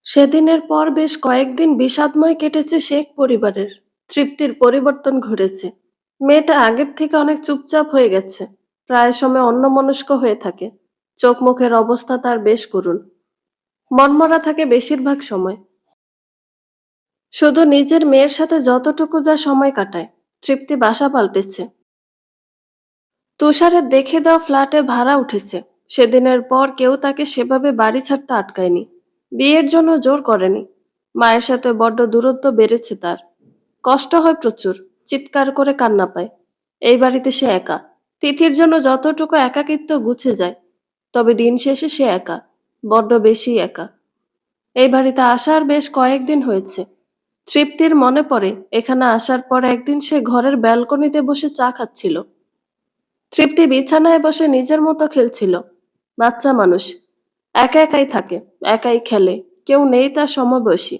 সেদিনের পর বেশ কয়েকদিন বিষাদময় কেটেছে শেখ পরিবারের। তৃপ্তির পরিবর্তন ঘটেছে। মেয়েটা আগের থেকে অনেক চুপচাপ হয়ে গেছে। প্রায় সময় অন্যমনস্ক হয়ে থাকে। চোখ মুখের অবস্থা তার বেশ করুণ। মনমরা থাকে বেশিরভাগ সময়। শুধু নিজের মেয়ের সাথে যতটুকু যা সময় কাটায়। তৃপ্তি বাসা পাল্টেছে। তুষারের দেখে দেওয়া ফ্ল্যাটে ভাড়া উঠেছে। সেদিনের পর কেউ তাকে সেভাবে বাড়ি ছাড়তে আটকায়নি। বিয়ের জন্য জোর করেনি। মায়ের সাথে বড্ড দূরত্ব বেড়েছে তার। কষ্ট হয় প্রচুর। চিৎকার করে কান্না পায়। এই বাড়িতে সে একা। তিথির জন্য যতটুকু একাকিত্ব গুছে যায়, তবে দিন শেষে সে একা। বড্ড বেশি একা। এই বাড়িতে আসার বেশ কয়েকদিন হয়েছে। তৃপ্তির মনে পড়ে এখানে আসার পর একদিন সে ঘরের ব্যালকনিতে বসে চা খাচ্ছিল। তৃপ্তি বিছানায় বসে নিজের মতো খেলছিল। বাচ্চা মানুষ। একা একাই থাকে, একাই খেলে। কেউ নেই তার সমবয়সী।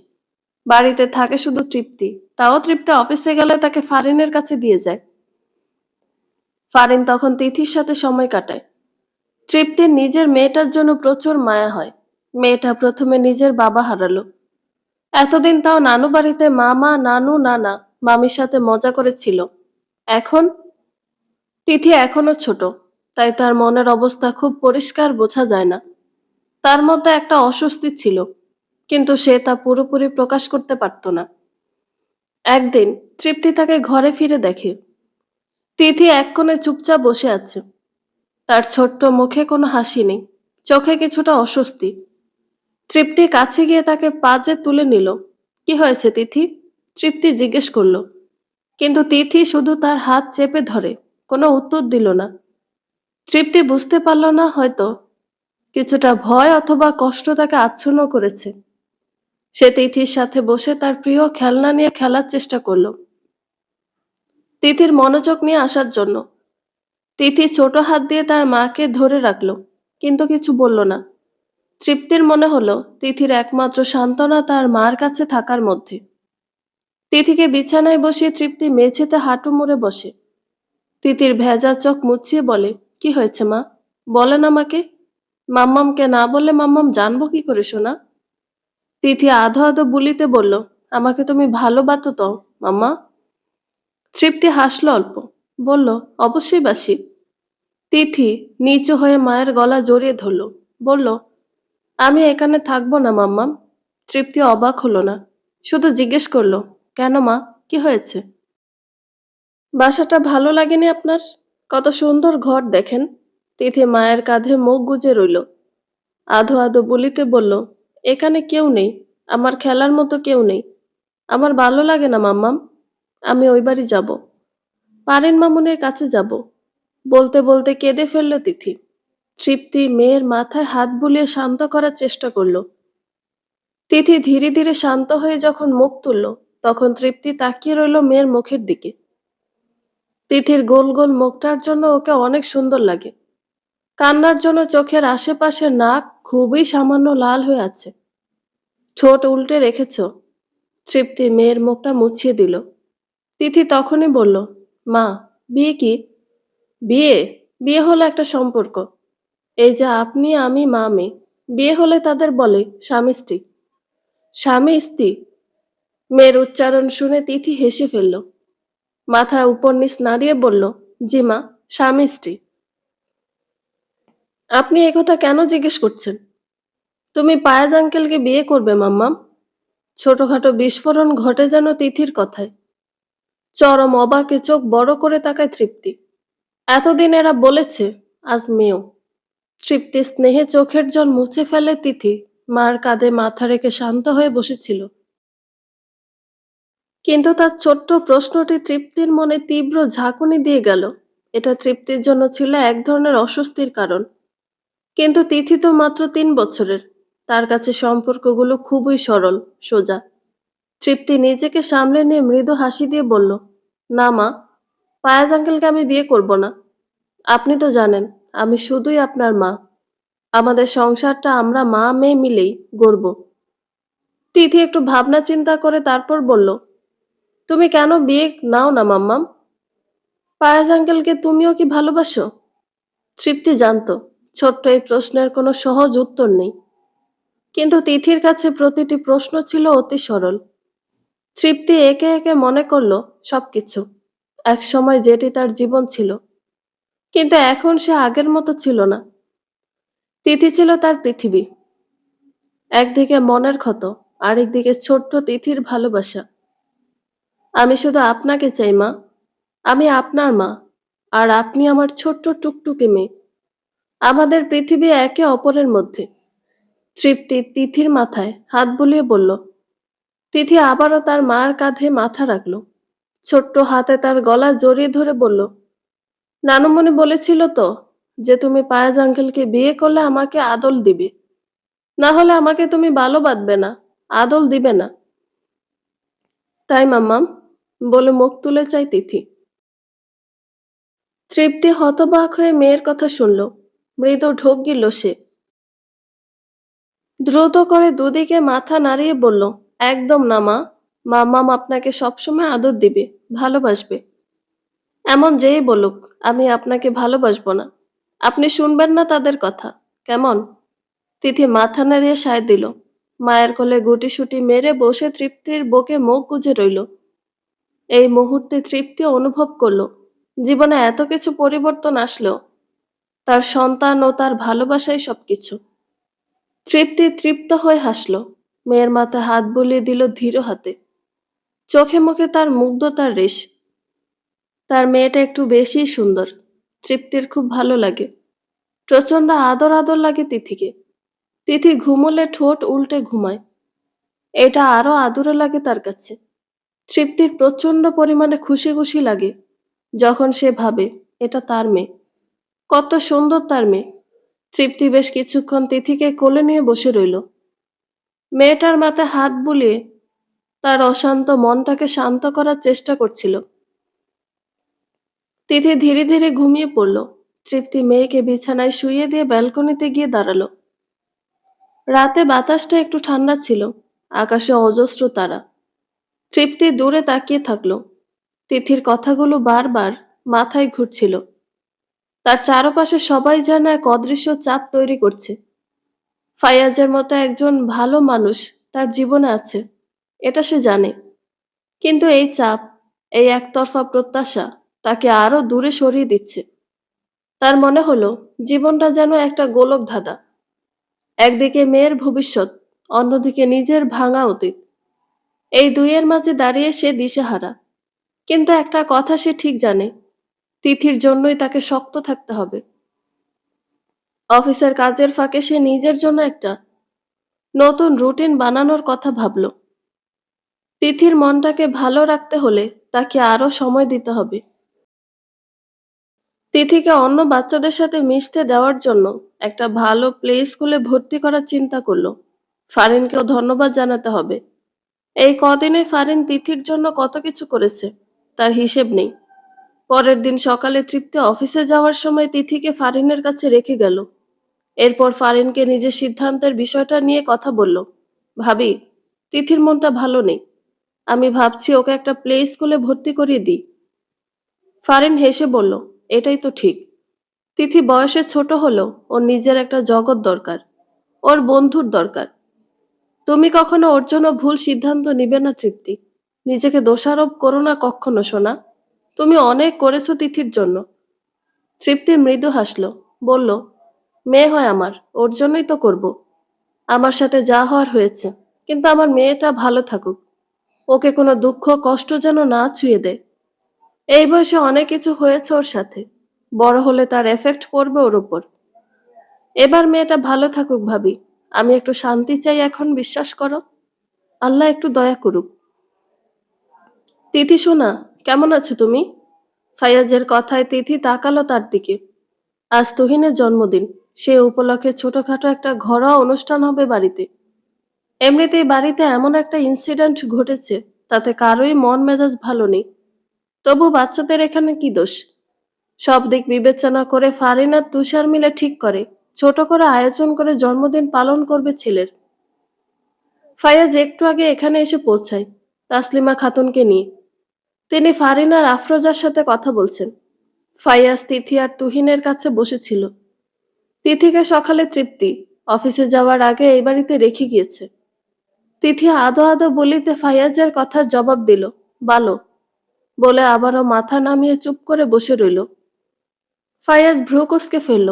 বাড়িতে থাকে শুধু তৃপ্তি। তাও তৃপ্তি অফিসে গেলে তাকে ফারিনের কাছে দিয়ে যায়। ফারিন তখন তিথির সাথে সময় কাটায়। তৃপ্তির নিজের মেয়েটার জন্য প্রচুর মায়া হয়। মেয়েটা প্রথমে নিজের বাবা হারালো। এতদিন তাও নানু বাড়িতে মামা, নানু, নানা, মামির সাথে মজা করেছিল। এখন তিথি এখনো ছোট। তাই তার মনের অবস্থা খুব পরিষ্কার বোঝা যায় না। তার মধ্যে একটা অস্বস্তি ছিল, কিন্তু সে তা পুরোপুরি প্রকাশ করতে পারত না। একদিন তৃপ্তি তাকে ঘরে ফিরে দেখে। তিথি এক কোণে চুপচাপ বসে আছে। তার ছোট্ট মুখে কোনো হাসি নেই। চোখে কিছুটা অস্বস্তি। তৃপ্তি কাছে গিয়ে তাকে পাজে তুলে নিল। কি হয়েছে তিথি? তৃপ্তি জিজ্ঞেস করলো। কিন্তু তিথি শুধু তার হাত চেপে ধরে। কোনো উত্তর দিল না। তৃপ্তি বুঝতে পারল না, হয়তো কিছুটা ভয় অথবা কষ্ট তাকে আচ্ছন্ন করেছে। সে তিথির সাথে বসে তার প্রিয় খেলনা নিয়ে খেলার চেষ্টা করলো। তিথির মনোযোগ নিয়ে আসার জন্য। তিথি ছোট হাত দিয়ে তার মাকে ধরে রাখলো, কিন্তু কিছু বলল না। তৃপ্তির মনে হলো তিথির একমাত্র সান্ত্বনা তার মার কাছে থাকার মধ্যে। তিথিকে বিছানায় বসিয়ে তৃপ্তি মেঝেতে হাঁটু মুড়ে বসে। তিথির ভেজা চোখ মুছিয়ে বলে, কি হয়েছে মা? বলেন আমাকে। মাম্মামকে না বললে মাম্মাম জানবো কি করে সোনা? তিথি আধো আধো বুলিতে বলল, আমাকে তুমি ভালোবাসো তো মাম্মা? তৃপ্তি হাসলো অল্প। বলল, অবশ্যই বাসি। তিথি নিচু হয়ে মায়ের গলা জড়িয়ে ধরল। বলল, আমি এখানে থাকবো না মাম্মাম। তৃপ্তি অবাক হলো না। শুধু জিজ্ঞেস করলো, কেন মা? কি হয়েছে? বাসাটা ভালো লাগেনি আপনার? কত সুন্দর ঘর দেখেন। তিথি মায়ের কাঁধে মুখ গুজে রইল। আধো আধো বলিতে বলল, এখানে কেউ নেই। আমার খেলার মতো কেউ নেই। আমার ভালো লাগে না মাম্মাম। আমি ওই বাড়ি যাব। পারেন মামুনের কাছে যাব। বলতে বলতে কেঁদে ফেলল তিথি। তৃপ্তি মেয়ের মাথায় হাত বুলিয়ে শান্ত করার চেষ্টা করল। তিথি ধীরে ধীরে শান্ত হয়ে যখন মুখ তুলল, তখন তৃপ্তি তাকিয়ে রইল মেয়ের মুখের দিকে। তিথির গোল গোল মুখটার জন্য ওকে অনেক সুন্দর লাগে। কান্নার জন্য চোখের আশেপাশে নাক খুবই সামান্য লাল হয়ে আছে। ঠোঁট উল্টে রেখেছ। তৃপ্তি মেয়ের মুখটা মুছিয়ে দিল। তিথি তখনই বলল, মা, বিয়ে কি? বিয়ে? বিয়ে হলো একটা সম্পর্ক। এই যে আপনি, আমি, মা, মেয়ে। বিয়ে হলে তাদের বলে স্বামী স্ত্রী। স্বামী স্ত্রী? মেয়ের উচ্চারণ শুনে তিথি হেসে ফেলল। মাথা উপর নিচ নাড়িয়ে বলল, জি মা, স্বামী স্ত্রী। আপনি একথা কেন জিজ্ঞেস করছেন? তুমি পায়াজ আঙ্কেলকে বিয়ে করবে মাম্মাম? ছোটখাটো বিস্ফোরণ ঘটে যেন তিথির কথায়। চরম অবাকে চোখ বড় করে তাকায় তৃপ্তি। এতদিন এরা বলেছে, আজ মেয়েও। তৃপ্তি স্নেহে চোখের জল মুছে ফেলে তিথি মার কাঁধে মাথা রেখে শান্ত হয়ে বসেছিল। কিন্তু তার ছোট্ট প্রশ্নটি তৃপ্তির মনে তীব্র ঝাঁকুনি দিয়ে গেল। এটা তৃপ্তির জন্য ছিল এক ধরনের অস্বস্তির কারণ। কিন্তু তিথি তো মাত্র 3 বছরের। তার কাছে সম্পর্কগুলো খুবই সরল, সোজা। তৃপ্তি নিজেকে সামলে নিয়ে মৃদু হাসি দিয়ে বলল, না মা, পায়াজ আঙ্কেলকে আমি বিয়ে করব না। আপনি তো জানেন আমি শুধুই আপনার মা। আমাদের সংসারটা আমরা মা মেয়ে মিলেই গড়ব। তিথি একটু ভাবনা চিন্তা করে তারপর বলল, তুমি কেন বিয়ে নাও না মাম্মাম? পায়াজ আঙ্কেলকে তুমিও কি ভালোবাসো? তৃপ্তি জানতো ছোট্ট এই প্রশ্নের কোনো সহজ উত্তর নেই। কিন্তু তিথির কাছে প্রতিটি প্রশ্ন ছিল অতি সরল। তৃপ্তি একে একে মনে করল সবকিছু। একসময় যেটি তার জীবন ছিল, কিন্তু এখন সে আগের মতো ছিল না। তিথি ছিল তার পৃথিবী। একদিকে মনের ক্ষত, আরেকদিকে ছোট্ট তিথির ভালোবাসা। আমি শুধু আপনাকে চাই মা। আমি আপনার মা, আর আপনি আমার ছোট্ট টুকটুকে মেয়ে। আমাদের পৃথিবী একে অপরের মধ্যে। তৃপ্তি তিথির মাথায় হাত বুলিয়ে বলল। তিথি আবারও তার মার কাঁধে মাথা রাখল। ছোট্ট হাতে তার গলা জড়িয়ে ধরে বলল, নানুমণি বলেছিল তো যে তুমি পায়াজ আঙ্কেলকে বিয়ে করলে আমাকে আদল দিবে, না হলে আমাকে তুমি ভালোবাসবে না, আদল দিবে না। তাই মাম্মাম, বলে মুখ তুলে চাই তিথি। তৃপ্তি হতবাক হয়ে মেয়ের কথা শুনল। মৃদু ঢোক গিলল সে। দ্রুত করে দুদিকে মাথা নাড়িয়ে বলল, একদম না মা। মাম্মাম আপনাকে সবসময় আদর দিবে, ভালোবাসবে। এমন যেই বলুক, আমি আপনাকে ভালোবাসবো না। আপনি শুনবেন না তাদের কথা, কেমন? তিথি মাথা নাড়িয়ে সায় দিল। মায়ের কোলে গুটিসুটি মেরে বসে তৃপ্তির বুকে মুখ গুজে রইল। এই মুহূর্তে তৃপ্তি অনুভব করল, জীবনে এত কিছু পরিবর্তন আসলেও তার সন্তান ও তার ভালোবাসাই সবকিছু। তৃপ্তি তৃপ্ত হয়ে হাসল। মেয়ের মাথায় হাত বুলিয়ে দিল ধীর হাতে। চোখে মুখে তার মুগ্ধতার রেশ। তার মেয়েটা একটু বেশি সুন্দর। তৃপ্তির খুব ভালো লাগে। প্রচন্ড আদর আদর লাগে তিথিকে। তিথি ঘুমোলে ঠোঁট উল্টে ঘুমায়। এটা আরো আদুরে লাগে তার কাছে। তৃপ্তির প্রচন্ড পরিমাণে খুশি খুশি লাগে যখন সে ভাবে এটা তার মেয়ে। কত সুন্দর তার মেয়ে। তৃপ্তি বেশ কিছুক্ষণ তিথিকে কোলে নিয়ে বসে রইল। মেয়েটার মাথায় হাত বুলিয়ে তার অশান্ত মনটাকে শান্ত করার চেষ্টা করছিল। তিথি ধীরে ধীরে ঘুমিয়ে পড়ল। তৃপ্তি মেয়েকে বিছানায় শুইয়ে দিয়ে ব্যালকনিতে গিয়ে দাঁড়ালো। রাতে বাতাসটা একটু ঠান্ডা ছিল। আকাশে অজস্র তারা। তৃপ্তি দূরে তাকিয়ে থাকলো। তিথির কথাগুলো বারবার মাথায় ঘুরছিল। তার চারপাশে সবাই যেন এক অদৃশ্য চাপ তৈরি করছে। ফাইয়াজের মতো একজন ভালো মানুষ তার জীবনে আছে, এটা সে জানে। কিন্তু এই চাপ, এই একতরফা প্রত্যাশা তাকে আরো দূরে সরিয়ে দিচ্ছে। তার মনে হলো জীবনটা যেন একটা গোলক ধাঁধা। একদিকে মেয়ের ভবিষ্যৎ, অন্যদিকে নিজের ভাঙা অতীত। এই দুইয়ের মাঝে দাঁড়িয়ে সে দিশেহারা। কিন্তু একটা কথা সে ঠিক জানে, তিথির জন্যই তাকে শক্ত থাকতে হবে। অফিসের কাজের ফাঁকে সে নিজের জন্য একটা নতুন রুটিন বানানোর কথা ভাবল। তিথির মনটাকে ভালো রাখতে হলে তাকে আরো সময় দিতে হবে। তিথিকে অন্য বাচ্চাদের সাথে মিশতে দেওয়ার জন্য একটা ভালো প্লে স্কুলে ভর্তি করার চিন্তা করলো। ফারিনকেও ধন্যবাদ জানাতে হবে। এই কদিনে ফারিন তিথির জন্য কত কিছু করেছে, তার হিসেব নেই। পরের দিন সকালে তৃপ্তি অফিসে যাওয়ার সময় তিথিকে ফারিনের কাছে রেখে গেল। এরপর ফারিনকে নিজের সিদ্ধান্তের বিষয়টা নিয়ে কথা বলল। ভাবি, তিথির মনটা ভালো নেই। আমি ভাবছি ওকে একটা প্লে স্কুলে ভর্তি করিয়ে দিই। ফারিন হেসে বলল, এটাই তো ঠিক। তিথি বয়সে ছোট হলেও ওর নিজের একটা জগৎ দরকার, ওর বন্ধুর দরকার। তুমি কখনো ওর জন্য ভুল সিদ্ধান্ত নিবে না তৃপ্তি। নিজেকে দোষারোপ করো না কখনো সোনা। তুমি অনেক করেছো তিথির জন্য। তৃপ্তি মৃদু হাসল, বলল, মেয়ে হয় আমার, ওর জন্যই তো করব। আমার সাথে যা হওয়ার হয়েছে, কিন্তু আমার মেয়েটা ভালো থাকুক। ওকে কোনো দুঃখ কষ্ট যেন না ছুঁয়ে দেয়। এই বয়সে অনেক কিছু হয়েছে ওর সাথে, বড় হলে তার এফেক্ট পড়বে ওর উপর। এবার মেয়েটা ভালো থাকুক ভাবি। আমি একটু শান্তি চাই এখন, বিশ্বাস করো। আল্লাহ একটু দয়া করুক। তিথি সোনা, কেমন আছো তুমি? ফাইয়াজের কথায় তিথি তাকালো তার দিকে। আজ তুহিনের জন্মদিন। সে উপলক্ষে ছোটখাটো একটা ঘরোয়া অনুষ্ঠান হবে বাড়িতে। এমনিতেই বাড়িতে এমন একটা ইনসিডেন্ট ঘটেছে, তাতে কারোই মন মেজাজ ভালো নেই। তবু বাচ্চাদের এখানে কি দোষ? সব দিক বিবেচনা করে ফারিন আর তুষার মিলে ঠিক করে ছোট করে আয়োজন করে জন্মদিন পালন করবে ছেলের। ফাইয়াজ একটু আগে এখানে এসে পৌঁছায় তাসলিমা খাতুনকে নিয়ে। তিনি ফারিন আর আফরোজার সাথে কথা বলছেন। ফাইয়াজ তিথি আর তুহিনের কাছে বসেছিল। তিথিকে সকালে তৃপ্তি, অফিসে যাওয়ার আগে এই বাড়িতে রেখে গিয়েছে। তিথি আদো আদো বলিতে ফাইয়াজের কথার জবাব দিল, বালো, বলে আবারও মাথা নামিয়ে চুপ করে বসে রইল। ফাইয়াজ ভ্রু কুঁচকে ফেলল।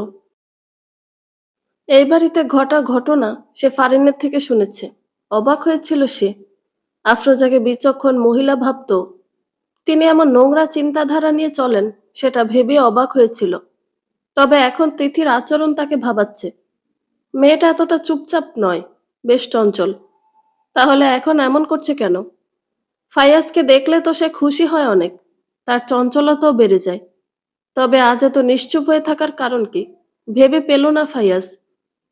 এই বাড়িতে ঘটা ঘটনা সে ফারিনের থেকে শুনেছে। অবাক হয়েছিল সে। আফরোজাকে বিচক্ষণ মহিলা ভাবত, তিনি এমন নোংরা চিন্তাধারা নিয়ে চলেন সেটা ভেবে অবাক হয়েছিল। তবে এখন তিথির আচরণ তাকে ভাবাচ্ছে। মেয়েটা এতটা চুপচাপ নয়, বেশ চঞ্চল। তাহলে এখন এমন করছে কেন? ফাইয়াজকে দেখলে তো সে খুশি হয় অনেক, তার চঞ্চলতাও বেড়ে যায়। তবে আজ এত নিশ্চুপ হয়ে থাকার কারণ কি ভেবে পেল না ফাইয়াজ।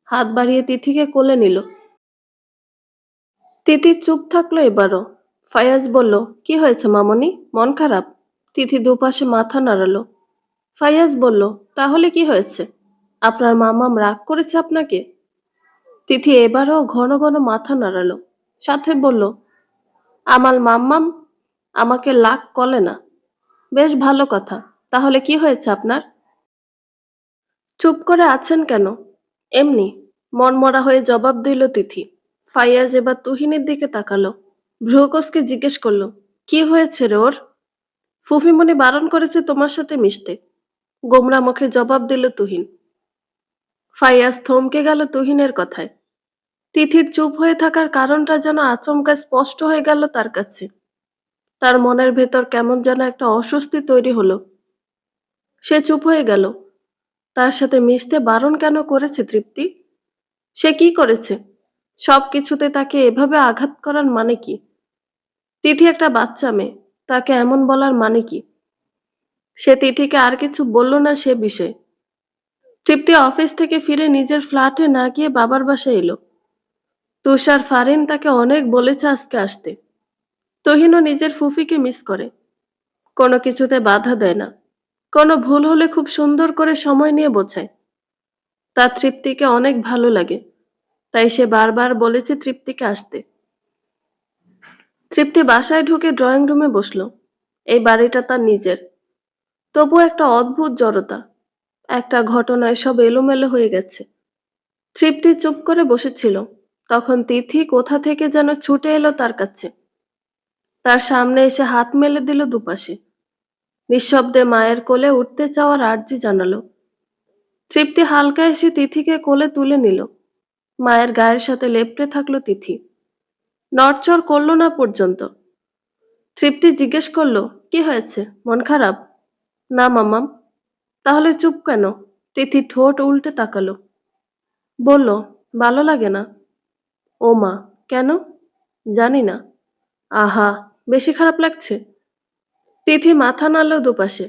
হাত বাড়িয়ে তিথিকে কোলে নিল। তিথি চুপ থাকলো এবারও। ফাইয়াজ বলল, কি হয়েছে মামনি, মন খারাপ? তিথি দুপাশে মাথা নাড়ালো। ফাইয়াজ বলল, তাহলে কি হয়েছে? আপনার মামাম রাগ করেছে আপনাকে? তিথি এবারও ঘন ঘন মাথা নাড়ালো, সাথে বলল, আমার মাম্মাম আমাকে লাগ কলে না। বেশ ভালো কথা, তাহলে কি হয়েছে আপনার? চুপ করে আছেন কেন? এমনি, মনমরা হয়ে জবাব দিল তিথি। ফাইয়াজ এবার তুহিনের দিকে তাকালো। ভ্রুকসকে জিজ্ঞেস করলো, কি হয়েছে রে ওর? ফুফিমণি বারণ করেছে তোমার সাথে মিশতে, গোমরা মুখে জবাব দিল তুহিন। ফাইয়াজ থমকে গেল তুহিনের কথায়। তিথির চুপ হয়ে থাকার কারণটা যেন আচমকা স্পষ্ট হয়ে গেল তার কাছে। তার মনের ভেতর কেমন যেন একটা অস্বস্তি তৈরি হলো। সে চুপ হয়ে গেল। তার সাথে মিশতে বারণ কেন করেছে তৃপ্তি? সে কি করেছে? সবকিছুতে তাকে এভাবে আঘাত করার মানে কি? তিথি একটা বাচ্চা মেয়ে, তাকে এমন বলার মানে কি? সে তিথিকে আর কিছু বলল না সে বিষয়ে। তৃপ্তি অফিস থেকে ফিরে নিজের ফ্ল্যাটে না গিয়ে বাবার বাসায় এলো। তুষার ফারিন তাকে অনেক বলেছে আজকে আসতে। তহিনও নিজের ফুফিকে মিস করে, কোনো কিছুতে বাধা দেয় না। কোনো ভুল হলে খুব সুন্দর করে সময় নিয়ে বোঝায়। তার তৃপ্তিকে অনেক ভালো লাগে, তাই সে বারবার বলেছে তৃপ্তিকে আসতে। তৃপ্তি বাসায় ঢুকে ড্রয়িং রুমে বসলো। এই বাড়িটা তার নিজের, তবু একটা অদ্ভুত জড়তা। একটা ঘটনায় সব এলোমেলো হয়ে গেছে। তৃপ্তি চুপ করে বসেছিল, তখন তিথি কোথা থেকে যেন ছুটে এলো তার কাছে। তার সামনে এসে হাত মেলে দিল দুপাশে। নিঃশব্দে মায়ের কোলে উঠতে চাওয়ার আর্জি জানালো। তৃপ্তি হালকা এসে তিথিকে কোলে তুলে নিল। মায়ের গায়ের সাথে লেপ্টে থাকলো তিথি, নড়চড় করল না পর্যন্ত। তৃপ্তি জিজ্ঞেস করলো, কি হয়েছে, মন খারাপ? না মামাম। তাহলে চুপ কেন? তিথি ঠোঁট উল্টে তাকালো। বলল, ভালো লাগে না। ও মা, কেন? জানি না। আহা, বেশি খারাপ লাগছে? তিথি মাথা নাড়ল দুপাশে।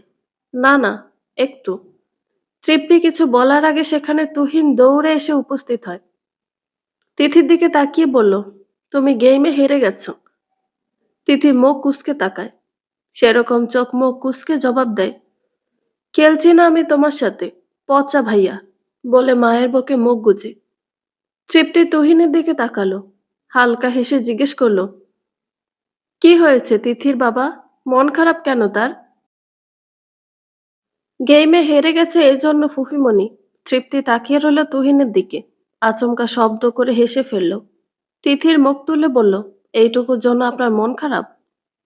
না না, একটু। তৃপ্তি কিছু বলার আগে সেখানে তুহিন দৌড়ে এসে উপস্থিত হয়। তিথির দিকে তাকিয়ে বলল, তুমি গেমে হেরে গেছো। তিথি মুখ কুঁচকে তাকায়। সেরকম চোখ মুখ কুঁচকে জবাব দেয়, খেলছি না আমি তোমার সাথে, পচা ভাইয়া, বলে মায়ের বুকে মুখ গুজে। তৃপ্তি তুহিনের দিকে তাকালো, হালকা হেসে জিজ্ঞেস করলো, কি হয়েছে তিথির বাবা, মন খারাপ কেন তার? গেমে হেরে গেছে এই জন্য ফুফিমণি। তৃপ্তি তাকিয়ে রইল তুহিনের দিকে, আচমকা শব্দ করে হেসে ফেলল। তিথির মুখ তুলে বলল, এইটুকুর জন্য আপনার মন খারাপ?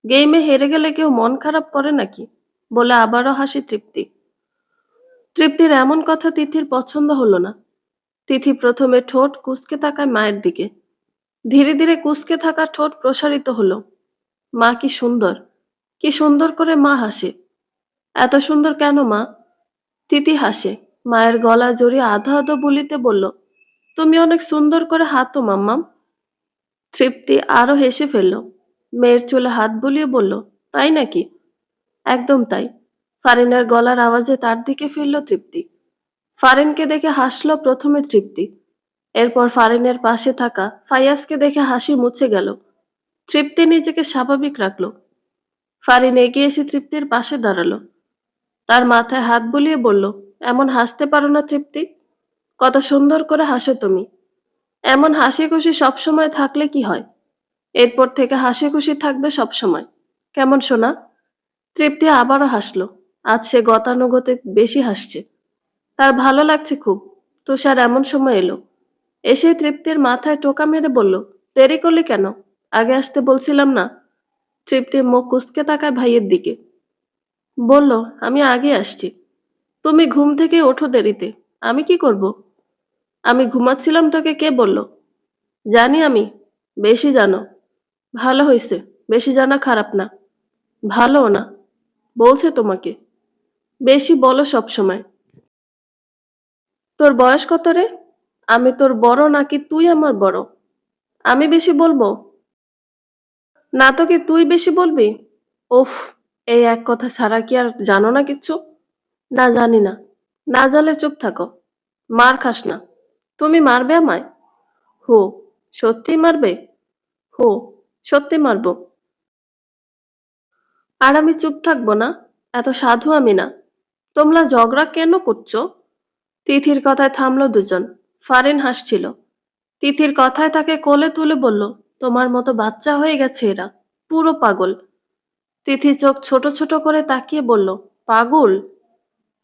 গেমে হেরে গেলে কেউ মন খারাপ করে নাকি? বলে আবারও হাসি তৃপ্তি। তৃপ্তির এমন কথা তিথির পছন্দ হলো না। তিথি প্রথমে ঠোঁট কুঁচকে তাকায় মায়ের দিকে। ধীরে ধীরে কুঁচকে থাকা ঠোঁট প্রসারিত হলো। মা কি সুন্দর, কি সুন্দর করে মা হাসে। এত সুন্দর কেন মা? তিথি হাসে, মায়ের গলা জড়িয়ে আধো আধো বলিতে বলল, তুমি অনেক সুন্দর করে হাঁটো মাম্মাম। তৃপ্তি আরো হেসে ফেলল। মেয়ের চুলে হাত বুলিয়ে বলল, তাই নাকি? একদম তাই। ফারিনের গলার আওয়াজে তার দিকে ফিরল তৃপ্তি। ফারিনকে দেখে হাসলো প্রথমে তৃপ্তি, এরপর ফারিনের পাশে থাকা ফাইয়াজকে দেখে হাসি মুছে গেল। তৃপ্তি নিজেকে স্বাভাবিক রাখলো। ফারিন এগিয়ে এসে তৃপ্তির পাশে দাঁড়ালো। তার মাথায় হাত বুলিয়ে বলল, এমন হাসতে পারো না তৃপ্তি, কত সুন্দর করে হাসো তুমি। এমন হাসি খুশি সবসময় থাকলে কি হয়? এরপর থেকে হাসি খুশি থাকবে সবসময়, কেমন শোনা? তৃপ্তি আবারও হাসলো। আজ সে গতানুগতিক বেশি হাসছে। তার ভালো লাগছে খুব। তুষার এমন সময় এলো। এসে তৃপ্তির মাথায় টোকা মেরে বলল, দেরি করলি কেন? আগে আসতে বলছিলাম না? তৃপ্তি মুখ কুঁচকে তাকায় ভাইয়ের দিকে। বলল, আমি আগে আসছি। তুমি ঘুম থেকে ওঠো দেরিতে, আমি কি করব? আমি ঘুমাচ্ছিলাম, তোকে কে বলল? জানি আমি। বেশি জানো। ভালো হয়েছে। বেশি জানা খারাপ না, ভালো না। বলছে তোমাকে। বেশি বলো সব সময়। তোর বয়স কত রে? আমি তোর বড় নাকি তুই আমার বড়? আমি বেশি বলবো না তো কি তুই বেশি বলবি? উফ, এই এক কথা ছাড়া কি আর জানো না কিচ্ছু? না জানি না। না জানলে চুপ থাকো। মার খাস না। তুমি মারবে আমায়? হো, সত্যি মারবে? হো, সত্যি মারবো। আর আমি চুপ থাকবো না? এত সাধু আমি না। তোমরা ঝগড়া কেন করছো? তিথির কথায় থামলো দুজন। ফারিন হাসছিল। তিথির কথায় তাকে কোলে তুলে বলল, তোমার মতো বাচ্চা হয়ে গেছে এরা, পুরো পাগল। তিথি চোখ ছোট ছোট করে তাকিয়ে বলল, পাগল?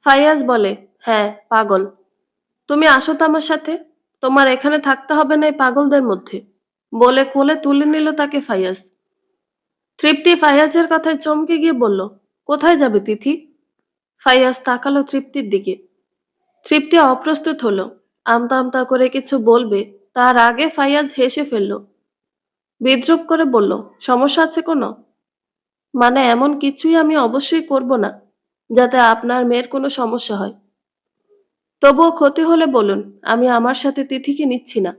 ফাইয়াজ বলে, হ্যাঁ পাগল। তুমি আসো তো আমার সাথে। তোমার এখানে থাকতে হবে না এই পাগলদের মধ্যে। বলে কোলে তুলে নিল তাকে ফাইয়াজ। তৃপ্তি ফাইয়াজের কথায় চমকে গিয়ে বলল, কোথায় যাবে তিথি? ফাইয়াজ তাকালো তৃপ্তির দিকে। তৃপ্তি অপ্রস্তুত হলো। আমতা আমতা করে কিছু বলবে, তার আগে ফাইয়াজ হেসে ফেলল। বিদ্রুপ করে বলল, সমস্যা আছে কোনো? মানে এমন কিছুই আমি অবশ্যই করব না যাতে আপনার মেয়ের কোনো সমস্যা হয়। তবুও ক্ষতি হলে বলুন, আমি আমার সাথে তিথিকে নিচ্ছি না।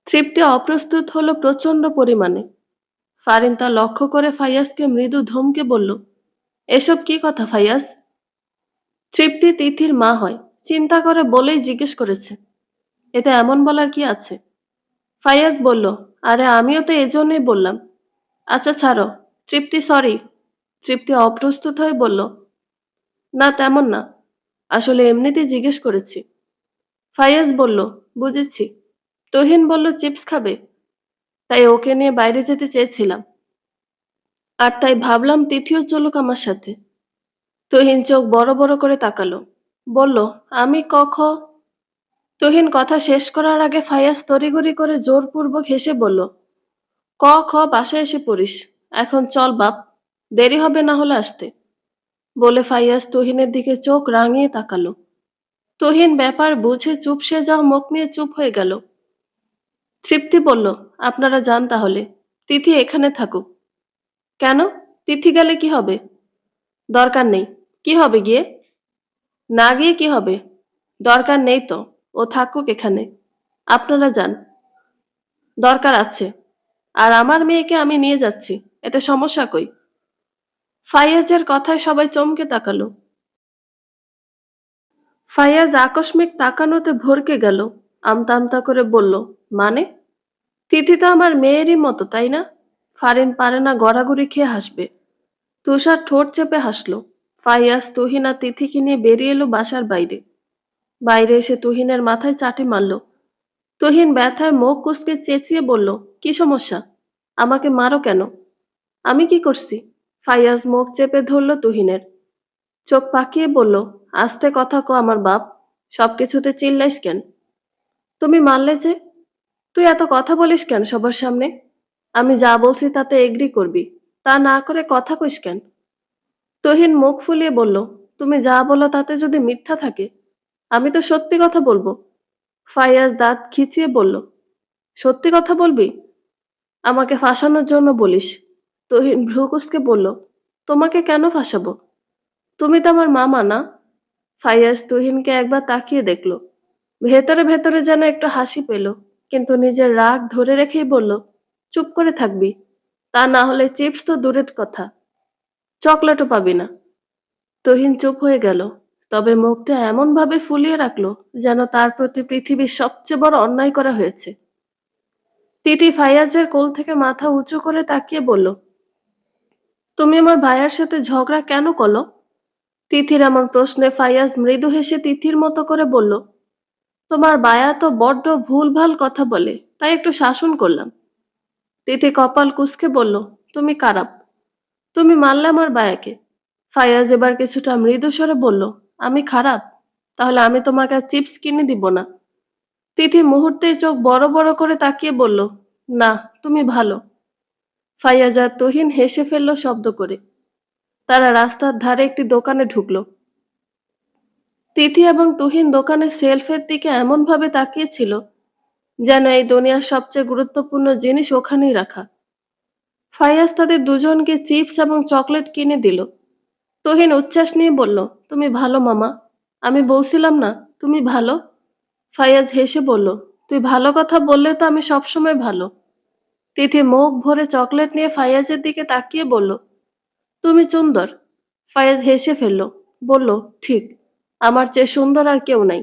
তৃপ্তি অপ্রস্তুত হলো প্রচন্ড পরিমাণে। ফারিন তা লক্ষ্য করে ফাইয়াজকে মৃদু ধমকে বলল, এসব কি কথা ফাইয়াজ? তৃপ্তি তিথির মা হয়, চিন্তা করে বলেই জিজ্ঞেস করেছে। এতে এমন বলার কি আছে? ফাইয়াজ বলল, আরে আমিও তো এজন্যই বললাম। আচ্ছা ছাড়ো। তৃপ্তি সরি। তৃপ্তি অপ্রস্তুত হয়ে বলল, না তেমন না, আসলে এমনিতেই জিজ্ঞেস করেছি। ফাইয়াজ বলল, বুঝেছি। তুহিন বলল চিপস খাবে, তাই ওকে নিয়ে বাইরে যেতে চেয়েছিলাম। আর তাই ভাবলাম তিথিও চলুক আমার সাথে। তুহিন চোখ বড় বড় করে তাকালো। বলল, আমি তুহিন কথা শেষ করার আগে ফাইয়াজ তড়িঘড়ি করে জোরপূর্বক হেসে বলল, বাসায় এসে পড়িস। এখন চল বাপ, দেরি হবে না হলে আসতে। বলে ফাইয়াজ তুহিনের দিকে চোখ রাঙিয়ে তাকালো। তুহিন ব্যাপার বুঝে চুপসে যাওয়া মুখ নিয়ে চুপ হয়ে গেল। তৃপ্তি বলল, আপনারা যান তাহলে, তিথি এখানে থাকুক। কেন? তিথি গেলে কি হবে? দরকার নেই। কি হবে গিয়ে? না গিয়ে কি হবে? দরকার নেই তো, ও থাকুক এখানে। আপনারা যান। দরকার আছে। আর আমার মেয়েকে আমি নিয়ে যাচ্ছি, এতে সমস্যা কই? ফাইয়াজের কথায় সবাই চমকে তাকালো। ফাইয়াজ আকস্মিক তাকানোতে ভরকে গেল। আমতা আমতা করে বলল, মানে? তিথি তো আমার মেয়েরই মতো, তাই না? ফারিন পারে না গড়াগড়ি খেয়ে হাসবে। তুষার ঠোঁট চেপে হাসল। ফাইয়াজ তুহিন আর তিথিকে নিয়ে বেরিয়ে এলো বাসার বাইরে। বাইরে এসে তুহিনের মাথায় চাটি মারল। তুহিন ব্যথায় মুখ কুঁচকে চেঁচিয়ে বলল, কি সমস্যা? আমাকে মারো কেন? আমি কি করছি? ফাইয়াজ মুখ চেপে ধরল তুহিনের। চোখ পাকিয়ে বলল, আস্তে কথা কো আমার বাপ। সবকিছুতে চিল্লাইস কেন? তুমি মানলে যে? তুই এত কথা বলিস কেন সবার সামনে? আমি যা বলছি তাতে এগ্রি করবি, তা না করে কথা কইস কেন? তুহিন মুখ ফুলিয়ে বলল, তুমি যা বলো তাতে যদি মিথ্যা থাকে, আমি তো সত্যি কথা বলবো। ফাইয়াজ দাঁত খিচিয়ে বলল, সত্যি কথা বলবি? আমাকে ফাঁসানোর জন্য বলিস? তুহিন ভ্রু কুঁচকে বলল, তোমাকে কেন ফাঁসাবো? তুমি তো আমার মামা না? ফাইয়াজ তুহিনকে একবার তাকিয়ে দেখল। ভেতরে ভেতরে যেন একটু হাসি পেল, কিন্তু নিজের রাগ ধরে রেখেই বলল, চুপ করে থাকবি, তা না হলে চিপস তো দূরের কথা, চকলেটও পাবি না। তুহিন চুপ হয়ে গেল, তবে মুখটা এমন ভাবে ফুলিয়ে রাখলো যেন তার প্রতি পৃথিবীর সবচেয়ে বড় অন্যায় করা হয়েছে। তিথি ফাইয়াজের কোল থেকে মাথা উঁচু করে তাকিয়ে বলল, তুমি আমার ভাইয়ার সাথে ঝগড়া কেন করলো? তিথির এমন প্রশ্নে ফাইয়াজ মৃদু হেসে তিথির মতো করে বলল, তোমার বায়া তো বড্ড ভুলভাল কথা বলে, তাই একটু শাসন করলাম। তিথি কপাল কুঁচকে বলল, তুমি খারাপ। তুমি মারলে আমার বায়াকে। ফাইয়াজ এবার কিছুটা মৃদু স্বরে বলল, আমি খারাপ? তাহলে আমি তোমাকে আর চিপস কিনে দিব না। তিথি মুহূর্তেই চোখ বড় বড় করে তাকিয়ে বলল, না, তুমি ভালো। ফাইয়াজ আর তুহিন হেসে ফেলল শব্দ করে। তারা রাস্তার ধারে একটি দোকানে ঢুকলো। তিথি এবং তুহিন দোকানের শেলফের দিকে এমনভাবে তাকিয়েছিল যেন এই দুনিয়ার সবচেয়ে গুরুত্বপূর্ণ জিনিস ওখানেই রাখা। ফাইয়াজ তাদের দুজনকে চিপস এবং চকলেট কিনে দিল। তুহিন উচ্ছ্বাস নিয়ে বলল, তুমি ভালো মামা। আমি বলছিলাম না তুমি ভালো? ফাইয়াজ হেসে বলল, তুই ভালো কথা বললে তো আমি সবসময় ভালো। তিথি মুখ ভরে চকলেট নিয়ে ফাইয়াজের দিকে তাকিয়ে বলল, তুমি সুন্দর। ফাইয়াজ হেসে ফেলল, বলল, ঠিক, আমার চেয়ে সুন্দর আর কেউ নাই।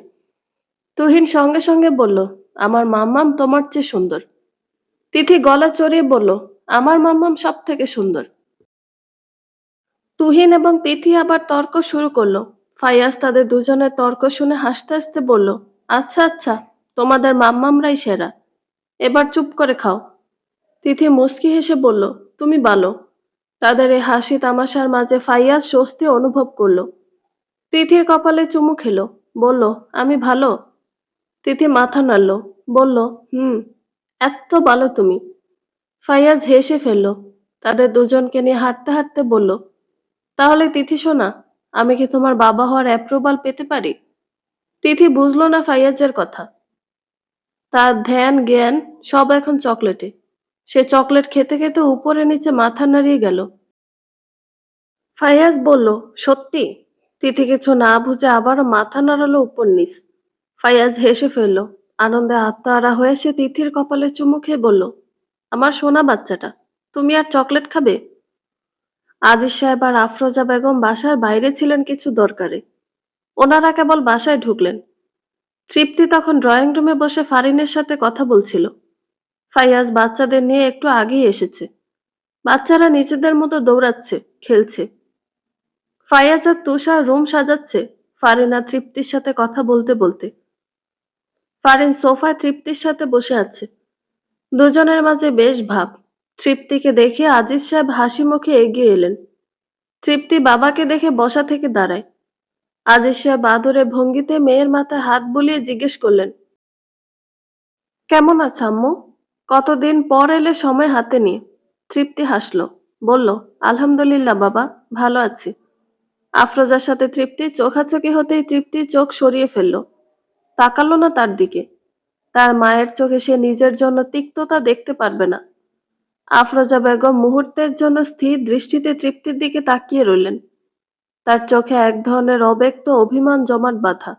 তুহিন সঙ্গে সঙ্গে বলল, আমার মাম্মাম তোমার চেয়ে সুন্দর। তিথি গলা চড়িয়ে বলল, আমার মাম্মাম সব থেকে সুন্দর। তুহিন এবং তিথি আবার তর্ক শুরু করলো। ফাইয়াজ তাদের দুজনের তর্ক শুনে হাসতে হাসতে বলল, আচ্ছা আচ্ছা, তোমাদের মাম্মামরাই সেরা, এবার চুপ করে খাও। তিথি মুচকি হেসে বলল, তুমি ভালো। তাদের এই হাসি তামাশার মাঝে ফাইয়াজ স্বস্তি অনুভব করলো। তিথির কপালে চুমু খেলো, বলল, আমি ভালো। তিথি মাথা নাড়ল, বলল, হুম, এত ভালো তুমি। ফাইয়াজ হেসে ফেলল। তাদের দুজনকে নিয়ে হাঁটতে হাঁটতে বলল, তাহলে তিথি শোনা, আমি কি তোমার বাবা হওয়ার অ্যাপ্রুভাল পেতে পারি? তিথি বুঝলো না ফাইয়াজের কথা। তার ধ্যান জ্ঞান সব এখন চকলেটে। সে চকলেট খেতে খেতে উপরে নিচে মাথা নাড়িয়ে গেল। ফাইয়াজ বলল, সত্যি? তিথি কিছু না বুঝে আবারও মাথা নাড়ালো উপর নিচ। ফাইয়াজ হেসে ফেলল। আনন্দে আত্মহারা হয়ে সে তিথির কপালে চুমু খেয়ে বলল, আমার সোনা বাচ্চাটা, তুমি আর চকলেট খাবে? আজিজ সাহেব আর আফরোজা বেগম বাসার বাইরে ছিলেন কিছু দরকারে। ওনারা কেবল বাসায় ঢুকলেন। তৃপ্তি তখন ড্রয়িং রুমে বসে ফারিনের সাথে কথা বলছিল। ফাইয়াজ বাচ্চাদের নিয়ে একটু আগেই এসেছে। বাচ্চারা নিজেদের মতো দৌড়াচ্ছে, খেলছে। ফাইয়াজ আর তুষার রুম সাজাচ্ছে ফারিন আর তৃপ্তির সাথে কথা বলতে বলতে। ফারিন সোফায় তৃপ্তির সাথে বসে আছে। দুজনের মাঝে বেশ ভাব। তৃপ্তিকে দেখে আজিজ সাহেব হাসি মুখে এগিয়ে এলেন। তৃপ্তি বাবাকে দেখে বসা থেকে দাঁড়ায়। আজিজ সাহেব আদরে ভঙ্গিতে মেয়ের মাথায় হাত বুলিয়ে জিজ্ঞেস করলেন, কেমন আছো আম্মু? কতদিন পর এলে সময় হাতে নিয়ে। তৃপ্তি হাসল, বলল, আলহামদুলিল্লাহ বাবা, ভালো আছি। আফরোজার সাথে তৃপ্তি চোখাচোখি হতেই তৃপ্তি চোখ সরিয়ে ফেলল, তাকালো না তার দিকে। তার মায়ের চোখে সে নিজের জন্য তিক্ততা দেখতে পারবে না। আফরোজা বেগম মুহূর্তের জন্য স্থির দৃষ্টিতে তৃপ্তির দিকে তাকিয়ে রইলেন। তার চোখে এক ধরনের অব্যক্ত অভিমান জমাট বাঁধা।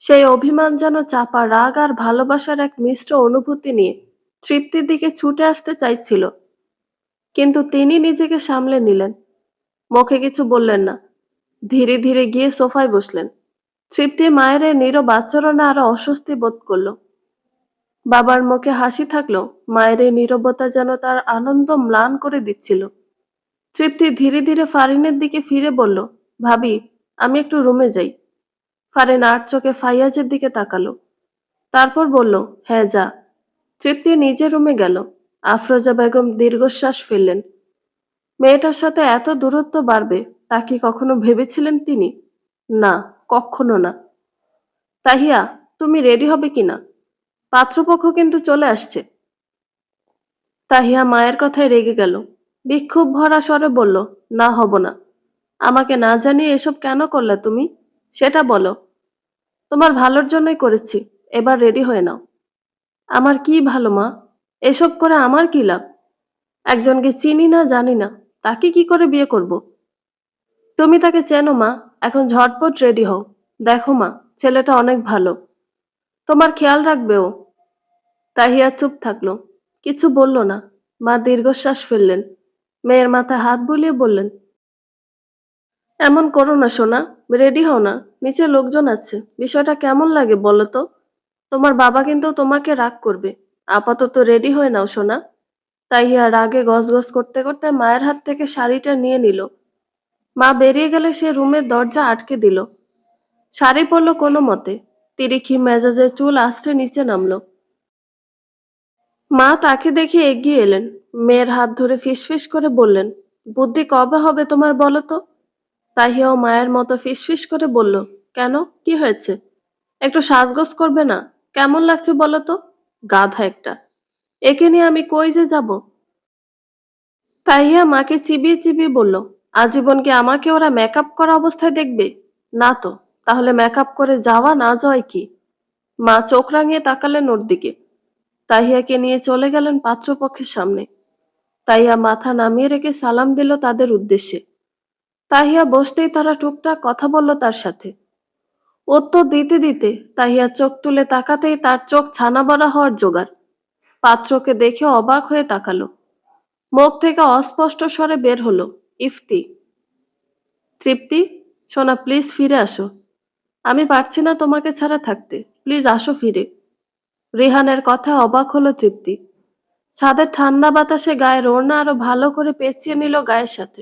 সেই অভিমান যেন চাপা রাগ আর ভালোবাসার এক মিশ্র অনুভূতি নিয়ে তৃপ্তির দিকে ছুটে আসতে চাইছিল। কিন্তু তিনি নিজেকে সামলে নিলেন। মুখে কিছু বললেন না। ধীরে ধীরে গিয়ে সোফায় বসলেন। তৃপ্তি মায়ের এই নীরব আচরণে আরো অস্বস্তি বোধ করল। বাবার মুখে হাসি থাকলো, মায়ের এই নীরবতা যেন তার আনন্দ ম্লান করে দিচ্ছিল। তৃপ্তি ধীরে ধীরে ফারিনের দিকে ফিরে বলল, ভাবি, আমি একটু রুমে যাই। ফারিন আর চোখে ফাইয়াজের দিকে তাকালো। তারপর বলল, হ্যাঁ যা। তৃপ্তি নিজের রুমে গেল। আফরোজা বেগম দীর্ঘশ্বাস ফেললেন। মেয়েটার সাথে এত দূরত্ব বাড়বে তা কি কখনো ভেবেছিলেন তিনি? না, কখনো না। তাহিয়া, তুমি রেডি হবে কিনা? পাত্রপক্ষ কিন্তু চলে আসছে। তাহিয়া মায়ের কথায় রেগে গেল। বিক্ষোভ ভরা স্বরে বলল, না, হব না। আমাকে না জানিয়ে এসব কেন করলে তুমি? সেটা বলো। তোমার ভালোর জন্যই করেছি, এবার রেডি হয়ে নাও। আমার কি ভালো মা? এসব করে আমার কি লাভ? একজনকে চিনি না জানি না, তাকে কি করে বিয়ে করব? তুমি তাকে চেনো মা, এখন ঝটপট রেডি হও। দেখো মা, ছেলেটা অনেক ভালো, তোমার খেয়াল রাখবে ও। তাহিয়া চুপ থাকলো, কিছু বলল না। মা দীর্ঘশ্বাস ফেললেন। মেয়ের মাথায় হাত বুলিয়ে বললেন, এমন করো না সোনা, রেডি হও না, নিচে লোকজন আছে, বিষয়টা কেমন লাগে বলো তো? তোমার বাবা কিন্তু তোমাকে রাগ করবে। আপাতত রেডি হয়ে নাও সোনা। তাহিয়া রাগে গজগজ করতে করতে মায়ের হাত থেকে শাড়িটা নিয়ে নিল। মা বেরিয়ে গেলে সে রুমের দরজা আটকে দিল। শাড়ি পরল কোনো মতে। তিরিক্ষি মেজাজে চুল আঁচড়ে নিচে নামলো। মা তাকে দেখে এগিয়ে এলেন। মেয়ের হাত ধরে ফিসফিস করে বললেন, বুদ্ধি কবে হবে তোমার বলো তো? তাহিয়াও মায়ের মতো ফিসফিস করে বলল, কেন, কি হয়েছে? একটু সাজগোজ করবে না? কেমন লাগছে বলো তো? গাধা একটা। একে নিয়ে আমি কই যে যাব? তাহিয়া মাকে চিবিয়ে চিবিয়ে বলল, আজীবন কি আমাকে ওরা মেকআপ করা অবস্থায় দেখবে? না তো। তাহলে মেকআপ করে যাওয়া না যাওয়াই কি? মা চোখ রাঙিয়ে তাকালেন ওর দিকে। তাহিয়াকে নিয়ে চলে গেলেন পাত্রপক্ষের সামনে। তাহিয়া মাথা নামিয়ে রেখে সালাম দিল তাদের উদ্দেশ্যে। তাহিয়া বসতেই তারা টুকটাক কথা বলল তার সাথে। উত্তর দিতে দিতে তাহিয়া চোখ তুলে তাকাতেই তার চোখ ছানা বড়া হওয়ার জোগাড়। পাত্রকে দেখে অবাক হয়ে তাকালো। মুখ থেকে অস্পষ্ট স্বরে বের হলো, ইফতি। তৃপ্তি, সোনা প্লিজ ফিরে আসো। আমি পারছি না তোমাকে ছাড়া থাকতে, প্লিজ আসো ফিরে। রিহানের কথায় অবাক হলো তৃপ্তি। ছাদের ঠান্ডা বাতাসে গায়ের ওড়না আরো ভালো করে পেঁচিয়ে নিল গায়ের সাথে।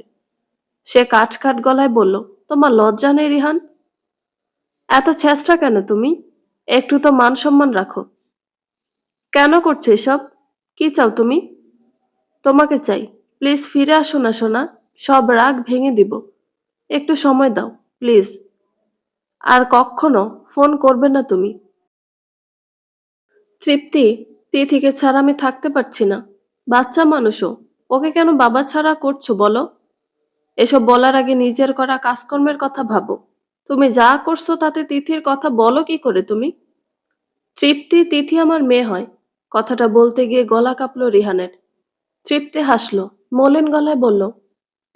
সে কাঠ কাঠ গলায় বলল, তোমার লজ্জা নেই রিহান? এত ছেঁচড়া কেন তুমি? একটু তো মান সম্মান রাখো। কেন করছো এসব? কি চাও তুমি? তোমাকে চাই। প্লিজ ফিরে আসো না সোনা, সব রাগ ভেঙে দিব। একটু সময় দাও, প্লিজ। আর কখনো ফোন করবে না তুমি। তৃপ্তি, তিথিকে ছাড়া আমি থাকতে পারছি না। বাচ্চা মানুষও, ওকে কেন বাবা ছাড়া করছো বলো? এসব বলার আগে নিজের করা কাজকর্মের কথা ভাবো। তুমি যা করছো তাতে তিথির কথা বলো কি করে তুমি? তৃপ্তি, তিথি আমার মেয়ে হয়। কথাটা বলতে গিয়ে গলা কাঁপলো রিহানের। তৃপ্তি হাসলো, মলিন গলায় বলল,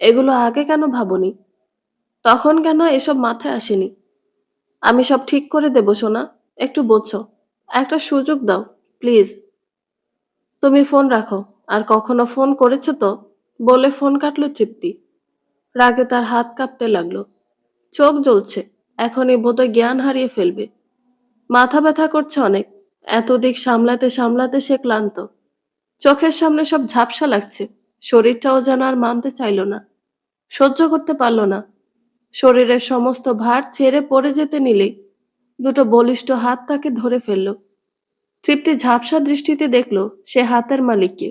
এগুলো আগে কেন ভাবনি? তখন কেন এসব মাথায় আসেনি? আমি সব ঠিক করে দেব সোনা, একটু বোঝো। একটা সুযোগ দাও, প্লিজ। তুমি ফোন রাখো। আর কখনো ফোন করেছো তো? বলে ফোন কাটলো তৃপ্তি। রাগে তার হাত কাঁপতে লাগলো। চোখ জ্বলছে। এখনই বোধহয় জ্ঞান হারিয়ে ফেলবে। মাথা ব্যথা করছে অনেক। এত দিক সামলাতে সামলাতে সে ক্লান্ত। চোখের সামনে সব ঝাপসা লাগছে। শরীরটাও যেন আর মানতে চাইল না, সহ্য করতে পারল না। শরীরের সমস্ত ভার ছেড়ে পড়ে যেতে নিলেই দুটো বলিষ্ঠ হাত তাকে ধরে ফেলল। তৃপ্তি ঝাপসা দৃষ্টিতে দেখল সে হাতের মালিককে।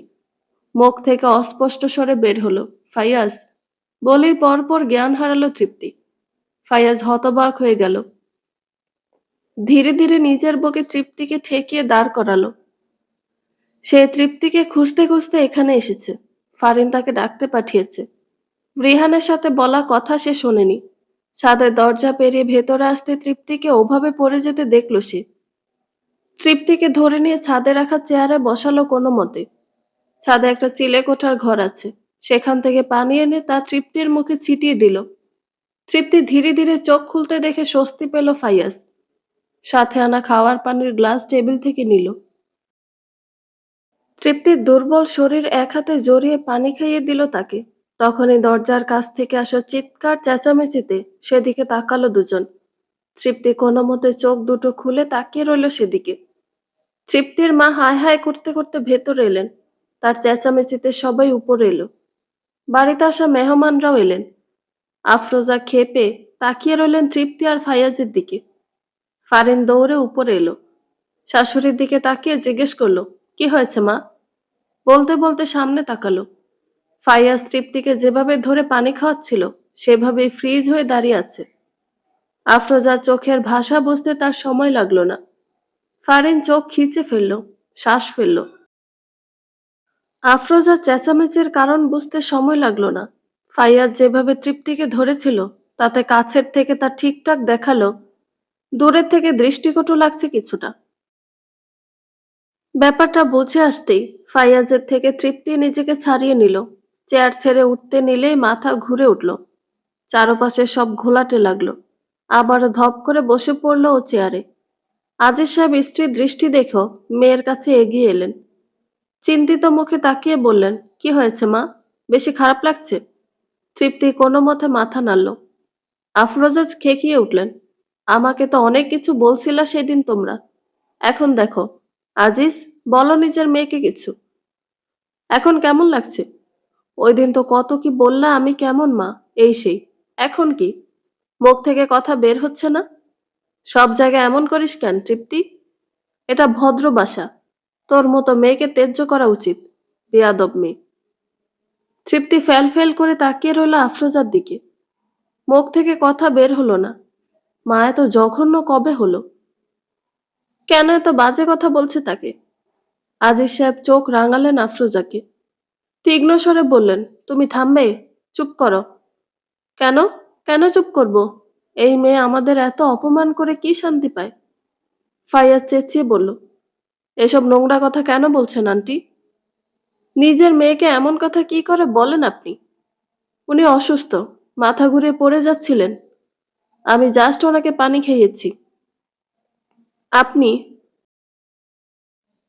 মুখ থেকে অস্পষ্ট স্বরে বের হলো, ফাইয়াজ। বলেই পরপর জ্ঞান হারালো তৃপ্তি। ফাইয়াজ হতবাক হয়ে গেল। ধীরে ধীরে নিজের বুকে তৃপ্তিকে ঠেকিয়ে দাঁড় করালো। সে তৃপ্তিকে খুঁজতে খুঁজতে এখানে এসেছে। ফারিন তাকে ডাকতে পাঠিয়েছে। রিহানের সাথে বলা কথা সে শোনেনি। ছাদের দরজা পেরিয়ে ভেতরে আসতে তৃপ্তিকে ওভাবে পড়ে যেতে দেখল সে। তৃপ্তিকে ধরে নিয়ে ছাদে রাখা চেয়ারে বসালো কোনো মতে। ছাদে একটা চিলে কোঠার ঘর আছে। সেখান থেকে পানি এনে তা তৃপ্তির মুখে ছিটিয়ে দিল। তৃপ্তি ধীরে ধীরে চোখ খুলতে দেখে স্বস্তি পেল ফাইয়াজ। সাথে আনা খাওয়ার পানির গ্লাস টেবিল থেকে নিল। তৃপ্তির দুর্বল শরীর এক হাতে জড়িয়ে পানি খাইয়ে দিল তাকে। তখনই দরজার কাছ থেকে আসা চিৎকার চেঁচামেচিতে সেদিকে তাকালো দুজন। তৃপ্তি কোনো মতে চোখ দুটো খুলে তাকিয়ে রইল সেদিকে। তৃপ্তির মা হায় হায় করতে করতে ভেতরে এলেন। তার চেঁচামেচিতে সবাই উপরে এলো। বাড়িতে আসা মেহমানরাও এলেন। আফরোজা ক্ষেপে তাকিয়ে রইলেন তৃপ্তি আর ফাইয়াজের দিকে। ফারিন দৌড়ে উপরে এলো। শাশুড়ির দিকে তাকিয়ে জিজ্ঞেস করলো, কি হয়েছে মা? বলতে বলতে সামনে তাকালো। ফাইয়াজ তৃপ্তিকে যেভাবে ধরে পানি খাওয়াচ্ছিল সেভাবেই ফ্রিজ হয়ে দাঁড়িয়ে আছে। আফরোজার চোখের ভাষা বুঝতে তার সময় লাগলো না। ফারিন চোখ খিচে ফেলল, শ্বাস ফেলল। আফরোজার চেঁচামেচির কারণ বুঝতে সময় লাগলো না। ফাইয়াজ যেভাবে তৃপ্তিকে ধরেছিল তাতে কাছের থেকে তা ঠিকঠাক দেখালো, দূরের থেকে দৃষ্টিকটু লাগছে কিছুটা। ব্যাপারটা বুঝে আসতেই ফাইয়াজের থেকে তৃপ্তি নিজেকে ছাড়িয়ে নিল। চেয়ার ছেড়ে উঠতে নিলেই মাথা ঘুরে উঠল। চারপাশে সব ঘোলাটে লাগলো। আবারও ধপ করে বসে পড়ল ও চেয়ারে। আজিজ সাহেব স্ত্রীর দৃষ্টি দেখেও মেয়ের কাছে এগিয়ে এলেন। চিন্তিত মুখে তাকিয়ে বললেন, কি হয়েছে মা? বেশি খারাপ লাগছে? তৃপ্তি কোনো মতে মাথা নাড়ল। আফরোজা খেকিয়ে উঠলেন, আমাকে তো অনেক কিছু বলছিলা সেদিন তোমরা। এখন দেখো আজিজ, বলো নিজের মেয়েকে কিছু। এখন কেমন লাগছে? ওই দিন তো কত কি বললা আমি কেমন মা, এই সেই। এখন কি? মুখ থেকে কথা বের হচ্ছে না? সব জায়গায় এমন করিস কেন তৃপ্তি? এটা ভদ্র বাসা। তোর মতো মেয়েকে ত্যায্য করা উচিত, বেয়াদব মেয়ে। তৃপ্তি ফেল ফেল করে তাকিয়ে রইল আফরোজার দিকে। মুখ থেকে কথা বের হলো না। মা এত জঘন্য কবে হলো? কেন এত বাজে কথা বলছে তাকে? আজিজ সাহেব চোখ রাঙালেন আফরোজাকে। তীক্ষ্ণ স্বরে বললেন, তুমি থামবে? চুপ করো। কেন? কেন চুপ করব? এই মেয়ে আমাদের এত অপমান করে কি শান্তি পায়? ফাইয়াজ চেঁচিয়ে বলল, এসব নোংরা কথা কেন বলছেন আন্টি? নিজের মেয়েকে এমন কথা কি করে বলেন আপনি? উনি অসুস্থ, মাথা ঘুরে পড়ে যাচ্ছিলেন। আমি জাস্ট ওনাকে পানি খাইয়েছি। আপনি?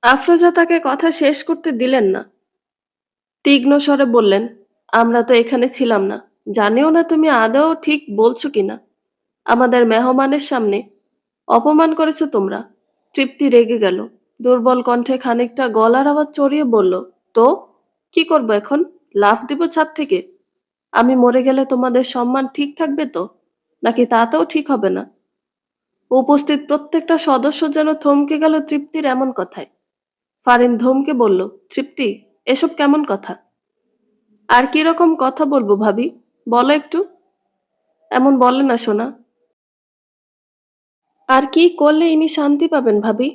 আফরোজা তাকে কথা শেষ করতে দিলেন না। তীক্ষ্ণ স্বরে বললেন, আমরা তো এখানে ছিলাম না, জানিও না তুমি আদৌ ঠিক বলছো কিনা। আমাদের মেহমানের সামনে অপমান করেছো তোমরা। তৃপ্তি রেগে গেল। দুর্বল কণ্ঠে খানিকটা গলার আওয়াজ চড়িয়ে বলল, তো কি করবো এখন? লাফ দিব ছাদ থেকে? আমি মরে গেলে তোমাদের সম্মান ঠিক থাকবে তো, নাকি তাতেও ঠিক হবে না? উপস্থিত প্রত্যেকটা সদস্য যেন থমকে গেল তৃপ্তির এমন কথায়। ফারিন ধমকে বলল, তৃপ্তি, এসব কেমন কথা? আর কিরকম কথা বলবো ভাবি, বলো একটু। এমন বলে না সোনা। আর কি করলে ইনি শান্তি পাবেন ভাবি?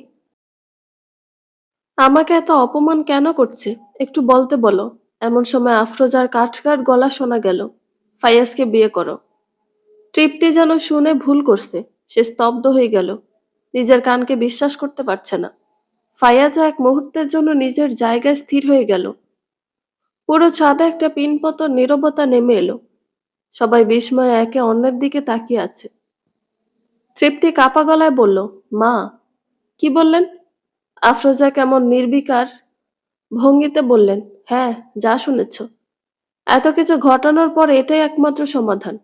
আমাকে এত অপমান কেন করছে একটু বলতে বলো। এমন সময় আফরোজার কাঠকার গলা শোনা গেল, ফাইয়াজকে বিয়ে করো। তৃপ্তি যেন শুনে ভুল করছে। সে স্তব্ধ হয়ে গেল। নিজের কানকে বিশ্বাস করতে পারছে না। ফাইয়াজও এক মুহূর্তের জন্য নিজের জায়গায় স্থির হয়ে গেল। পুরো ছাদে একটা পিনপতন নীরবতা নেমে এলো। সবাই বিস্ময়ে একে অন্যের দিকে তাকিয়ে আছে। তৃপ্তি কাপা গলায় বলল, মা। কি বললেন? আফরোজা কেমন নির্বিকার ভঙ্গিতে বললেন, হ্যাঁ, যা শুনেছ। এত কিছু ঘটানোর পর এটাই একমাত্র সমাধান।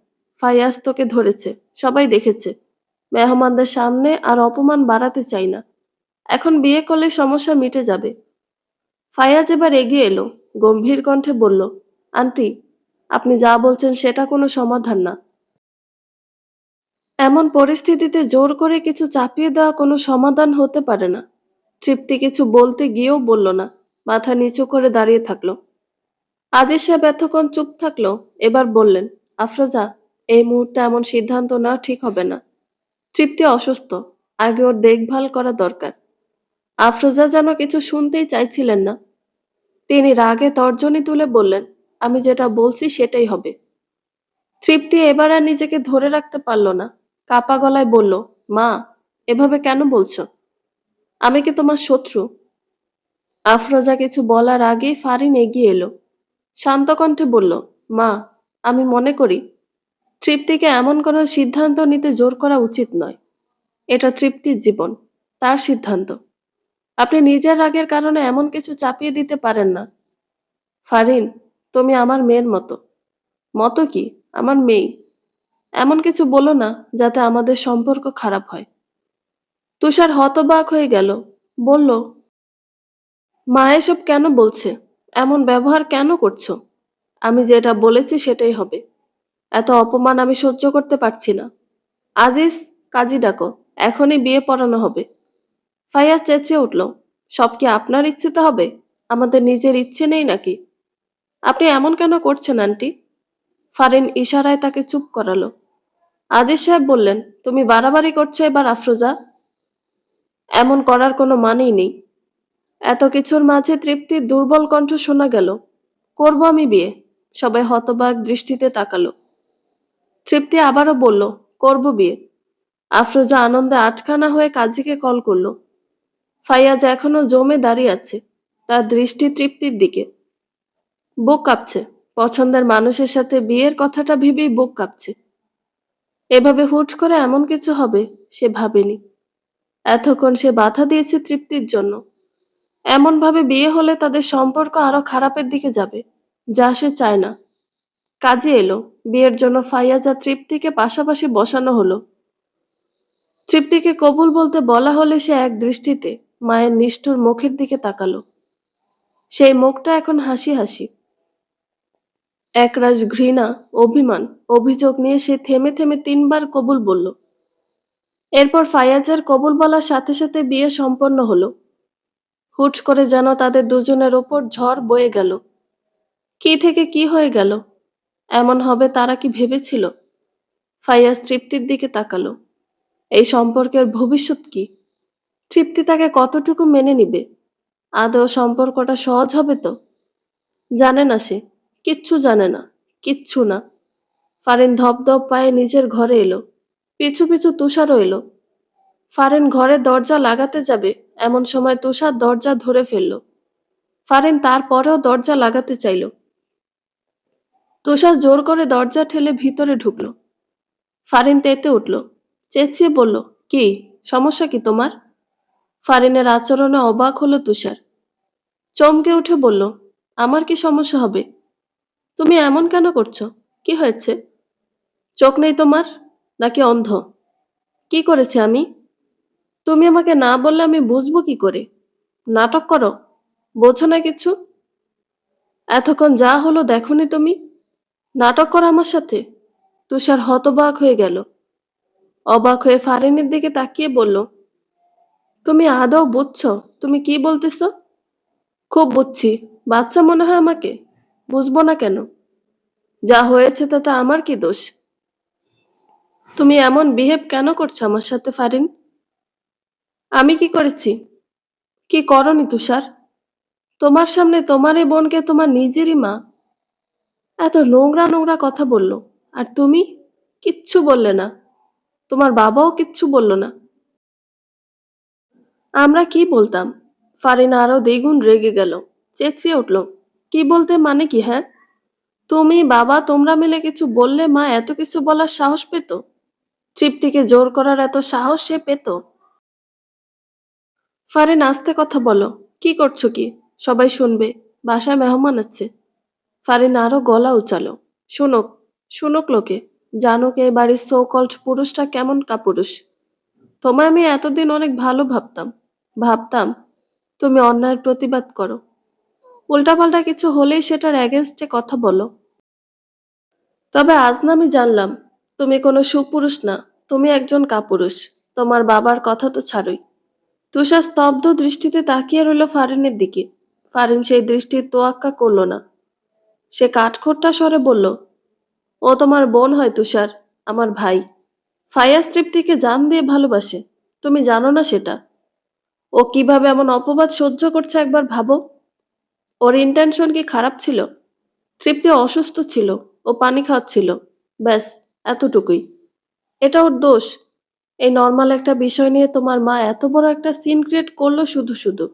ফাইয়াজ তোকে ধরেছে, সবাই দেখেছে। মেহমানদের সামনে আর অপমান বাড়াতে চাই না। এখন বিয়ে করলে সমস্যা মিটে যাবে। ফাইয়াজ এবার এগিয়ে এলো, গম্ভীর কণ্ঠে বলল, আন্টি, আপনি যা বলছেন সেটা কোনো সমাধান না। এমন পরিস্থিতিতে জোর করে কিছু চাপিয়ে দেওয়া কোনো সমাধান হতে পারে না। তৃপ্তি কিছু বলতে গিয়েও বলল না, মাথা নিচু করে দাঁড়িয়ে থাকলো। আজিজ সাহেব এতক্ষণ চুপ থাকলো, এবার বললেন, আফরোজা, এই মুহূর্তে এমন সিদ্ধান্ত নেওয়া ঠিক হবে না। তৃপ্তি অসুস্থ, আগে ওর দেখভাল করা দরকার। আফরোজা যেন কিছু শুনতেই চাইছিলেন না। তিনি রাগে তর্জনী তুলে বললেন, আমি যেটা বলছি সেটাই হবে। তৃপ্তি এবার আর নিজেকে ধরে রাখতে পারল না। কাপা গলায় বলল, মা, এভাবে কেন বলছো? আমি কি তোমার শত্রু? আফরোজা কিছু বলার আগেই ফারিন এগিয়ে এলো। শান্ত কণ্ঠে বলল, মা, আমি মনে করি তৃপ্তিকে এমন কোনো সিদ্ধান্ত নিতে জোর করা উচিত নয়। এটা তৃপ্তির জীবন, তার সিদ্ধান্ত। আপনি নিজের রাগের কারণে এমন কিছু চাপিয়ে দিতে পারেন না। ফারিন, তুমি আমার মেয়ের মতো। মতো কি? আমার মেয়ে। এমন কিছু বলো না যাতে আমাদের সম্পর্ক খারাপ হয়। তুষার হতবাক হয়ে গেল। বলল, মা এসব কেন বলছে? এমন ব্যবহার কেন করছো? আমি যেটা বলেছি সেটাই হবে। এত অপমান আমি সহ্য করতে পারছি না। আজিজ, কাজী ডাকো, এখনই বিয়ে পড়ানো হবে। ফাইয়াজ চেঁচিয়ে উঠল, সব কি আপনার ইচ্ছেতে হবে? আমাদের নিজের ইচ্ছে নেই নাকি? আপনি এমন কেন করছেন আন্টি? ফারিন ইশারায় তাকে চুপ করালো। আজিজ সাহেব বললেন, তুমি বাড়াবাড়ি করছো এবার আফরোজা। এমন করার কোনো মানেই নেই। এত কিছুর মাঝে তৃপ্তির দুর্বল কণ্ঠ শোনা গেল, করব আমি বিয়ে। সবাই হতবাক দৃষ্টিতে তাকালো। তৃপ্তি আবারও বলল, করব বিয়ে। আফরোজা আনন্দে আটখানা হয়ে কাজীকে কল করলো। ফাইয়াজ এখনো জমে দাঁড়িয়ে আছে, তার দৃষ্টি তৃপ্তির দিকে। বুক কাঁপছে। পছন্দের মানুষের সাথে বিয়ের কথাটা ভেবেই বুক কাঁপছে। এভাবে হুট করে এমন কিছু হবে সে ভাবেনি। এতক্ষণ সে বাধা দিয়েছে তৃপ্তির জন্য। এমন ভাবে বিয়ে হলে তাদের সম্পর্ক আরো খারাপের দিকে যাবে, যা সে চায় না। কাজে এলো। বিয়ের জন্য ফাইয়াজ আর তৃপ্তিকে পাশাপাশি বসানো হলো। তৃপ্তিকে কবুল বলতে বলা হলে সে এক দৃষ্টিতে মায়ের নিষ্ঠুর মুখের দিকে তাকালো। সেই মুখটা এখন হাসি হাসি। একরাশ ঘৃণা, অভিমান, অভিযোগ নিয়ে সে থেমে থেমে 3বার কবুল বলল। এরপর ফাইয়াজের কবুল বলার সাথে সাথে বিয়ে সম্পন্ন হলো। হুট করে যেন তাদের দুজনের ওপর ঝড় বয়ে গেল। কি থেকে কি হয়ে গেল? এমন হবে তারা কি ভেবেছিল? ফাইয়াজ তৃপ্তির দিকে তাকালো। এই সম্পর্কের ভবিষ্যৎ কি? তৃপ্তি তাকে কতটুকু মেনে নিবে? আদৌ সম্পর্কটা সহজ হবে তো? জানে না সে, কিচ্ছু জানে না, কিচ্ছু না। ফারিন ধপধপ পায়ে নিজের ঘরে এলো। পিছু পিছু তুষারও এলো। ফারিন ঘরে দরজা লাগাতে যাবে, এমন সময় তুষার দরজা ধরে ফেলল। ফারিন তারপরেও দরজা লাগাতে চাইল। তুষার জোর করে দরজা ঠেলে ভিতরে ঢুকল। ফারিন তেতে উঠল, চেঁচিয়ে বলল, কি সমস্যা কি তোমার? ফারিনের আচরণে অবাক হলো তুষার। চমকে উঠে বলল, আমার কি সমস্যা হবে? তুমি এমন কেন করছো? কি হয়েছে? চোখ নেই তোমার? নাকি অন্ধ? কি করেছে আমি? তুমি আমাকে না বললে আমি বুঝবো কি করে? নাটক করো? বোঝো না কিছু? এতক্ষণ যা হলো দেখোনি তুমি? নাটক করো আমার সাথে? তুষার হতবাক হয়ে গেল। অবাক হয়ে ফারিনের দিকে তাকিয়ে বলল, তুমি আদৌ বুঝছো তুমি কি বলতেছো? খুব বুঝছি। বাচ্চা মনে হয় আমাকে? বুঝবো না কেন? যা হয়েছে তাতে আমার কি দোষ? তুমি এমন বিহেভ কেন করছো আমার সাথে ফারিন? আমি কি করেছি? কি করনি তুষার? তোমার সামনে তোমার এই বোনকে তোমার নিজেরই মা এত নোংরা নোংরা কথা বলল, আর তুমি কিচ্ছু বললে না। তোমার বাবাও কিচ্ছু বলল না। আমরা কি বলতাম? ফারিন আরো দ্বিগুণ রেগে গেল। চেঁচিয়ে উঠল, কি বলতে মানে কি? হ্যাঁ, তুমি বাবা তোমরা মিলে কিছু বললে মা এত কিছু বলার সাহস পেত? তৃপ্তিকে জোর করার এত সাহস সে পেত? ফারিন আস্তে কথা বলো। কি করছো কি? সবাই শুনবে। বাসায় মেহমান আছে। ফারিন আরো গলা উচালো, শুনুক, শুনুক লোকে, জানুক এই বাড়ির সো কল্ড পুরুষটা কেমন কাপুরুষ। তোমায় আমি এতদিন অনেক ভালো ভাবতাম। ভাবতাম তুমি অন্যায়ের প্রতিবাদ করো, উল্টাপাল্টা কিছু হলেই সেটার এগেনস্টে কথা বলো। তবে আজ না আমি জানলাম তুমি কোনো সুপুরুষ না, তুমি একজন কাপুরুষ। তোমার বাবার কথা তো ছাড়োই। তুষার স্তব্ধ দৃষ্টিতে তাকিয়ে রইল ফারিনের দিকে। ফারিন সেই দৃষ্টির তোয়াক্কা করল না। সে কাঠখোট্টা স্বরে বলল, ও তোমার বোন হয় তুষার, আমার ভাই। ফায়াজ তৃপ্তিকে জান দিয়ে ভালোবাসে। তুমি জানো না সেটা? ও কিভাবে এমন অপবাদ সহ্য করছে একবার ভাবো। ওর ইন্টেনশন কি খারাপ ছিল? তৃপ্তি অসুস্থ ছিল, ও পানি খাওয়াচ্ছিল, ব্যাস, এতটুকুই। এটা ওর দোষ? এই নর্মাল একটা বিষয় নিয়ে তোমার মা এত বড় একটা সিন ক্রিয়েট করলো শুধু শুধু,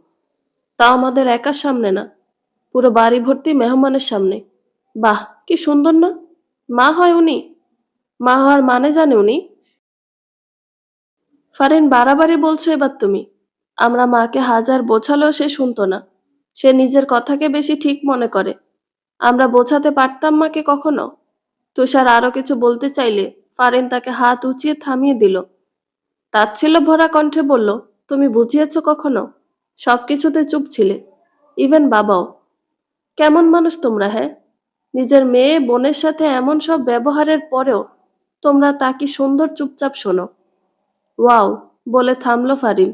তাও আমাদের একার সামনে না, পুরো বাড়ি ভর্তি মেহমানের সামনে। বাহ, কি সুন্দর না? মা হয় উনি? মা হওয়ার মানে জানে উনি? ফারিন বাড়াবাড়ি বলছো এবার তুমি। আমরা মাকে হাজার বোঝালেও সে শুনতো না। সে নিজের কথাকে বেশি ঠিক মনে করে। আমরা বোঝাতে পারতাম মাকে কখনো? তুষার আরো কিছু বলতে চাইলে ফারিন তাকে হাত উঁচিয়ে থামিয়ে দিল। তাচ্ছিল্য ভরা কণ্ঠে বলল, তুমি বুঝিয়েছ কখনো? সবকিছুতে চুপ ছিলে, ইভেন বাবাও। কেমন মানুষ তোমরা, হ্যাঁ? নিজের মেয়ে বোনের সাথে এমন সব ব্যবহারের পরেও তোমরা তা কি সুন্দর চুপচাপ শোনো। ওয়াও, বলে থামলো ফারিন।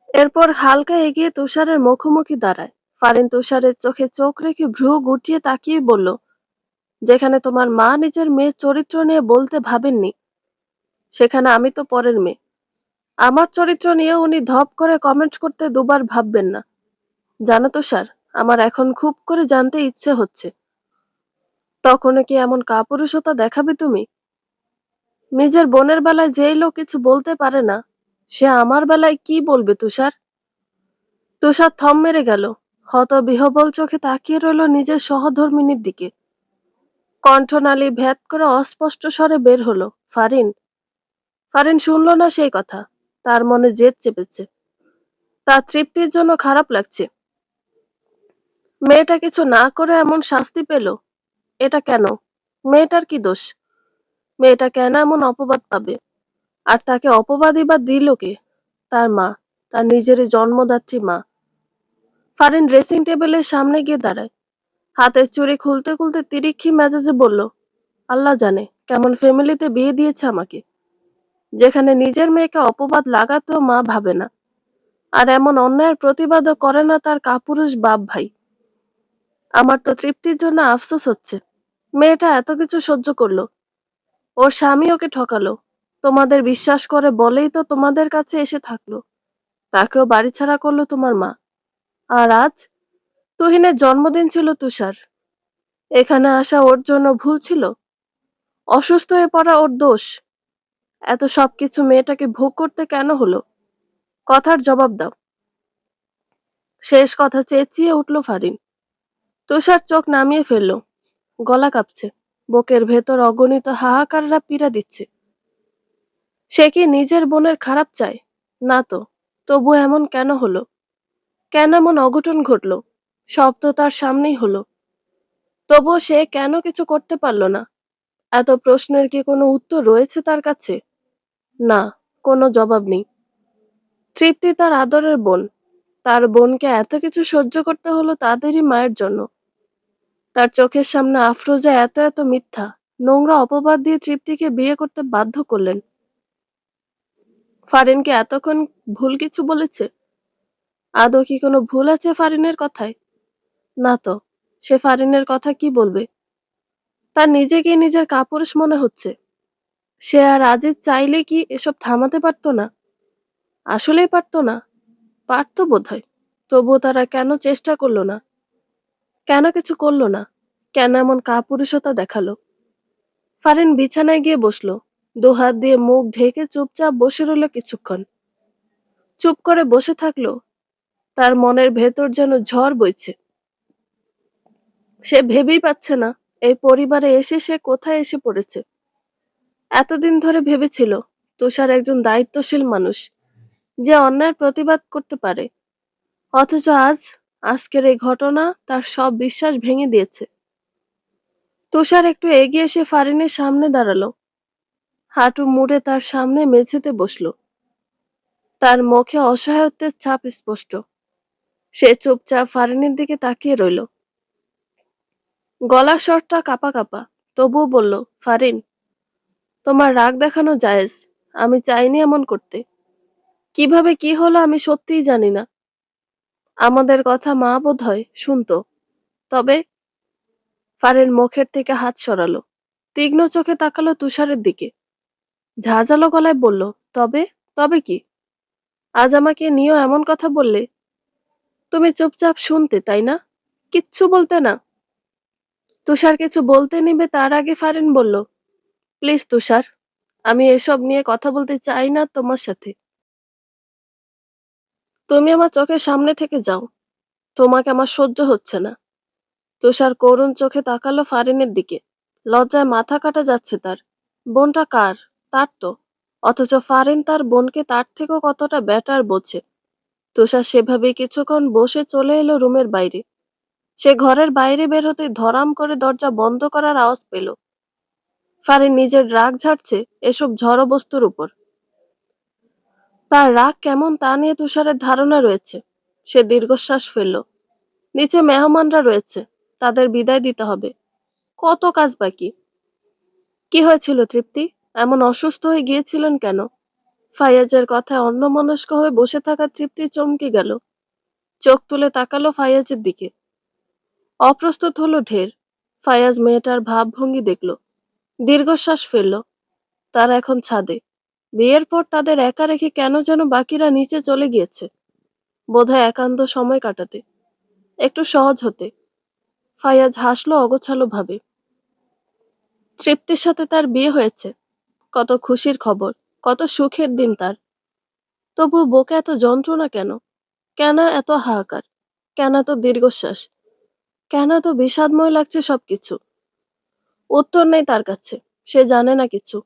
এরপর হালকা এগিয়ে তুষারের মুখোমুখি দাঁড়ায়। ফারিন তুষারের চোখে চোখ রেখে ভ্রু গুটিয়ে তাকিয়ে বলল, যেখানে তোমার মা নিজের মেয়ের চরিত্র নিয়ে বলতে ভাবেননি, সেখানে আমি তো পরের মেয়ে। আমার চরিত্র নিয়ে উনি ধপ করে কমেন্ট করতে দুবার ভাববেন না। জানো তুষার, আমার এখন খুব করে জানতে ইচ্ছে হচ্ছে, তখনও কি এমন কাপুরুষতা দেখাবে তুমি? নিজের বোনের বেলায় যেই লোক কিছু বলতে পারে না, সে আমার বেলায় কি বলবে তুষার? তুষার থম মেরে গেল। হতবিহ্বল চোখে তাকিয়ে রইল নিজের সহধর্মিনীর দিকে। কণ্ঠনালী ভেদ করে অস্পষ্ট স্বরে বের হলো, ফারিন। ফারিন শুনল না সেই কথা। তার মনে জেদ চেপেছে। তার তৃপ্তির জন্য খারাপ লাগছে। মেয়েটা কিছু না করে এমন শাস্তি পেল, এটা কেন? মেয়েটার কি দোষ? মেয়েটা কেন এমন অপবাদ পাবে? আর তাকে অপবাদই বা দিল কে? তার মা, তার নিজেরই জন্মদাত্রী মা। ফারিন ড্রেসিং টেবিলের সামনে গিয়ে দাঁড়ায়। হাতের চুড়ি খুলতে খুলতে তিরিক্ষি মেজাজে বলল, আল্লাহ জানে কেমন ফ্যামিলিতে বিয়ে দিয়েছে আমাকে, যেখানে নিজের মেয়েকে অপবাদ লাগাতেও মা ভাবে না, আর এমন অন্যায়ের প্রতিবাদও করে না তার কাপুরুষ বাপ ভাই। আমার তো তৃপ্তির জন্য আফসোস হচ্ছে। মেয়েটা এত কিছু সহ্য করলো, ওর স্বামী ওকে ঠকালো, তোমাদের বিশ্বাস করে বলেই তো তোমাদের কাছে এসে থাকলো। তাকেও বাড়িছাড়া করলো তোমার মা। আর আজ তুহিনের জন্মদিন ছিল তুষার। এখানে আসা ওর জন্য ভুল ছিল? অসুস্থ হয়ে পড়া ওর দোষ? এত সবকিছু মেয়েটাকে ভোগ করতে কেন হলো? কথার জবাব দাও। শেষ কথা চেঁচিয়ে উঠল ফারিন। তুষার চোখ নামিয়ে ফেলল। গলা কাঁপছে। বুকের ভেতর অগণিত হাহাকাররা পীড়া দিচ্ছে। সে কি নিজের বোনের খারাপ চায়? না তো। তবু এমন কেন হলো? কেন এমন অঘটন ঘটল? সব তো তার সামনেই হলো। তবুও সে কেন কিছু করতে পারল না? এত প্রশ্নের কি কোনো উত্তর রয়েছে তার কাছে? না, কোনো জবাব নেই। তৃপ্তি তার আদরের বোন। তার বোনকে এত কিছু সহ্য করতে হলো তাদেরই মায়ের জন্য। তার চোখের সামনে আফরোজা এত এত মিথ্যা, নোংরা অপবাদ দিয়ে তৃপ্তিকে বিয়ে করতে বাধ্য করলেন। ফারিনকে এতক্ষণ ভুল কিছু বলেছে? আদৌ কি কোনো ভুল আছে ফারিনের কথায়? না তো। সে ফারিনের কথা কি বলবে? তার নিজেকে নিজের কাপুরুষ মনে হচ্ছে। সে আর আজিজ চাইলে কি এসব থামাতে পারতো না? আসলেই পারতো না? পারতো বোধহয়। তবুও তারা কেন চেষ্টা করলো না? কেন কিছু করলো না? কেন এমন কাপুরুষতা দেখালো? ফারিন বিছানায় গিয়ে বসলো। দুহাত দিয়ে মুখ ঢেকে চুপচাপ বসে রইল কিছুক্ষণ। চুপ করে বসে থাকলো। তার মনের ভেতর যেন ঝড় বইছে। সে ভেবেই পাচ্ছে না এই পরিবারে এসে সে কোথায় এসে পড়েছে। এতদিন ধরে ভেবেছিল তুষার একজন দায়িত্বশীল মানুষ, যে অন্যায়ের প্রতিবাদ করতে পারে। অথচ আজকের এই ঘটনা তার সব বিশ্বাস ভেঙে দিয়েছে। তুষার একটু এগিয়ে এসে ফারিনের সামনে দাঁড়ালো। হাঁটু মুড়ে তার সামনে মেঝেতে বসলো। তার মুখে অসহায়ত্বের ছাপ স্পষ্ট। সে চুপচাপ ফারিনের দিকে তাকিয়ে রইল। গলার স্বরটা কাঁপা কাঁপা, তবুও বলল, ফারিন, তোমার রাগ দেখানো জায়েজ। আমি চাইনি এমন করতে। কিভাবে কি হলো আমি সত্যিই জানি না। আমাদের কথা মা বোধহয় শুনতো। তবে ফারিন মুখের থেকে হাত সরালো। তীক্ষ্ণ চোখে তাকালো তুষারের দিকে। ঝাঁঝালো গলায় বলল, তবে? তবে কি? আজ আমাকে নিয়েও এমন কথা বললে? তুমি চুপচাপ শুনতে, তাই না? কিচ্ছু বলতে না? তুষার কিছু বলতে নিবে তার আগে ফারিন বলল, প্লিজ তুষার, আমি এসব নিয়ে কথা বলতে চাই না তোমার সাথে। তুমি আমার চোখের সামনে থেকে যাও। তোমাকে আমার সহ্য হচ্ছে না। তুষার করুণ চোখে তাকালো ফারিনের দিকে। লজ্জায় মাথা কাটা যাচ্ছে তার। বোনটা কার? তার তো। অথচ ফারিন তার বোনকে তার থেকেও কতটা বেটার বোঝে। তুষার সেভাবেই কিছুক্ষণ বসে চলে এলো রুমের বাইরে। সে ঘরের বাইরে বের হতে ধরাম করে দরজা বন্ধ করার আওয়াজ পেল। ফারিন নিজের রাগ ঝাড়ছে এসব ঝড় বস্তুর উপর। তার রাগ কেমন তা নিয়ে তুষারের ধারণা রয়েছে। সে দীর্ঘশ্বাস ফেলল। নিচে মেহমানরা রয়েছে, তাদের বিদায় দিতে হবে। কত কাজ বাকি। কি হয়েছিল তৃপ্তি? এমন অসুস্থ হয়ে গিয়েছিলেন কেন? ফাইয়াজের কথায় অন্যমনস্ক হয়ে বসে থাকা তৃপ্তি চমকে গেল। চোখ তুলে তাকালো ফাইয়াজের দিকে। অপ্রস্তুত হলো ঢের। ফাইয়াজ মেয়েটার ভাবভঙ্গি দেখল। দীর্ঘশ্বাস ফেলল। তারা এখন ছাদে। বিয়ের পর তাদের একা রেখে কেন যেন বাকিরা নিচে চলে গিয়েছে। বোধহয় একান্ত সময় কাটাতে, একটু সহজ হতে। ফাইয়াজ হাসলো অগোছালো ভাবে। তৃপ্তির সাথে তার বিয়ে হয়েছে। কত খুশির খবর, কত সুখের দিন তার। তবু বুকে এত যন্ত্রণা কেন? কেন এত হাহাকার? কেন এত দীর্ঘশ্বাস? কেন এত বিষাদময় লাগছে সবকিছু? উত্তর নেই তার কাছে। সে জানে না কিছু।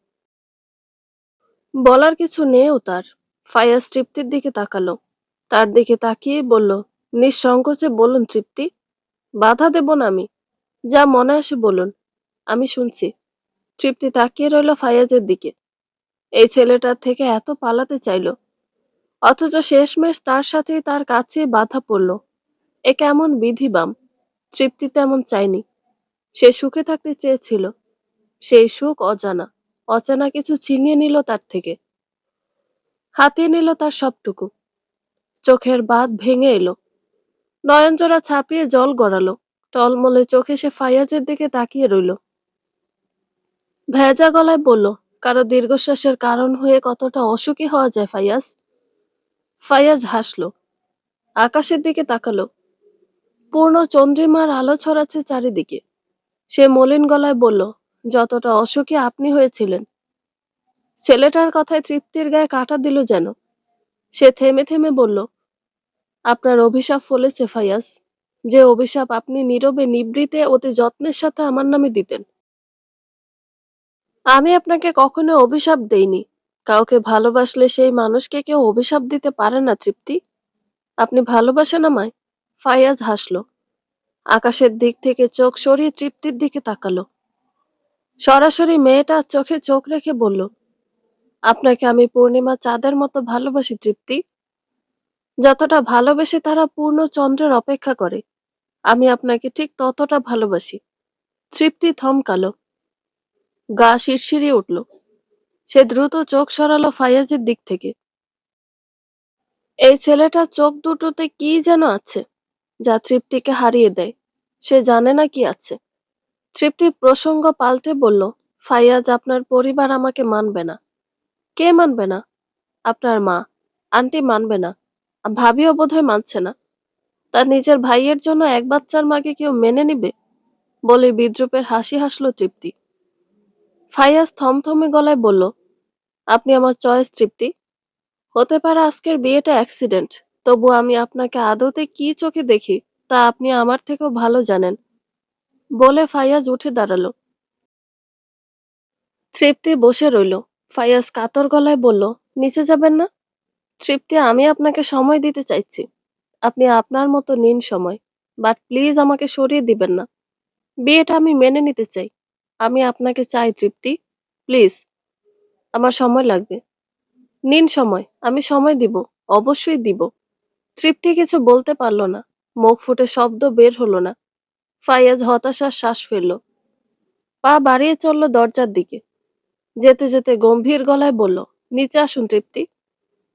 বলার কিছু নেও তার। ফায়াজ তৃপ্তির দিকে তাকালো। তার দিকে তাকিয়ে বলল, নিঃসংকোচে বলুন তৃপ্তি। বাধা দেব না আমি। যা মনে আসে বলুন, আমি শুনছি। তৃপ্তি তাকিয়ে রইল ফায়াজের দিকে। এই ছেলেটার থেকে এত পালাতে চাইল, অথচ শেষমেশ তার সাথেই তার কাছে বাধা পড়ল। এ কেমন বিধিবাম! তৃপ্তি তেমন চায়নি। সে সুখে থাকতে চেয়েছিল। সেই সুখ অজানা, অচেনা কিছু ছিনিয়ে নিল তার থেকে। হাতিয়ে নিল তার সবটুকু। চোখের বাঁধ ভেঙে এলো। নয়নজোড়া ছাপিয়ে জল গড়ালো। টলমলে চোখে সে ফাইয়াজের দিকে তাকিয়ে রইল। ভেজা গলায় বলল, কারো দীর্ঘশ্বাসের কারণ হয়ে কতটা অসুখী হওয়া যায় ফাইয়াজ। ফাইয়াজ হাসলো, আকাশের দিকে তাকালো। পূর্ণ চন্দ্রিমার আলো ছড়াচ্ছে চারিদিকে। সে মলিন গলায় বলল, যতটা অসুখী আপনি হয়েছিলেন। ছেলেটার কথায় তৃপ্তির গায়ে কাঁটা দিল যেন। সে থেমে থেমে বলল, আপনার অভিশাপ ফলেছে ফাইয়াজ। যে অভিশাপ আপনি নীরবে নিবৃতে অতি যত্নের সাথে আমার নামে দিতেন। আমি আপনাকে কখনো অভিশাপ দেইনি। কাউকে ভালোবাসলে সেই মানুষকে কেউ অভিশাপ দিতে পারে না তৃপ্তি। আপনি ভালোবাসেন আমায়? ফাইয়াজ হাসল। আকাশের দিক থেকে চোখ সরিয়ে তৃপ্তির দিকে তাকালো। সরাসরি মেয়েটার চোখে চোখ রেখে বলল, আপনাকে আমি পূর্ণিমা চাঁদের মতো ভালোবাসি তৃপ্তি। যতটা ভালোবেসে তারা পূর্ণ চন্দ্রের অপেক্ষা করে, আমি আপনাকে ঠিক ততটা ভালোবাসি। তৃপ্তি থমকালো, গা শিরশিরিয়ে উঠল। সে দ্রুত চোখ সরালো ফাইয়াজের দিক থেকে। এই ছেলেটার চোখ দুটোতে কি যেন আছে, যা তৃপ্তিকে হারিয়ে দেয়। সে জানে না কি আছে। তৃপ্তি প্রসঙ্গ পাল্টে বলল, ফাইয়াজ, আপনার পরিবার আমাকে মানবে না। কে মানবে না? আপনার মা, আন্টি মানবে না। ভাবিও বোধহয় মানছে না। তার নিজের ভাইয়ের জন্য এক বাচ্চার মাকে কেউ মেনে নিবে? বলে বিদ্রুপের হাসি হাসল তৃপ্তি। ফাইয়াজ থমথমে গলায় বলল, আপনি আমার চয়েস তৃপ্তি। হতে পারে আজকের বিয়েটা অ্যাক্সিডেন্ট, তবু আমি আপনাকে আদতে কি চোখে দেখি তা আপনি আমার থেকেও ভালো জানেন। বলে ফাইয়াজ উঠে দাঁড়ালো। তৃপ্তি বসে রইল। ফাইয়াজ কাতর গলায় বলল, নিচে যাবেন না? তৃপ্তি, আমি আপনাকে সময় দিতে চাইছি। আপনি আপনার মতো নিন সময়, বাট প্লিজ আমাকে সরিয়ে দিবেন না। বিয়েটা আমি মেনে নিতে চাই। আমি আপনাকে চাই তৃপ্তি, প্লিজ। আমার সময় লাগবে। নিন সময়, আমি সময় দিব, অবশ্যই দিব। তৃপ্তি কিছু বলতে পারল না। মুখ ফুটে শব্দ বের হলো না। ফাইয়াজ হতাশার শ্বাস ফেলল। পা বাড়িয়ে চলল দরজার দিকে। যেতে যেতে গম্ভীর গলায় বলল, নিচে আসুন তৃপ্তি।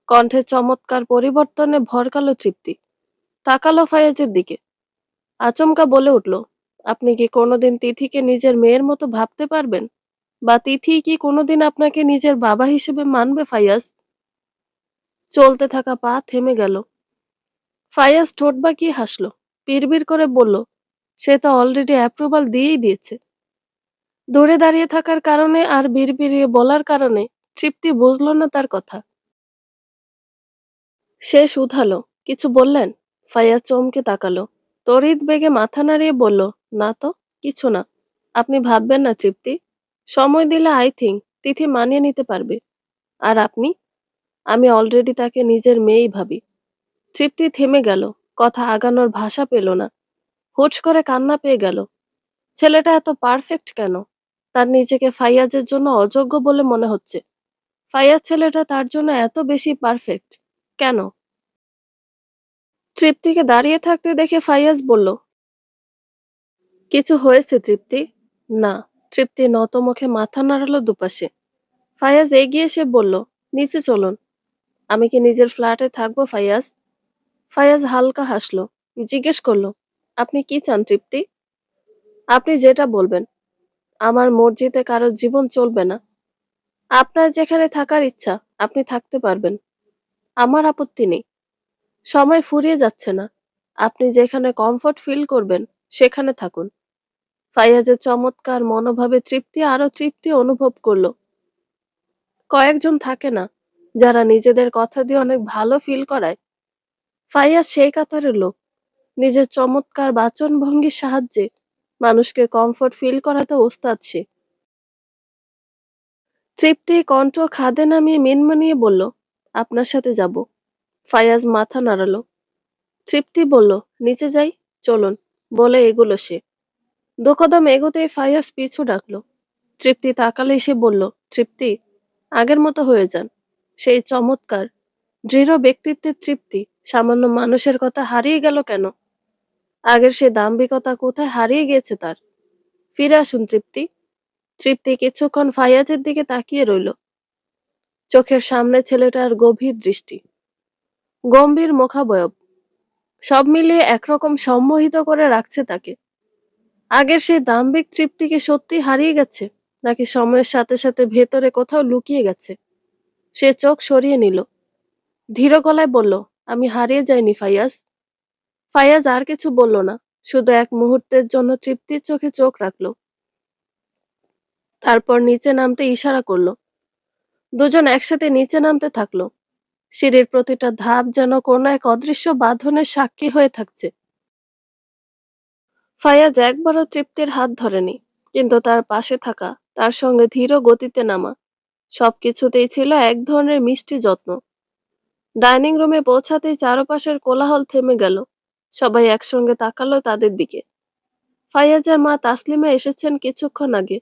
কণ্ঠে চমৎকার পরিবর্তনে ভরকালো তৃপ্তি। তাকালো ফাইয়াজের দিকে। আচমকা বলে উঠল, আপনি কি কোনোদিন তিথিকে নিজের মেয়ের মতো ভাবতে পারবেন? বা তিথি কি কোনোদিন আপনাকে নিজের বাবা হিসেবে মানবে ফাইয়াজ? চলতে থাকা পা থেমে গেল। ফাইয়াজ ঠোঁট বাঁকিয়ে হাসল। বিড়বিড় করে বলল, সে তো অলরেডি অ্যাপ্রুভাল দিয়েই দিয়েছে। দূরে দাঁড়িয়ে থাকার কারণে আর বিড়বিড়িয়ে বলার কারণে তৃপ্তি বুঝল না তার কথা। সে শুধালো, কিছু বললেন? ফাইয়াজ চমকে তাকালো। তড়িৎ বেগে মাথা নাড়িয়ে বলল, না তো, কিছু না। আপনি ভাববেন না তৃপ্তি। সময় দিলে আই থিঙ্ক তিথি মানিয়ে নিতে পারবে। আর আপনি? আমি অলরেডি তাকে নিজের মেয়েই ভাবি। তৃপ্তি থেমে গেল। কথা আগানোর ভাষা পেল না। হুট করে কান্না পেয়ে গেল। ছেলেটা এত পারফেক্ট কেন? তার নিজেকে ফাইয়াজের জন্য অযোগ্য বলে মনে হচ্ছে। ফাইয়াজ ছেলেটা তার জন্য এত বেশি পারফেক্ট কেন? তৃপ্তিকে দাঁড়িয়ে থাকতে দেখে ফাইয়াজ বলল, কিছু হয়েছে তৃপ্তি? না। তৃপ্তি নতমুখে মাথা নাড়ালো দুপাশে। ফাইয়াজ এগিয়ে এসে বলল, নিচে চলুন। আমি কি নিজের ফ্ল্যাটে থাকবো ফাইয়াজ? ফাইয়াজ হালকা হাসলো। জিজ্ঞেস করলো, আপনি কি চান তৃপ্তি? আপনি যেটা বলবেন। আমার মর্জিতে কারোর জীবন চলবে না। আপনার যেখানে থাকার ইচ্ছা আপনি থাকতে পারবেন। আমার আপত্তি নেই। সময় ফুরিয়ে যাচ্ছে না। আপনি যেখানে কমফোর্ট ফিল করবেন সেখানে থাকুন। ফাইয়াজের চমৎকার মনোভাবে তৃপ্তি আরো তৃপ্তি অনুভব করলো। কয়েকজন থাকে না যারা নিজেদের কথা দিয়ে অনেক ভালো ফিল করায়। ফাইয়াজ সেই কাতারের লোক। নিজের চমৎকার বাচনভঙ্গির সাহায্যে মানুষকে কমফোর্ট ফিল করাতে ওস্তাদ সে। তৃপ্তি কণ্ঠ খাদে নামিয়ে মিনমিনিয়ে বলল, আপনার সাথে যাব। ফাইয়াজ মাথা নাড়ালো। তৃপ্তি বলল, নিচে যাই, চলুন। বলে এগুলো সে। দোকদম এগোতেই ফাইয়াজ পিছু ডাকলো। তৃপ্তি তাকালে সে বলল, তৃপ্তি, আগের মতো হয়ে যান। সেই চমৎকার দৃঢ় ব্যক্তিত্বের তৃপ্তি সামান্য মানুষের কথা হারিয়ে গেল কেন? আগের সে দাম্ভিকতা কোথায় হারিয়ে গিয়েছে তার? ফিরে আসুন তৃপ্তি। তৃপ্তি কিছুক্ষণ ফাইয়াজের দিকে তাকিয়ে রইল। চোখের সামনে ছেলেটার গভীর দৃষ্টি, গম্ভীর মুখাবয়ব, সব মিলিয়ে একরকম সম্মোহিত করে রাখছে তাকে। আগের সেই দাম্ভিক তৃপ্তিকে সত্যি হারিয়ে গেছে। নাকি সময়ের সাথে সাথে ভেতরে কোথাও লুকিয়ে গেছে? সে চোখ সরিয়ে নিল, ধীর গলায় বলল, আমি হারিয়ে যাইনি ফাইয়াজ। ফাইয়াজ আর কিছু বলল না, শুধু এক মুহূর্তের জন্য তৃপ্তির চোখে চোখ রাখলো, তারপর নিচে নামতে ইশারা করলো। দুজন একসাথে নিচে নামতে থাকলো। সিঁড়ির প্রতিটা ধাপ যেন কোনো এক অদৃশ্য বাঁধনের সাক্ষী হয়ে থাকছে। ফায়াজ একবারও তৃপ্তির হাত ধরেনি, কিন্তু তার পাশে থাকা, তার সঙ্গে ধীর গতিতে নামা, সবকিছুতেই ছিল এক ধরনের মিষ্টি যত্ন। ডাইনিং রুমে পৌঁছাতেই চারপাশের কোলাহল থেমে গেল। সবাই একসঙ্গে তাকালো তাদের দিকে। ফাইয়াজের মা তাসলিমা এসেছেন কিছুক্ষণ আগে।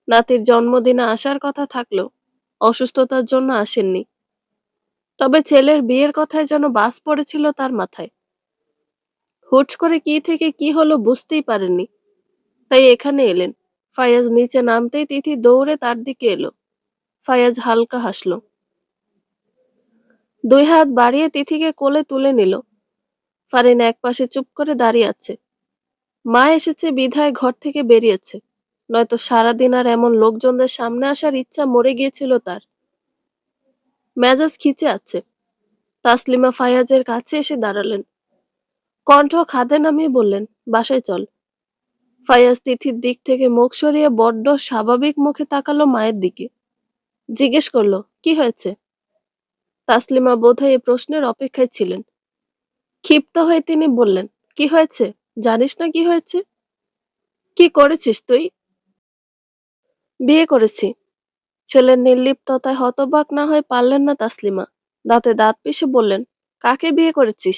নাতির জন্মদিনে আসার কথা থাকলেও অসুস্থতার জন্য আসেননি। তবে ছেলের বিয়ের কথায় যেন বাজ পড়েছিল তার মাথায়। হুট করে কি থেকে কি হলো বুঝতেই পারেননি, তাই এখানে এলেন। ফায়াজ নিচে নামতেই তিথি দৌড়ে তার দিকে এলো। ফায়াজ হালকা হাসলো, দুই হাত বাড়িয়ে তিথিকে কোলে তুলে নিল। ফারিন একপাশে চুপ করে দাঁড়িয়ে আছে। মা এসেছে বিধায় ঘর থেকে বেরিয়েছে, নয়তো সারাদিন আর এমন লোকজনদের সামনে আসার ইচ্ছা মরে গিয়েছিল তার। মেজাজ খিচে আছে। তাসলিমা ফায়াজের কাছে এসে দাঁড়ালেন, কণ্ঠ খাদে নামিয়ে বললেন, বাসায় চল। ফায়াজ তিথির দিক থেকে মুখ সরিয়ে বড্ড স্বাভাবিক মুখে তাকালো মায়ের দিকে। জিজ্ঞেস করলো, কি হয়েছে? তাসলিমা বোধহয় এই প্রশ্নের অপেক্ষায় ছিলেন। ক্ষিপ্ত হয়ে তিনি বললেন, কি হয়েছে? জানিস না কি হয়েছে? কি করেছিস তুই? বিয়ে করেছি। ছেলের নির্লিপ্ততায় হতবাক না হয়ে পারলেন না তাসলিমা। দাঁতে দাঁত পিষে বললেন, কাকে বিয়ে করেছিস?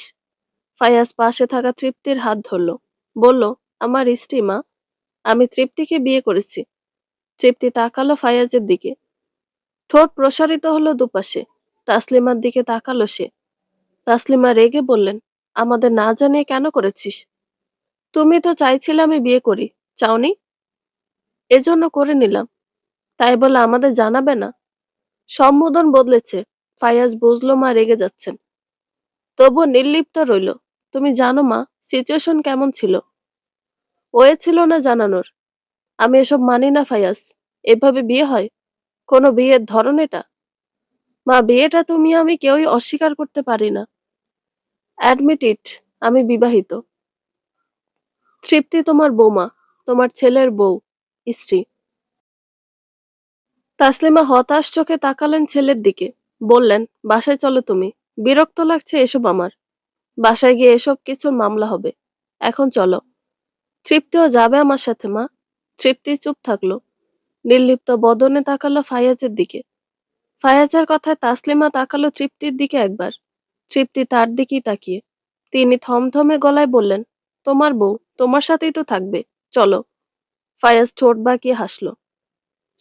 ফায়াজ পাশে থাকা তৃপ্তির হাত ধরল, বলল, আমার স্ত্রী মা, আমি তৃপ্তিকে বিয়ে করেছি। তৃপ্তি তাকালো ফায়াজের দিকে, ঠোঁট প্রসারিত হলো দুপাশে। তাসলিমার দিকে তাকালো সে। তাসলিমা রেগে বললেন, আমাদের না জানিয়ে কেন করেছিস? তুমি তো চাইছিলে আমি বিয়ে করি, চাওনি? এজন্য করে নিলাম, তাই বলে আমাদের জানাবে না? সম্বোধন বদলেছে। ফায়াজ বুঝলো মা রেগে যাচ্ছেন, তবুও নির্লিপ্ত রইল। তুমি জানো মা, সিচুয়েশন কেমন ছিল? ওয়ে ছিল না জানানোর। আমি এসব মানি না ফায়াজ। এভাবে বিয়ে হয়? কোনো বিয়ের ধরন এটা? মা, বিয়েটা তুমি আমি কেউই অস্বীকার করতে পারি না। অ্যাডমিট ইট, আমি বিবাহিত। তৃপ্তি তোমার বৌমা, তোমার ছেলের বউ, স্ত্রী। তাসলিমা হতাশ চোখে তাকালেন ছেলের দিকে, বললেন, বাসায় চলো তুমি। বিরক্ত লাগছে এসব আমার। বাসায় গিয়ে এসব কিছুর মামলা হবে। এখন চলো। তৃপ্তিও যাবে আমার সাথে মা। তৃপ্তি চুপ থাকলো, নির্লিপ্ত বদনে তাকালো ফায়াজের দিকে। ফায়াজের কথায় তাসলিমা তাকালো তৃপ্তির দিকে একবার। তৃপ্তি তার দিকেই তাকিয়ে। তিনি থমথমে গলায় বললেন, তোমার বউ, তোমার সাথেই তো থাকবে, চলো। ফায়াজ ঠোঁট বাঁকিয়ে হাসলো।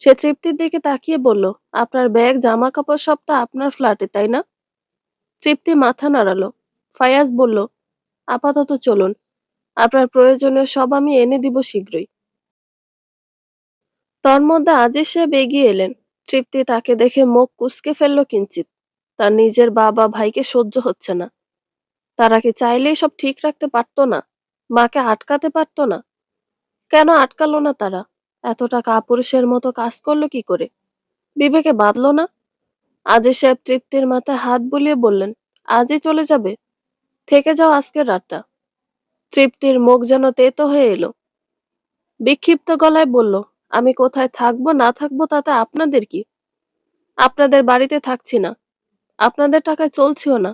সে তৃপ্তির দিকে তাকিয়ে বলল, আপনার ব্যাগ জামা কাপড় সব তো আপনার ফ্ল্যাটে, তাই না? তৃপ্তি মাথা নাড়ালো। ফায়াজ বলল, আপাতত চলুন, আপনার প্রয়োজনীয় সব আমি এনে দিব শীঘ্রই। তন্মধ্যে আজিজ সাহেব এগিয়ে এলেন। তৃপ্তি তাকে দেখে মুখ কুঁচকে ফেলল কিঞ্চিত। তার নিজের বাবা ভাইকে সহ্য হচ্ছে না। তারা কি চাইলেই সব ঠিক রাখতে পারতো না? মাকে আটকাতে পারতো না? কেন আটকালো না তারা? এতটা কাপুরুষের মতো কাজ করলো কি করে? বিবেকে বাঁধলো না? আজিজ সাহেব তৃপ্তির মাথায় হাত বুলিয়ে বললেন, আজই চলে যাবে? থেকে যাও আজকের রাতটা। তৃপ্তির মুখ যেন তেতো হয়ে এলো। বিক্ষিপ্ত গলায় বলল, আমি কোথায় থাকবো না থাকবো তাতে আপনাদের কি? আপনাদের বাড়িতে থাকছি না, আপনাদের টাকায় চলছিও না।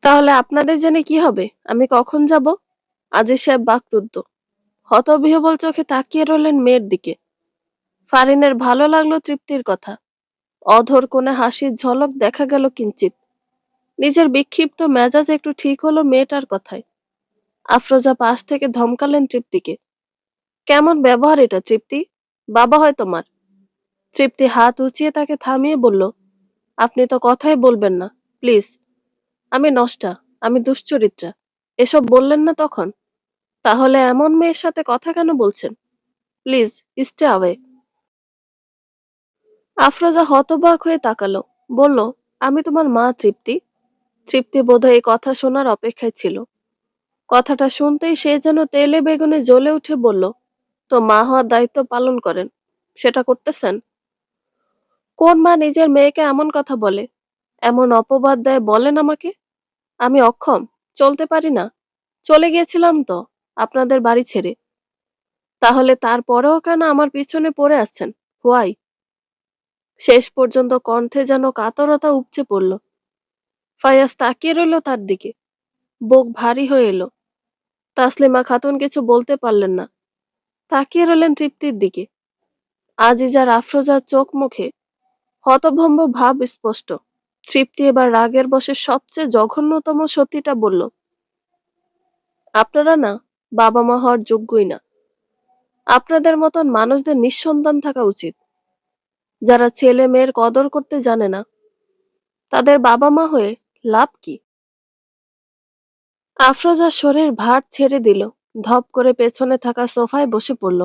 তাহলে আপনাদের জেনে কি হবে? আমি কখন যাব? আজিজ সাহেব বাকরুদ্ধ। হতবিহ্বল চোখে তাকিয়ে রইলেন মেয়ের দিকে। ফারিনের ভালো লাগলো তৃপ্তির কথা। অধর কোণে হাসির ঝলক দেখা গেল কিঞ্চিত। নিজের বিক্ষিপ্ত মেজাজ একটু ঠিক হলো মেয়েটার কথায়। আফরোজা পাশ থেকে ধমকালেন তৃপ্তিকে, কেমন ব্যবহার এটা তৃপ্তি? বাবা হয় তোমার। তৃপ্তি হাত উঁচিয়ে তাকে থামিয়ে বলল, আপনি তো কথাই বলবেন না, প্লিজ। আমি নষ্টা, আমি দুশ্চরিত্রা, এসব বললেন না তখন? তাহলে এমন মেয়ের সাথে কথা কেন বলছেন? Please stay away. আফরোজা হতবাক হয়ে তাকালো, বলল, আমি তোমার মা তৃপ্তি। তৃপ্তি বোধহয় এই কথা শোনার অপেক্ষায় ছিল। কথাটা শুনতেই সে যেন তেলে বেগুনে জ্বলে উঠে বলল, তো মা হওয়ার দায়িত্ব পালন করেন, সেটা করতেছেন? কোন মা নিজের মেয়েকে এমন কথা বলে, এমন অপবাদ দেয় বলেন আমাকে? আমি অক্ষম, চলতে পারি না? চলে গিয়েছিলাম তো আপনাদের বাড়ি ছেড়ে। তাহলে তারপরেও কেন আমার পিছনে পড়ে আছেন? হোয়াই? শেষ পর্যন্ত কণ্ঠে যেন কাতরতা উপচে পড়ল। ফায়াজ তাকিয়ে রইল তার দিকে। বুক ভারী হয়ে এলো। তাসলিমা খাতুন কিছু বলতে পারলেন না। তাকিয়ে রইলেন তৃপ্তির দিকে। আজিজার আফরোজার চোখ মুখে হতভম্ব ভাব স্পষ্ট। তৃপ্তি এবার রাগের বশে সবচেয়ে জঘন্যতম সত্যিটা বলল, আপনারা না বাবা মা হওয়ার যোগ্যই না। আপনাদের মতন মানুষদের নিঃসন্তান থাকা উচিত। যারা ছেলে মেয়ের কদর করতে জানে না, তাদের বাবা মা হয়ে লাভ কি? আফরোজা শরীর ভার ছেড়ে দিল। ধপ করে পেছনে থাকা সোফায় বসে পড়ল।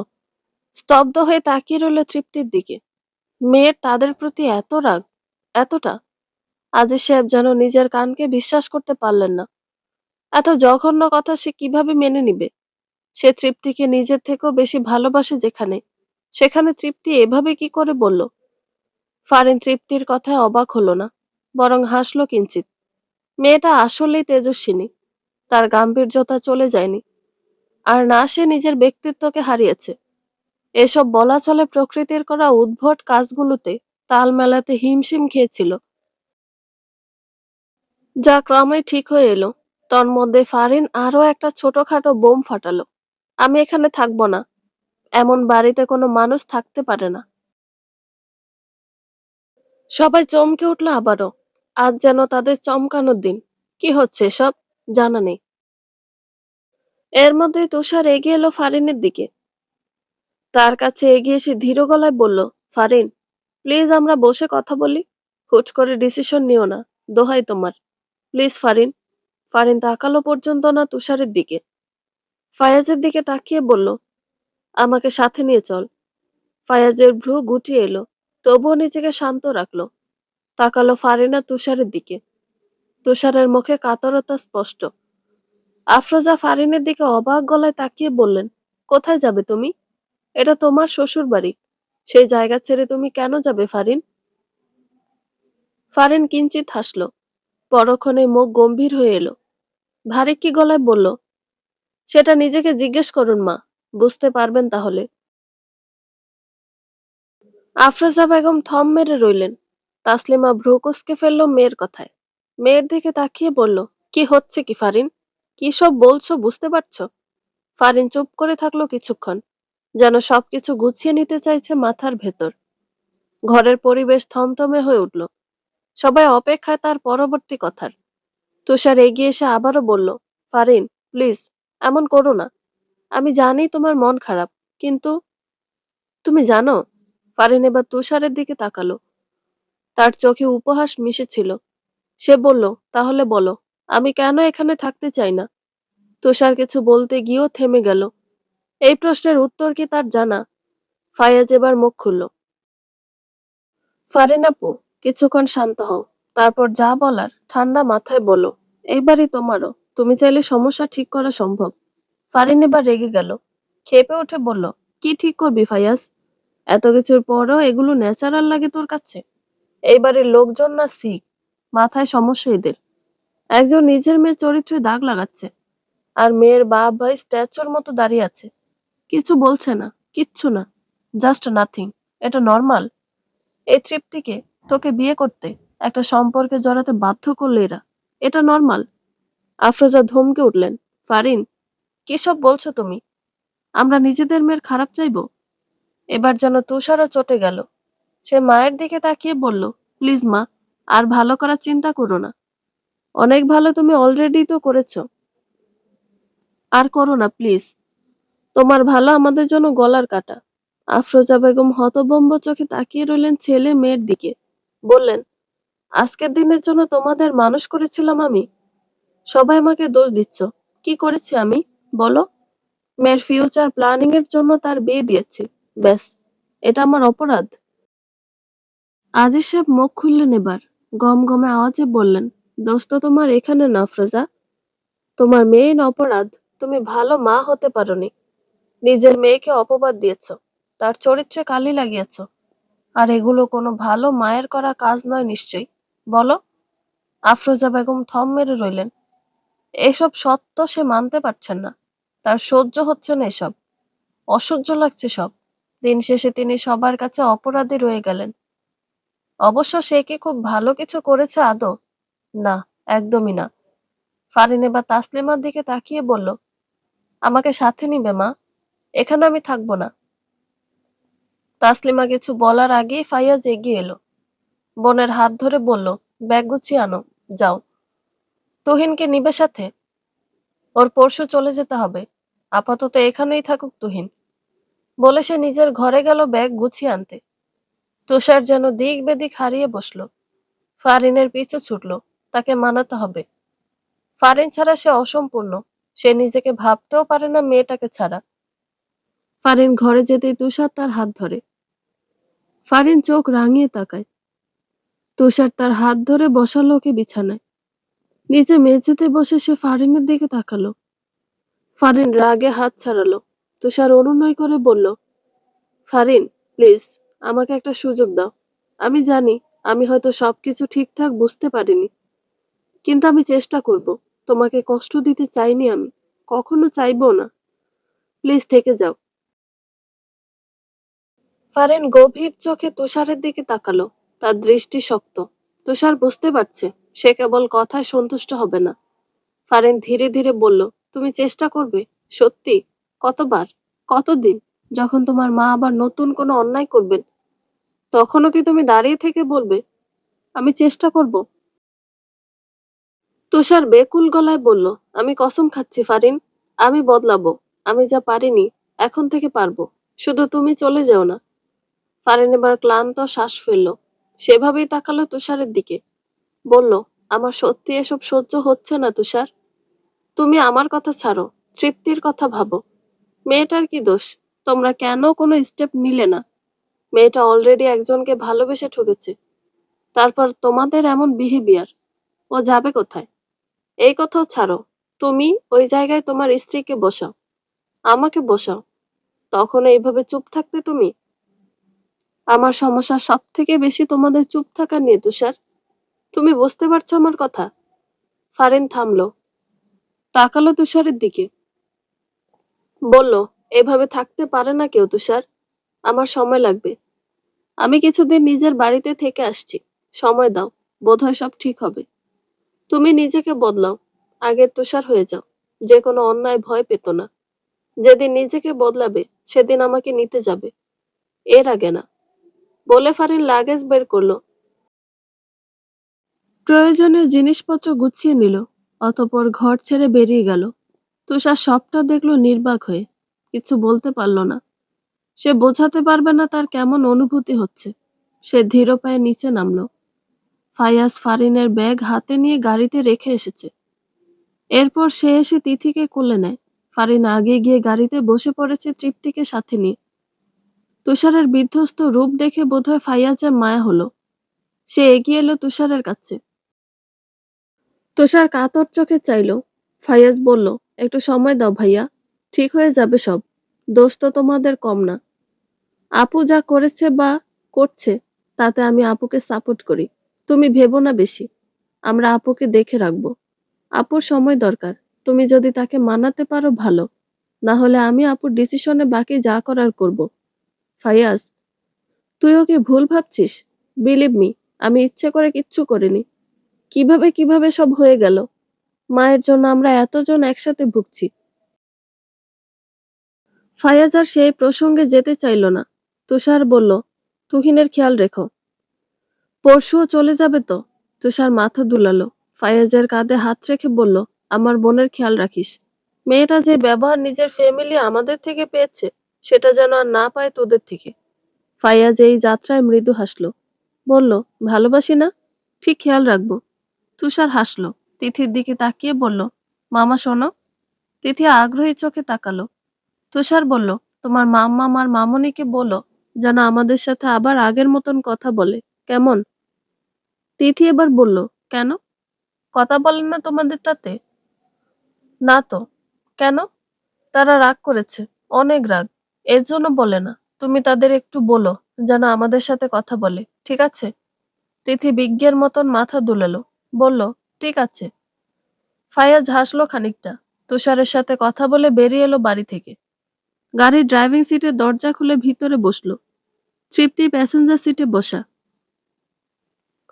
স্তব্ধ হয়ে তাকিয়ে রইল তৃপ্তির দিকে। মেয়ের তাদের প্রতি এত রাগ, এতটা। আজিজ সাহেব যেন নিজের কানকে বিশ্বাস করতে পারলেন না। এত জঘন্য কথা সে কিভাবে মেনে নিবে? সে তৃপ্তিকে নিজের থেকেও বেশি ভালোবাসে যেখানে, সেখানে তৃপ্তি এভাবে কি করে বলল? ফারিন তৃপ্তির কথায় অবাক হলো না, বরং হাসলো কিঞ্চিত। মেয়েটা আসলেই তেজস্বিনী। তার গাম্ভীর্যতা চলে যায়নি। আর না, সে নিজের ব্যক্তিত্বকে হারিয়েছে। এসব বলা চলে প্রকৃতির করা উদ্ভট কাজগুলোতে তাল মেলাতে হিমশিম খেয়েছিল, যা ক্রমে ঠিক হয়ে এলো। তন্মধ্যে ফারিন আরো একটা ছোটখাটো বোম ফাটালো। আমি এখানে থাকবো না। এমন বাড়িতে কোনো মানুষ থাকতে পারে না। সবাই চমকে উঠল আবারও। আজ যেন তাদের চমকানোর দিন। কি হচ্ছে এসব? জানা নেই। এর মধ্যেই তুষার এগিয়ে এলো ফারিনের দিকে। তার কাছে এগিয়ে এসে ধীর গলায় বলল, ফারিন, প্লিজ আমরা বসে কথা বলি। হুট করে ডিসিশন নিও না, দোহাই তোমার। প্লিজ ফারিন। ফারিন তাকালো পর্যন্ত না তুষারের দিকে। ফায়াজের দিকে তাকিয়ে বলল, আমাকে সাথে নিয়ে চল। ফায়াজের ভ্রু গুটিয়ে এলো, তবুও নিজেকে শান্ত রাখলো। তাকালো ফারিন আর তুষারের দিকে। তুষারের মুখে কাতরতা স্পষ্ট। আফরোজা ফারিনের দিকে অবাক গলায় তাকিয়ে বললেন, কোথায় যাবে তুমি? এটা তোমার শ্বশুর বাড়ি। সেই জায়গা ছেড়ে তুমি কেন যাবে ফারিন? ফারিন কিঞ্চিত হাসল। পরক্ষণে মুখ গম্ভীর হয়ে এলো। ভারী কি গলায় বলল, সেটা নিজেকে জিজ্ঞেস করুন মা, বুঝতে পারবেন তাহলে। আফরোজা বেগম থম মেরে রইলেন। তাসলিমা ভ্রু কুঁচকে ফেলল মেয়ের কথায়। মেয়ের দিকে তাকিয়ে বলল, কি হচ্ছে কি ফারিন? কি সব বলছো বুঝতে পারছো? ফারিন চুপ করে থাকলো কিছুক্ষণ, যেন সবকিছু গুছিয়ে নিতে চাইছে মাথার ভেতর। ঘরের পরিবেশ থমথমে হয়ে উঠল। সবাই অপেক্ষায় তার পরবর্তী কথার। তুষার এগিয়ে এসে আবারও বলল, ফারিন, প্লিজ, এমন করো না। আমি জানি তোমার মন খারাপ, কিন্তু তুমি জানো। ফারিন এবার তুষারের দিকে তাকালো। তার চোখে উপহাস মিশেছিল। সে বলল, তাহলে বলো, আমি কেন এখানে থাকতে চাই না? তুষার কিছু বলতে গিয়েও থেমে গেল। এই প্রশ্নের উত্তর কি তার জানা? ফায়াজ এবার মুখ খুলল, ফারিন আপু, কিছুক্ষণ শান্ত হও। তারপর যা বলার ঠান্ডা মাথায় বলো। এই বাড়ি তোমারও, তুমি চাইলে সমস্যা ঠিক করা সম্ভব। ফারিন এবার রেগে গেল। ক্ষেপে উঠে বলল, কি ঠিক করবি ফায়াজ? এত কিছুর পরও এগুলো ন্যাচারাল লাগে তোর কাছে? এই বাড়ির লোকজন না শিখ? মাথায় সমস্যা এদের। একজন নিজের মেয়ের চরিত্রে দাগ লাগাচ্ছে, আর মেয়ের বাপ ভাই স্ট্যাচুর মতো দাঁড়িয়ে আছে, কিছু বলছে না, কিচ্ছু না, জাস্ট নাথিং। এটা নর্মাল? এই তৃপ্তিকে তোকে বিয়ে করতে, একটা সম্পর্কে জড়াতে বাধ্য করলে এরা, এটা নর্মাল? আফরোজা ধমকে উঠলেন, ফারিন, কি সব বলছো তুমি? আমরা নিজেদের মেয়ের খারাপ চাইবো? এবার যেন তুষারও চটে গেল। সে মায়ের দিকে তাকিয়ে বলল, প্লিজ মা, আর ভালো করার চিন্তা করো না। অনেক ভালো তুমি অলরেডি তো করেছো। আর করো না প্লিজ। তোমার ভালো আমাদের জন্য গলার কাটা। আফরোজা বেগম হতভম্ব চোখে তাকিয়ে রইলেন ছেলে মেয়ের দিকে। বললেন, আজকের দিনের জন্য তোমাদের মানুষ করেছিলাম আমি? সবাই আমাকে দোষ দিচ্ছ। কি করেছি আমি, বলো? মেয়ের ফিউচার প্ল্যানিং এর জন্য তার বিয়ে দিয়েছি, ব্যাস। এটা আমার অপরাধ? আজিজ সাহেব মুখ খুললেন এবার। গমগমে আওয়াজে বললেন, দোষ তো তোমার এখানে না আফরোজা। তোমার মেইন অপরাধ, তুমি ভালো মা হতে পারোনি। নিজের মেয়েকে অপবাদ দিয়েছ, তার চরিত্রে কালি লাগিয়েছ। আর এগুলো কোনো ভালো মায়ের করা কাজ নয় নিশ্চয়ই। বলো। আফরোজা বেগম থম মেরে রইলেন। এসব সত্য সে মানতে পারছেন না। তার সহ্য হচ্ছে না এসব। অসহ্য লাগছে সব। দিন শেষে তিনি সবার কাছে অপরাধী রয়ে গেলেন। অবশ্য সে কি খুব ভালো কিছু করেছে আদৌ? না, একদমই না। ফারিন এবার তাসলিমার দিকে তাকিয়ে বলল, আমাকে সাথে নিবে মা? এখানে আমি থাকবো না। তাসলিমা কিছু বলার আগেই ফাইয়াজ এগিয়ে এলো। বোনের হাত ধরে বলল, ব্যাগ গুছিয়ে আনো, যাও। তুহিনকে নিবে সাথে? ওর পরশু চলে যেতে হবে। আপাতত এখানেই থাকুক তুহিন। বলে সে নিজের ঘরে গেল ব্যাগ গুছিয়ে আনতে। তুষার যেন দিক বেদিক হারিয়ে বসলো। ফারিনের পিছু ছুটল। তাকে মানাতে হবে। ফারিন ছাড়া সে অসম্পূর্ণ। সে নিজেকে ভাবতেও পারে না মেয়েটাকে ছাড়া। ফারিন ঘরে যেতেই তুষার তার হাত ধরে। ফারিন চোখ রাঙিয়ে তাকায়। তুষার তার হাত ধরে বসালো ওকে বিছানায়। নিচে মেঝেতে বসে সে ফারিনের দিকে তাকালো। ফারিন রাগে হাত ছাড়ালো। তুষার অনুনয় করে বলল, ফারিন, প্লিজ, আমাকে একটা সুযোগ দাও। আমি জানি আমি হয়তো সবকিছু ঠিকঠাক বুঝতে পারিনি, কিন্তু আমি চেষ্টা করব। তোমাকে কষ্ট দিতে চাইনি আমি, কখনো চাইবো না। প্লিজ থেকে যাও। ফারিন গভীর চোখে তুষারের দিকে তাকালো। তার দৃষ্টি শক্ত। তুষার বুঝতে পারছে সে কেবল কথায় সন্তুষ্ট হবে না। ফারিন ধীরে ধীরে বলল, তুমি চেষ্টা করবে? সত্যি? কতবার? কতদিন? যখন তোমার মা আবার নতুন কোনো অন্যায় করবেন, তখনও কি তুমি দাঁড়িয়ে থেকে বলবে, আমি চেষ্টা করব? তুষার বেকুল গলায় বলল, আমি কসম খাচ্ছি ফারিন, আমি বদলাবো। আমি যা পারিনি, এখন থেকে পারবো। শুধু তুমি চলে যেও না। ফারিন এবার ক্লান্ত শ্বাস ফেলল। সেভাবেই তাকালো তুষারের দিকে। বলল, আমার সত্যি এসব সহ্য হচ্ছে না তুষার। তুমি আমার কথা ছাড়ো, তৃপ্তির কথা ভাবো। মেয়েটার কি দোষ? তোমরা কেন কোনো স্টেপ নিলে না? মেয়েটা অলরেডি একজনকে ভালোবেসে ঠকেছে। তারপর তোমাদের এমন বিহেভিয়ার। ও যাবে কোথায়? এই কথাও ছাড়ো। তুমি ওই জায়গায় তোমার স্ত্রীকে বসাও, আমাকে বসাও। তখন এইভাবে চুপ থাকতে তুমি? আমার সমস্যা সব থেকে বেশি তোমাদের চুপ থাকা নিয়ে তুষার। তুমি বুঝতে পারছো আমার কথা? ফারিন থামলো। তাকালো তুষারের দিকে। বলল, এভাবে থাকতে পারে না কেউ তুষার। আমার সময় লাগবে। আমি কিছুদিন নিজের বাড়িতে থেকে আসছি। সময় দাও, বোধহয় সব ঠিক হবে। তুমি নিজেকে বদলাও। আগের তুষার হয়ে যাও, যে কোনো অন্যায় ভয় পেত না। যেদিন নিজেকে বদলাবে সেদিন আমাকে নিতে যাবে, এর আগে না। বলে ফারিন লাগেজ বের করলো। প্রয়োজনীয় জিনিসপত্র গুছিয়ে নিল। অতঃপর ঘর ছেড়ে বেরিয়ে গেল। তুষার সবটা দেখলো নির্বাক হয়ে। কিছু বলতে পারল না। সে বোঝাতে পারবে না তার কেমন অনুভূতি হচ্ছে। সে ধীর পায়ে নিচে নামলো। ফায়াজ ফারিনের ব্যাগ হাতে নিয়ে গাড়িতে রেখে এসেছে। এরপর সে এসে তিথিকে কোলে নেয়। ফারিন আগে গিয়ে গাড়িতে বসে পড়েছে তৃপ্তিকে সাথে নিয়ে। তুষারের বিধ্বস্ত রূপ দেখে বোধহয় ফাইয়াজের মায়া হলো। সে এগিয়ে এলো তুষারের কাছে। তুষার কাতর চোখে চাইল। ফাইয়াজ বলল, একটু সময় দাও ভাইয়া, ঠিক হয়ে যাবে সব। দোষ তো তোমাদের কম না। আপু যা করেছে বা করছে, তাতে আমি আপুকে সাপোর্ট করি। তুমি ভেবো না বেশি। আমরা আপুকে দেখে রাখবো। আপুর সময় দরকার। তুমি যদি তাকে মানাতে পারো ভালো, না হলে আমি আপুর ডিসিশনে বাকি যা করার করব। ফাইয়াজ, তুই ওকে ভুল ভাবছিস। বিলিভ মি, আমি ইচ্ছে করে কিচ্ছু করিনি। কিভাবে কিভাবে সব হয়ে গেল। মায়ের জন্য আমরা এতজন একসাথে ভুগছি। ফায়াজ আর সেই প্রসঙ্গে যেতে চাইল না। তুষার বলল, তুহিনের খেয়াল রেখো। পরশুও চলে যাবে তো? তুষার মাথা দুলালো। ফায়াজের কাঁধে হাত রেখে বলল, আমার বোনের খেয়াল রাখিস। মেয়েটা যে ব্যবহার নিজের ফ্যামিলি আমাদের থেকে পেয়েছে, সেটা যেন আর না পায় তোদের থেকে। ফায়াজ এই যাত্রায় মৃদু হাসলো। বলল, ভালোবাসি না? ঠিক খেয়াল রাখবো। তুষার হাসলো। তিথির দিকে তাকিয়ে বলল, মামা শোনো। তিথি আগ্রহী চোখে তাকালো। তুষার বলল, তোমার মাম্মা আর মামনিকে বলো যেন আমাদের সাথে আবার আগের মতন কথা বলে, কেমন? তিথি এবার বলল, কেন? কথা বলেন না তোমাদের তাতে? না তো। কেন? তারা রাগ করেছে। অনেক রাগ। এর জন্য বলে না। তুমি তাদের একটু বলো যেন আমাদের সাথে কথা বলে, ঠিক আছে? তিথি বিজ্ঞের মতন মাথা দুলালো। বলল, ঠিক আছে। ফায়াজ হাসলো খানিকটা। তুষারের সাথে কথা বলে বেরিয়ে এলো বাড়ি থেকে। গাড়ির ড্রাইভিং সিটের দরজা খুলে ভিতরে বসলো। তৃপ্তি প্যাসেঞ্জার সিটে বসা,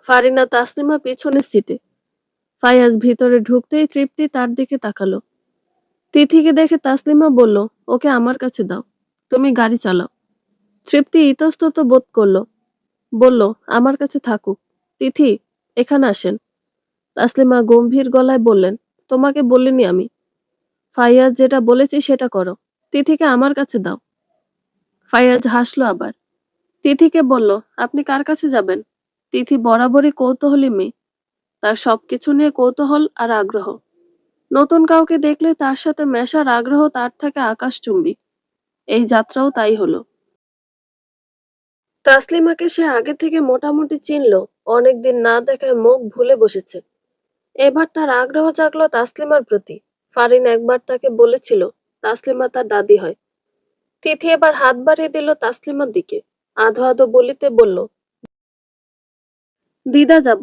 ফারিনা তাসলিমা পিছনের সিটে। ফায়াজ ভিতরে ঢুকতেই তৃপ্তি তার দিকে তাকালো। তিথিকে দেখে তাসলিমা বলল, ওকে আমার কাছে দাও, তুমি গাড়ি চালাও। তৃপ্তি ইতস্তত বোধ করলো। বলল, আমার কাছে থাকুক। তিথি, এখানে আসেন। তাসলিমা গম্ভীর গলায় বললেন, তোমাকে বলিনি আমি। ফাইয়াজ যেটা বলেছি সেটা করো। তিথিকে আমার কাছে দাও। ফাইয়াজ হাসলো আবার। তিথিকে বলল, আপনি কার কাছে যাবেন? তিথি বরাবরই কৌতূহলী মেয়ে। তার সবকিছু নিয়ে কৌতূহল আর আগ্রহ। নতুন কাউকে দেখলে তার সাথে মেশার আগ্রহ তার থেকে আকাশচুম্বী। এই যাত্রাও তাই হলো। তাসলিমাকে সে আগে থেকে মোটামুটি চিনল। অনেকদিন না দেখায় মুখ ভুলে বসেছে। এবার তার আগ্রহ জাগলো তাসলিমার প্রতি। ফারিন একবার তাকে বলেছিল তাসলিমা তার দাদি হয়। তিথি এবার হাত বাড়িয়ে দিল তাসলিমার দিকে। আধো আধো বলিতে বলল, দিদা যাব।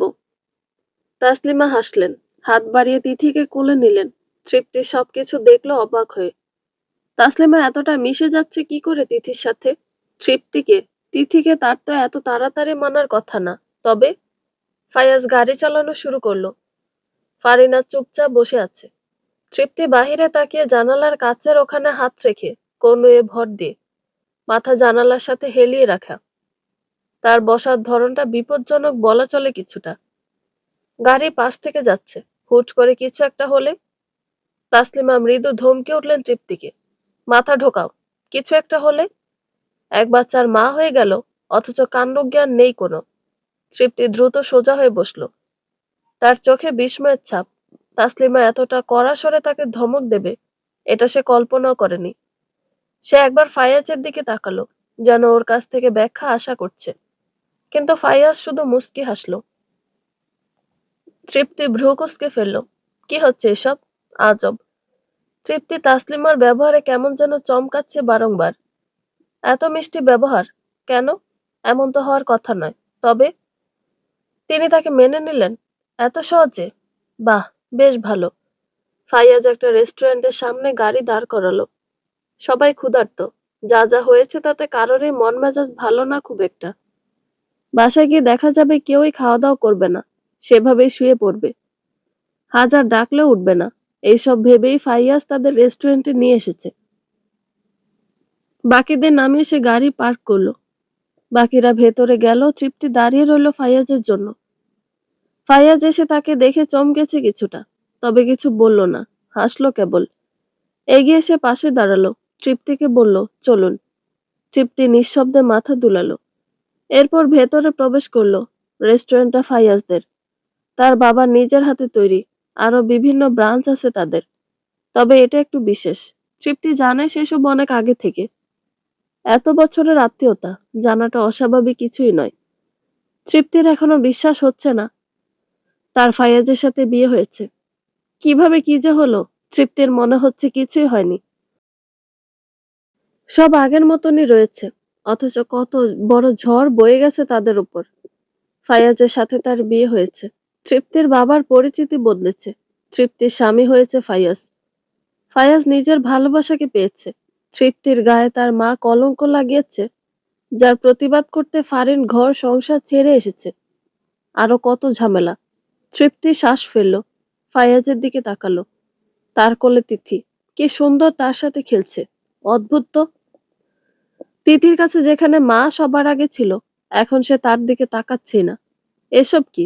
তাসলিমা হাসলেন। হাত বাড়িয়ে তিথিকে কোলে নিলেন। তৃপ্তি সবকিছু দেখলো অবাক হয়ে। তাসলিমা এতটা মিশে যাচ্ছে কি করে তিথির সাথে? তৃপ্তিকে, তিথিকে তার তো এত তাড়াতাড়ি মানার কথা না। তবে ফায়াজ গাড়ি চালানো শুরু করলো। ফারিনা চুপচাপ বসে আছে। তৃপ্তি বাহিরে তাকিয়ে জানালার কাচের ওখানে হাত রেখে কনুয়ে ভর দিয়ে মাথা জানালার সাথে হেলিয়ে রাখা। তার বসার ধরনটা বিপজ্জনক বলা চলে কিছুটা। গাড়ি পাশ থেকে যাচ্ছে। হুট করে কিছু একটা হলে? তাসলিমা মৃদু ধমকে উঠলেন তৃপ্তিকে, মাথা ঢোকাও। কিছু একটা হলে? এক বাচ্চার মা হয়ে গেল, অথচ কাণ্ডজ্ঞান নেই কোনো। তৃপ্তি দ্রুত সোজা হয়ে বসল। তার চোখে বিস্ময়ের ছাপ। তাসলিমা এতটা কড়া স্বরে তাকে ধমক দেবে এটা সে কল্পনাও করেনি। সে একবার ফায়াজের দিকে তাকালো, যেন ওর কাছ থেকে ব্যাখ্যা আশা করছে। কিন্তু ফায়াজ শুধু মুস্কি হাসলো। তৃপ্তি ভ্রু কুঁচকে ফেলল। কি হচ্ছে এসব? আজব। তৃপ্তি তাসলিমার ব্যবহারে কেমন যেন চমকাচ্ছে বারংবার। এত মিষ্টি ব্যবহার কেন? এমন তো হওয়ার কথা নয়। তবে তিনি তাকে মেনে নিলেন এত সহজে। বাহ, বেশ ভালো। ফাইয়াজ একটা রেস্টুরেন্টের সামনে গাড়ি দাঁড় করালো। সবাই ক্ষুধার্ত। যা যা হয়েছে তাতে কারোরই মন মেজাজ ভালো না খুব একটা। বাসায় গিয়ে দেখা যাবে কেউই খাওয়া দাওয়া করবে না, সেভাবেই শুয়ে পড়বে। হাজার ডাকলেও উঠবে না। এইসব ভেবেই ফাইয়াজ তাদের রেস্টুরেন্টে নিয়ে এসেছে। বাকিদের নামিয়ে সে গাড়ি পার্ক করলো। বাকিরা ভেতরে গেল। তৃপ্তি দাঁড়িয়ে রইল ফাইয়াজের জন্য। ফাইয়াজ এসে তাকে দেখে চমকেছে কিছুটা, তবে কিছু বলল না, হাসলো কেবল। এগিয়ে এসে পাশে দাঁড়ালো। তৃপ্তিকে বলল, চলুন। তৃপ্তি নিঃশব্দে মাথা দুলালো। এরপর ভেতরে প্রবেশ করলো। রেস্টুরেন্টটা ফাইয়াজদের। তার বাবা নিজের হাতে তৈরি। আরো বিভিন্ন ব্রাঞ্চ আছে তাদের। তবে এটা একটু বিশেষ। তৃপ্তি জানে সেসব অনেক আগে থেকে। এত বছরের আত্মীয়তা জানাটা অস্বাভাবিক কিছুই নয়। তৃপ্তির এখনো বিশ্বাস হচ্ছে না তার ফাইয়াজের সাথে বিয়ে হয়েছে। কিভাবে কি যে হলো? তৃপ্তির মনে হচ্ছে কিছুই হয়নি। সব আগের মতনই রয়েছে। অথচ কত বড় ঝড় বয়ে গেছে তাদের উপর। ফাইয়াজের সাথে তার বিয়ে হয়েছে। তৃপ্তির বাবার পরিচিতি বদলেছে। তৃপ্তির স্বামী হয়েছে ফাইয়াজ। ফাইয়াজ নিজের ভালোবাসাকে পেয়েছে। তৃপ্তির গায়ে তার মা কলঙ্ক লাগিয়েছে, যার প্রতিবাদ করতে ফারিন ঘর সংসার ছেড়ে এসেছে। আরো কত ঝামেলা। তৃপ্তি শ্বাস ফেলল। ফাইয়াজের দিকে তাকালো। তার কোলে তিথি। কি সুন্দর তার সাথে খেলছে। অদ্ভুত তো। তিথির কাছে যেখানে মা সবার আগে ছিল, এখন সে তার দিকে তাকাচ্ছেই না। এসব কি?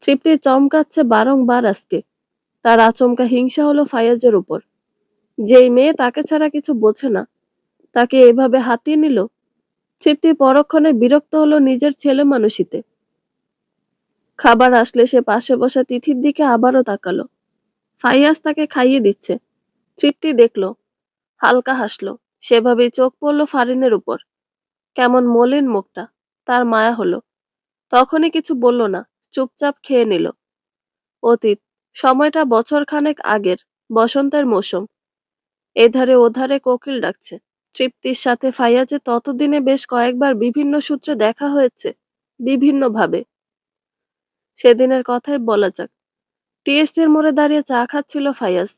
তৃপ্তি চমকাচ্ছে বারংবার আজকে। তার আচমকা হিংসা হলো ফাইয়াজের উপর। যেই মেয়ে তাকে ছাড়া কিছু বোঝে না, তাকে এভাবে হাতিয়ে নিল। তৃপ্তি পরক্ষণে বিরক্ত হলো নিজের ছেলে মানুষিতে। খাবার আসলে সে পাশে বসা তিথির দিকে আবারও তাকালো। ফাইয়াজ তাকে খাইয়ে দিচ্ছে। তৃপ্তি দেখলো, হালকা হাসলো। সেভাবেই চোখ পড়ল ফারিনের উপর। কেমন মলিন মুখটা। তার মায়া হলো। তখনই কিছু বলল না, চুপচাপ খেয়ে নিল। অতীত। সময়টা বছরখানেক আগের। বসন্তের মৌসুম। এধারে ওধারে কোকিল ডাকছে। তৃপ্তির সাথে ফাইয়াজের ততদিনে বেশ কয়েকবার বিভিন্ন সূত্রে দেখা হয়েছে, বিভিন্নভাবে। সেদিনের কথাই বলা যাক। টিএসসির মোড়ে দাঁড়িয়ে চা খাচ্ছিল ফাইয়াজ।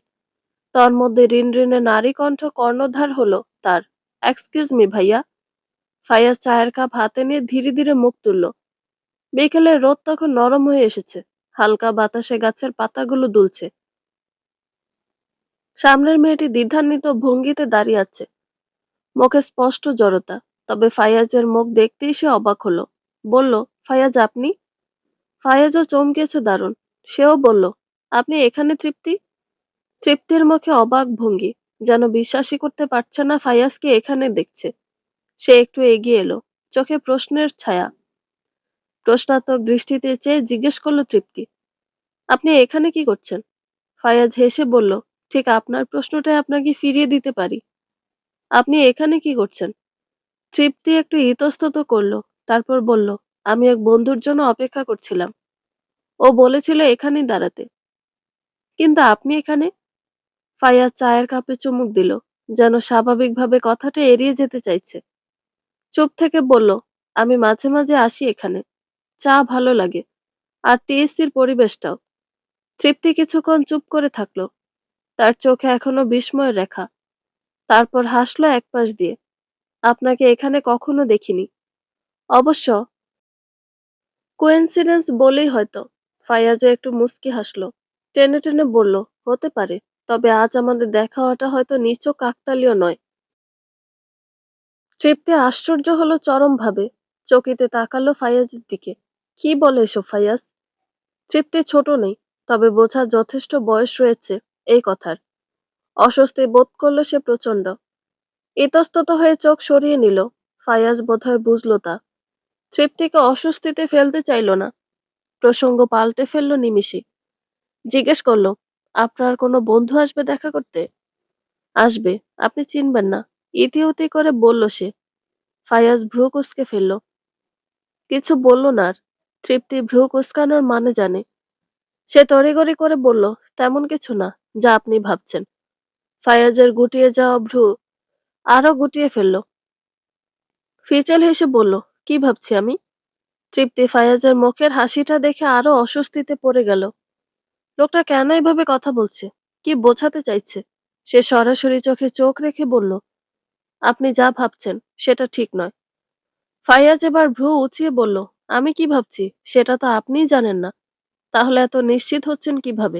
তন্মধ্যে রিনরিনে নারী কণ্ঠ কর্ণধার হলো তার। এক্সকিউজ মি ভাইয়া। ফাইয়াজ চায়ের কাপ হাতে নিয়ে ধীরে ধীরে মুখ তুলল। বিকেলের রোদ তখন নরম হয়ে এসেছে। হালকা বাতাসে গাছের পাতাগুলো দুলছে। সামনের মেয়েটি দ্বিধান্বিত ভঙ্গিতে দাঁড়িয়ে আছে, মুখে স্পষ্ট জড়তা। তবে ফাইয়াজের মুখ দেখতেই সে অবাক হলো। বলল, ফাইয়াজ আপনি? ফাইয়াজও চমকেছে দারুণ। সেও বলল, আপনি এখানে তৃপ্তি? তৃপ্তির মুখে অবাক ভঙ্গি, যেন বিশ্বাসই করতে পারছে না ফাইয়াজকে এখানে দেখছে। সে একটু এগিয়ে এলো, চোখে প্রশ্নের ছায়া। প্রশ্নাত্মক দৃষ্টিতে চেয়ে জিজ্ঞেস করলো তৃপ্তি, আপনি এখানে কি করছেন? ফায়াজ হেসে বলল, ঠিক আপনার প্রশ্নটাই আপনাকে ফিরিয়ে দিতে পারি। আপনি এখানে কি করছেন? তৃপ্তি একটু ইতস্তত করলো, তারপর বলল, আমি এক বন্ধুর জন্য অপেক্ষা করছিলাম। ও বলেছিল এখানেই দাঁড়াতে। কিন্তু আপনি এখানে? ফায়াজ চায়ের কাপে চুমুক দিল, যেন স্বাভাবিকভাবে কথাটা এড়িয়ে যেতে চাইছে। চুপ থেকে বলল, আমি মাঝে মাঝে আসি এখানে। চা ভালো লাগে, আর টিএসসির পরিবেশটাও। তৃপ্তি কিছুক্ষণ চুপ করে থাকলো, তার চোখে এখনো বিস্ময়ের রেখা। তারপর হাসলো একপাশ দিয়ে। আপনাকে এখানে কখনো দেখিনি। অবশ্য কোইন্সিডেন্স বলেই হয়তো। ফাইয়াজও একটু মুচকি হাসলো। টেনে টেনে বলল, হতে পারে। তবে আজ আমাদের দেখা হওয়াটা হয়তো নিছক কাকতালীয় নয়। তৃপ্তি আশ্চর্য হলো চরমভাবে। চকিতে তাকালো ফাইয়াজের দিকে। কি বলে এসব ফাইয়াজ? তৃপ্তি ছোট নেই, তবে বোঝার যথেষ্ট বয়স রয়েছে এই কথার। অস্বস্তি বোধ করলো সে প্রচন্ড। ইতস্তত হয়ে চোখ সরিয়ে নিল। ফাইয়াজ বোধহয় বুঝল তা। তৃপ্তিকে অস্বস্তিতে ফেলতে চাইল না। প্রসঙ্গ পাল্টে ফেলল নিমিষে। জিজ্ঞেস করলো, আপনার কোনো বন্ধু আসবে দেখা করতে? আসবে, আপনি চিনবেন না। ইতিউতি করে বলল সে। ফাইয়াজ ভ্রু কুঁচকে ফেলল। কিছু বলল না আর। তৃপ্তি ভ্রু কুঁচকানোর মানে জানে। সে তড়িঘড়ি করে বলল, তেমন কিছু না, যা আপনি ভাবছেন। ফাইয়াজের গুটিয়ে যাওয়া ভ্রু আরো গুটিয়ে ফেলল। ফিচেল হেসে বলল, কি ভাবছি আমি? তৃপ্তি ফায়াজের মুখের হাসিটা দেখে আরো অস্বস্তিতে পড়ে গেল। লোকটা কেন এভাবে কথা বলছে? কি বোঝাতে চাইছে? সে সরাসরি চোখে চোখ রেখে বলল, আপনি যা ভাবছেন সেটা ঠিক নয়। ফাইয়াজ এবার ভ্রু উঁচিয়ে বলল, আমি কি ভাবছি সেটা তো আপনিই জানেন না। তাহলে এত নিশ্চিত হচ্ছেন কিভাবে?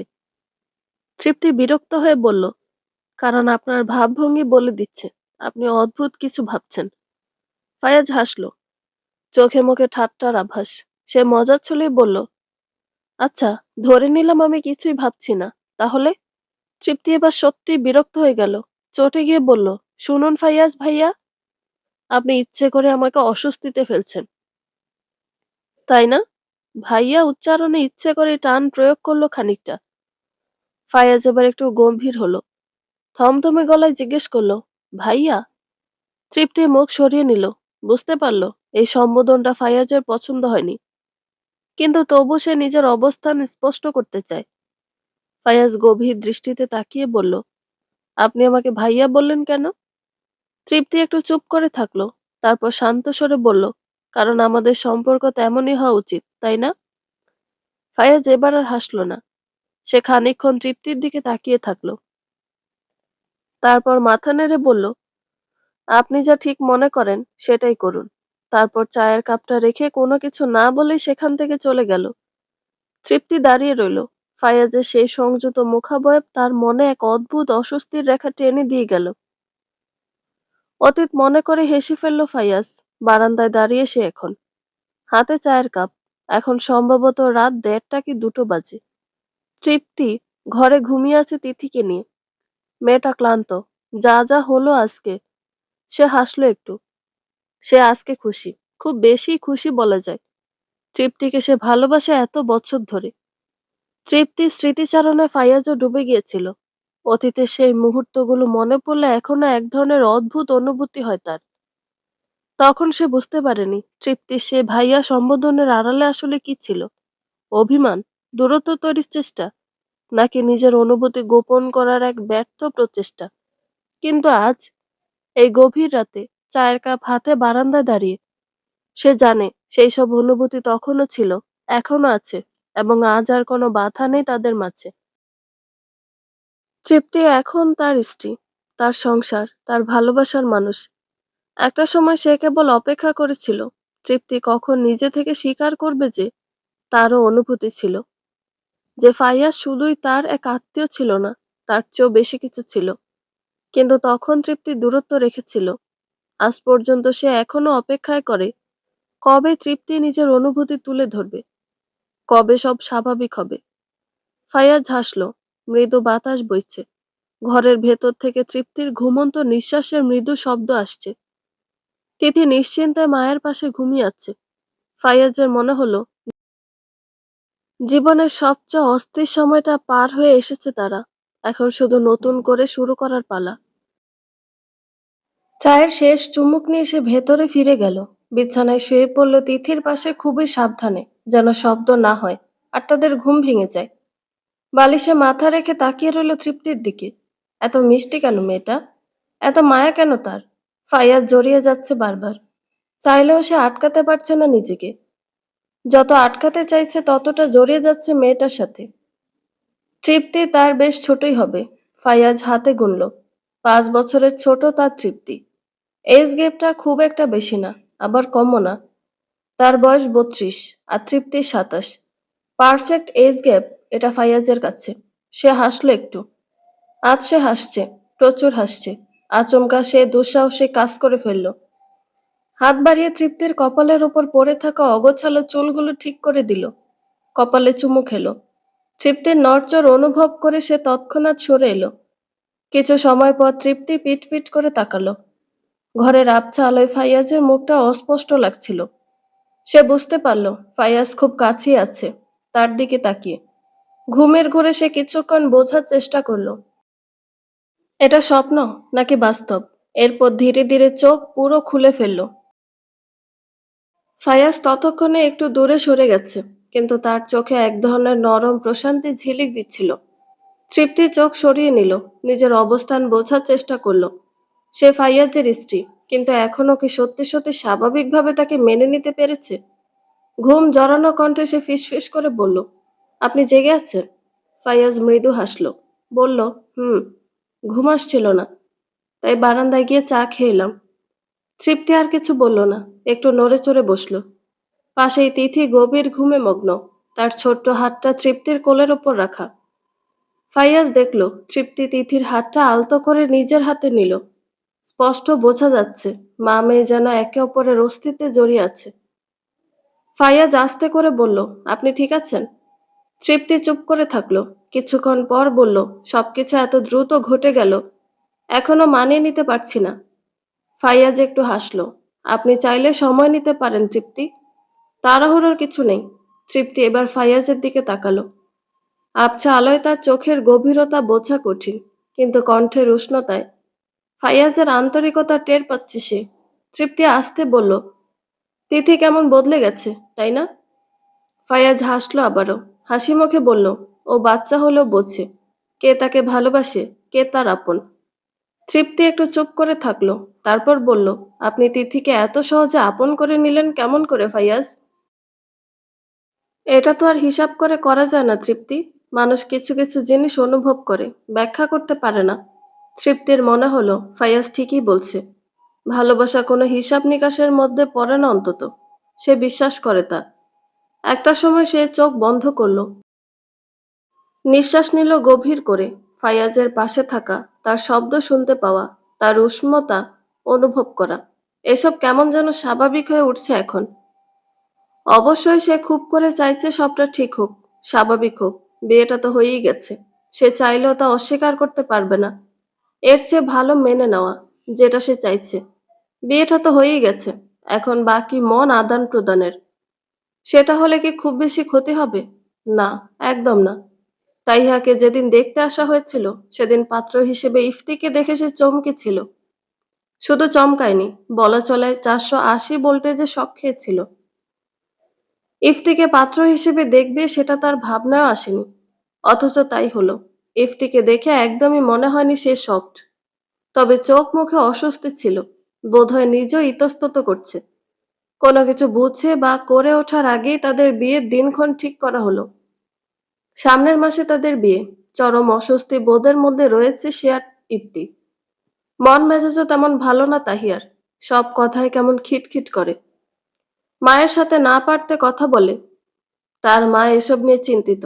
তৃপ্তি বিরক্ত হয়ে বলল, কারণ আপনার ভাবভঙ্গি বলে দিচ্ছে আপনি অদ্ভুত কিছু ভাবছেন। ফায়াজ হাসল, চোখে মুখে ঠাট্টার আভাস। সে মজার ছলেই বলল, আচ্ছা, ধরে নিলাম আমি কিছুই ভাবছি না। তাহলে? তৃপ্তি এবার সত্যি বিরক্ত হয়ে গেল। চটে গিয়ে বলল, শুনুন ফাইয়াজ ভাইয়া, আপনি ইচ্ছে করে আমাকে অস্বস্তিতে ফেলছেন, তাই না? ভাইয়া উচ্চারণে ইচ্ছে করে টান প্রয়োগ করলো খানিকটা। ফায়াজ এবার একটু গম্ভীর হলো। থমথমে গলায় জিজ্ঞেস করলো, ভাইয়া? তৃপ্তি মুখ সরিয়ে নিল। বুঝতে পারল এই সম্বোধনটা ফায়াজের পছন্দ হয়নি, কিন্তু তবু সে নিজের অবস্থান স্পষ্ট করতে চায়। ফায়াজ গভীর দৃষ্টিতে তাকিয়ে বলল, আপনি আমাকে ভাইয়া বললেন কেন? তৃপ্তি একটু চুপ করে থাকলো, তারপর শান্ত স্বরে বলল, কারণ আমাদের সম্পর্ক তেমনই হওয়া উচিত, তাই না? ফায়াজ এবার আর হাসলো না। সে খানিকক্ষণ তৃপ্তির দিকে তাকিয়ে থাকলো, তারপর মাথা নেড়ে বলল, আপনি যা ঠিক মনে করেন সেটাই করুন। তারপর চায়ের কাপটা রেখে কোনো কিছু না বলেই সেখান থেকে চলে গেল। তৃপ্তি দাঁড়িয়ে রইল। ফায়াজের সেই সংযত মুখাবয়ব তার মনে এক অদ্ভুত অস্বস্তির রেখা টেনে দিয়ে গেল। অতীত মনে করে হেসে ফেলল ফাইয়াজ। বারান্দায় দাঁড়িয়ে সে এখন, হাতে চায়ের কাপ। এখন সম্ভবত রাত 1:30 কি 2টো বাজে। তৃপ্তি ঘরে ঘুমিয়ে আছে তিথিকে নিয়ে। মেয়েটা ক্লান্ত। যা যা হলো আজকে। সে হাসলো একটু। সে আজকে খুশি, খুব বেশি খুশি বলা যায়। তৃপ্তিকে সে ভালোবাসে এত বছর ধরে। তৃপ্তির স্মৃতিচারণায় ফাইয়াজও ডুবে গিয়েছিল। অতীতের সেই মুহূর্তগুলো মনে পড়লে এখনো এক ধরনের অদ্ভুত অনুভূতি হয় তার। তখন সে বুঝতে পারেনি তৃপ্তির সে ভাইয়া সম্বোধনের আড়ালে আসলে কি ছিল। অভিমান, দূরত্ব তৈরির চেষ্টা, নাকি নিজের অনুভূতি গোপন করার এক ব্যর্থ প্রচেষ্টা। কিন্তু আজ এই গভীর রাতে চায়ের কাপ হাতে বারান্দায় দাঁড়িয়ে সে জানে সেই সব অনুভূতি তখনও ছিল, এখনো আছে, এবং আজ আর কোনো বাধা নেই তাদের মাঝে। তৃপ্তি এখন তার স্ত্রী, তার সংসার, তার ভালোবাসার মানুষ। একটা সময় সে কেবল অপেক্ষা করেছিল তৃপ্তি কখন নিজে থেকে স্বীকার করবে যে তারও অনুভূতি ছিল, যে ফাইয়াজ শুধুই তার এক আত্মীয় ছিল না, তার চেয়েও বেশি কিছু ছিল। কিন্তু তখন তৃপ্তি দূরত্ব রেখেছিল। আজ পর্যন্ত সে এখনো অপেক্ষায় করে কবে তৃপ্তি নিজের অনুভূতি তুলে ধরবে, কবে সব স্বাভাবিক হবে। ফাইয়াজ হাসল। মৃদু বাতাস বইছে। ঘরের ভেতর থেকে তৃপ্তির ঘুমন্ত নিঃশ্বাসের মৃদু শব্দ আসছে। তিথি নিশ্চিন্তে মায়ের পাশে ঘুমিয়ে আছে। ফাইয়াজের মনে হলো জীবনের সবচেয়ে অস্থির সময়টা পার হয়ে এসেছে তারা। এখন শুধু নতুন করে শুরু করার পালা। চায়ের শেষ চুমুক নিয়ে সে ভেতরে ফিরে গেল। বিছানায় শুয়ে পড়ল তিথির পাশে খুবই সাবধানে, যেন শব্দ না হয় আর তাদের ঘুম ভেঙে যায়। বালিশে মাথা রেখে তাকিয়ে রইল তৃপ্তির দিকে। এত মিষ্টি কেন মেয়েটা? এত মায়া কেন তার? ফাইয়াজ জড়িয়ে যাচ্ছে বারবার। চাইলেও সে আটকাতে পারছে না নিজেকে। যত আটকাতে চাইছে ততটা জড়িয়ে যাচ্ছে মেয়েটার সাথে। তৃপ্তি তার বেশ ছোটই হবে। ফাইয়াজ হাতে গুনল। 5 বছরের ছোট তার তৃপ্তি। এজ গ্যাপটা খুব একটা বেশি না, আবার কমও না। তার বয়স 32 আর তৃপ্তির 27। পারফেক্ট এজ গ্যাপ এটা ফাইয়াজের কাছে। সে হাসলো একটু। আজ সে হাসছে, প্রচুর হাসছে। আচমকা সে দুঃসাহসিক কাজ করে ফেলল। হাত বাড়িয়ে তৃপ্তির কপালের উপর পড়ে থাকা অগোছালো চুলগুলো ঠিক করে দিল। কপালে চুমু খেলো। তৃপ্তির নড়চড় অনুভব করে সে তৎক্ষণাৎ সরে এলো। কিছু সময় পর তৃপ্তি পিট পিট করে তাকালো। ঘরের আবছা আলোয় ফাইয়াজের মুখটা অস্পষ্ট লাগছিল। সে বুঝতে পারল ফাইয়াজ খুব কাছেই আছে, তার দিকে তাকিয়ে। ঘুমের ঘোরে সে কিছুক্ষণ বোঝার চেষ্টা করলো এটা স্বপ্ন নাকি বাস্তব। এরপর ধীরে ধীরে চোখ পুরো খুলে ফেলল। ফায়াজ ততক্ষণে একটু দূরে সরে গেছে, কিন্তু তার চোখে এক ধরনের নরম প্রশান্তি ঝিলিক দিচ্ছিল। তৃপ্তি চোখ সরিয়ে নিল, নিজের অবস্থান বোঝার চেষ্টা করলো। সে ফাইয়াজের স্ত্রী, কিন্তু এখনো কি সত্যি সত্যি স্বাভাবিকভাবে তাকে মেনে নিতে পেরেছে? ঘুম জড়ানো কণ্ঠে সে ফিসফিস করে বলল, আপনি জেগে আছেন? ফাইয়াজ মৃদু হাসল। বলল, হুম। ঘুম আসছিল না, তাই বারান্দায় গিয়ে চা খেয়ে এলাম। তৃপ্তি আর কিছু বলল না, একটু নড়ে চড়ে বসল। পাশেই তিথি গভীর ঘুমে মগ্ন, তার ছোট্ট হাতটা তৃপ্তির কোলের ওপর রাখা। ফাইয়াজ দেখল তৃপ্তি তিথির হাতটা আলতো করে নিজের হাতে নিল। স্পষ্ট বোঝা যাচ্ছে মা মেয়ে যেন একে অপরের অস্তিত্বে জড়িয়ে আছে। ফাইয়াজ আস্তে করে বলল, আপনি ঠিক আছেন? তৃপ্তি চুপ করে থাকলো। কিছুক্ষণ পর বলল, সবকিছু এত দ্রুত ঘটে গেল, এখনো মানিয়ে নিতে পারছি না। ফাইয়াজ একটু হাসলো। আপনি চাইলে সময় নিতে পারেন তৃপ্তি, তাড়াহুড়োর কিছু নেই। তৃপ্তি এবার ফাইয়াজের দিকে তাকালো। আবছা আলোয় তার চোখের গভীরতা বোঝা কঠিন, কিন্তু কণ্ঠের উষ্ণতায় ফাইয়াজের আন্তরিকতা টের পাচ্ছে সে। তৃপ্তি আস্তে বলল, তিথি কেমন বদলে গেছে, তাই না? ফাইয়াজ হাসলো আবারও। হাসি মুখে বলল, ও বাচ্চা হলেও বোঝে কে তাকে ভালোবাসে, কে তার আপন। তৃপ্তি একটু চুপ করে থাকলো, তারপর বলল, আপনি তিথিকে এত সহজে আপন করে নিলেন কেমন করে ফাইয়াজ? এটা তো আর হিসাব করে করা যায় না তৃপ্তি। মানুষ কিছু কিছু জিনিস অনুভব করে, ব্যাখ্যা করতে পারে না। তৃপ্তির মনে হলো ফাইয়াজ ঠিকই বলছে। ভালোবাসা কোনো হিসাব নিকাশের মধ্যে পড়ে না অন্তত। সে বিশ্বাস করে তা। একটা সময় সে চোখ বন্ধ করলো। নিঃশ্বাস নিল গভীর করে। ফাইয়াজের পাশে থাকা, তার শব্দ শুনতে পাওয়া, তার উষ্ণতা অনুভব করা, এসব কেমন যেন স্বাভাবিক হয়ে উঠছে এখন। অবশ্যই সে খুব করে চাইছে সবটা ঠিক হোক, স্বাভাবিক হোক। বিয়েটা তো হয়েই গেছে। সে চাইলেও তা অস্বীকার করতে পারবে না। এর চেয়ে ভালো মেনে নেওয়া যেটা সে চাইছে। বিয়েটা তো হয়েই গেছে, এখন বাকি মন আদান প্রদানের। সেটা হলে কি খুব বেশি ক্ষতি হবে? না, একদম না। তাইহাকে যেদিন দেখতে আসা হয়েছিল সেদিন পাত্র হিসেবে ইফতিকে দেখে সে চমকেছিল। শুধু চমকায়নি, বলা চলে 480 ভোল্টেজে শক খেয়েছিল। ইফতিকে পাত্র হিসেবে দেখবে সেটা তার ভাবনাও আসেনি। অথচ তাই হলো। ইফতিকে দেখে একদমই মনে হয়নি সে শকড। তবে চোখ মুখে অস্বস্তি ছিল। বোধহয় নিজেও ইতস্তত করছে। কোনো কিছু বুঝে বা করে ওঠার আগেই তাদের বিয়ের দিনক্ষণ ঠিক করা হলো। সামনের মাসে তাদের বিয়ে। চরম অস্বস্তি বোধের মধ্যে রয়েছে সে আর ইপ্তি। মন মেজাজও তেমন ভালো না তাহিয়ার। সব কথায় কেমন খিটখিট করে। মায়ের সাথে না পারতে কথা বলে। তার মা এসব নিয়ে চিন্তিত।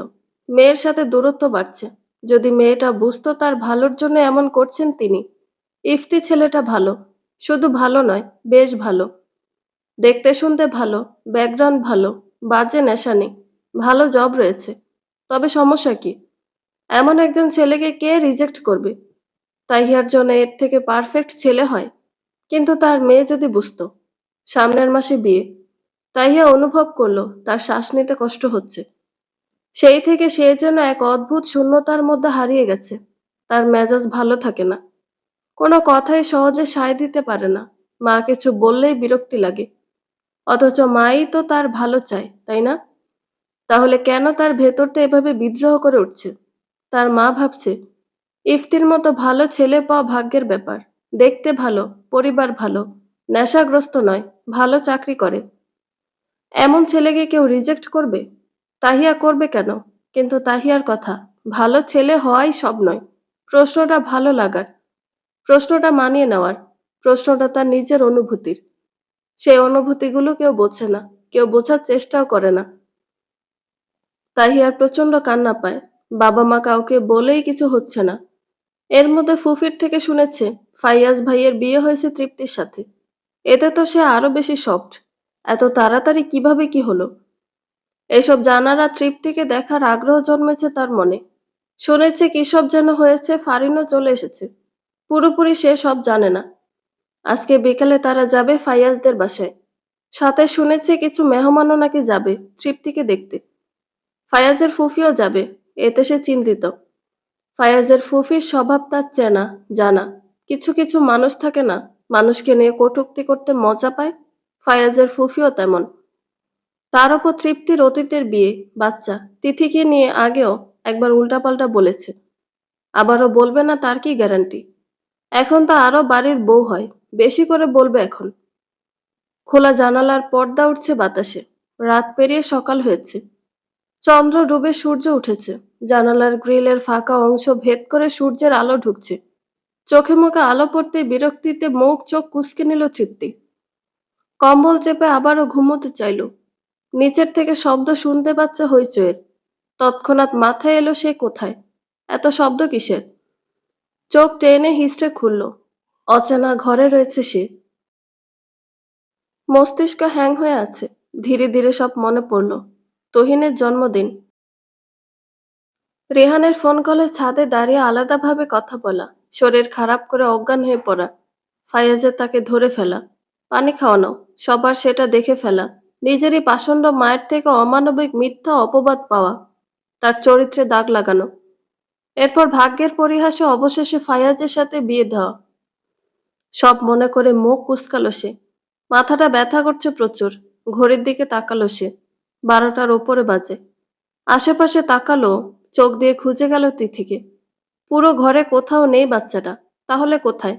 মেয়ের সাথে দূরত্ব বাড়ছে। যদি মেয়েটা বুঝতো তার ভালোর জন্য এমন করছেন তিনি। ইফতি ছেলেটা ভালো। শুধু ভালো নয়, বেশ ভালো। দেখতে শুনতে ভালো, ব্যাকগ্রাউন্ড ভালো, বাজে নেশা নেই, ভালো জব রয়েছে। তবে সমস্যা কি? এমন একজন ছেলেকে কে রিজেক্ট করবে? তাহিয়ার জন্য এর থেকে পারফেক্ট ছেলে হয়। কিন্তু তার মেয়ে যদি বুঝতো। সামনের মাসে বিয়ে। তাহিয়া অনুভব করলো তার শ্বাস নিতে কষ্ট হচ্ছে। সেই থেকে সে যেন এক অদ্ভুত শূন্যতার মধ্যে হারিয়ে গেছে। তার মেজাজ ভালো থাকে না। কোনো কথাই সহজে সায় দিতে পারে না। মা কিছু বললেই বিরক্তি লাগে। অথচ মাই তো তার ভালো চায়, তাই না? তাহলে কেন তার ভেতরটা এভাবে বিদ্রোহ করে উঠছে? তার মা ভাবছে, ইফতির মতো ভালো ছেলে পাওয়া ভাগ্যের ব্যাপার। দেখতে ভালো, পরিবার ভালো, নেশাগ্রস্ত নয়, ভালো চাকরি করে। এমন ছেলেকে কেউ রিজেক্ট করবে? তাহিয়া করবে কেন? কিন্তু তাহিয়ার কথা, ভালো ছেলে হওয়াই সব নয়। প্রশ্নটা ভালো লাগার, প্রশ্নটা মানিয়ে নেওয়ার, প্রশ্নটা তার নিজের অনুভূতির। সেই অনুভূতিগুলো কেউ বোঝে না, কেউ বোঝার চেষ্টাও করে না। তাহিয়ার প্রচন্ড কান্না পায়। বাবা মা কাউকে বলেই কিছু হচ্ছে না। এর মধ্যে ফুফির থেকে শুনেছে ফাইয়াজ ভাইয়ের বিয়ে হয়েছে তৃপ্তির সাথে। এতে তো সে আরো বেশি শকড। এত তাড়াতাড়ি কিভাবে কি হলো? এসব জানার আর তৃপ্তিকে দেখার আগ্রহ জন্মেছে তার মনে। শুনেছে কি সব যেন হয়েছে, ফারিনও চলে এসেছে। পুরোপুরি সে সব জানে না। আজকে বিকেলে তারা যাবে ফাইয়াজদের বাসায়। সাথে শুনেছে কিছু মেহমানও নাকি যাবে তৃপ্তিকে দেখতে। ফায়াজের ফুফিও যাবে। এতে সে চিন্তিত। ফায়াজের ফুফির স্বভাব তার চেনা, জানা। কিছু কিছু মানুষ থাকে না, মানুষকে নিয়ে কটূক্তি করতে মজা পায়। ফায়াজের ফুফিও তেমন। তার ওপর তৃপ্তির অতীতের বিয়ে, বাচ্চা, তিথিকে নিয়ে আগেও একবার উল্টাপাল্টা বলেছে। আবারও বলবে না তার কি গ্যারান্টি? এখন তা আরো বাড়ির বউ হয়, বেশি করে বলবে এখন। খোলা জানালার পর্দা উঠছে বাতাসে। রাত পেরিয়ে সকাল হয়েছে। চন্দ্র ডুবে সূর্য উঠেছে। জানালার গ্রিলের ফাঁকা অংশ ভেদ করে সূর্যের আলো ঢুকছে। চোখে মুখে আলো পড়তে বিরক্তিতে মুখ চোখ কুঁচকে নিল তৃপ্তি। কম্বল চেপে আবারও ঘুমোতে চাইল। নিচের থেকে শব্দ শুনতে পাচ্ছে হইচয়ের। তৎক্ষণাৎ মাথায় এলো সে কোথায়। এত শব্দ কিসের? চোখ টেনে হিস্টে খুলল। অচেনা ঘরে রয়েছে সে। মস্তিষ্ক হ্যাং হয়ে আছে। ধীরে ধীরে সব মনে পড়ল। তহিনের জন্মদিন। রেহানের ফোন কলে ছাদে দাঁড়িয়ে আলাদাভাবে কথা বলা, শরীর খারাপ করে অজ্ঞান হয়ে পড়া, ফাইয়াজের তাকে ধরে ফেলা, পানি খাওয়ানো, সবার সেটা দেখে ফেলা, নিজেরই পাষণ্ড মায়ের থেকে অমানবিক মিথ্যা অপবাদ পাওয়া, তার চরিত্রে দাগ লাগানো, এরপর ভাগ্যের পরিহাসে অবশেষে ফাইয়াজের সাথে বিয়ে দেওয়া। সব মনে করে মুখ কুঁচকালো সে। মাথাটা ব্যথা করছে প্রচুর। ঘড়ির দিকে তাকালো সে। 12টার ওপরে বাজে। আশেপাশে তাকালো, চোখ দিয়ে খুঁজে গেল তিথিকে। পুরো ঘরে কোথাও নেই বাচ্চাটা। তাহলে কোথায়?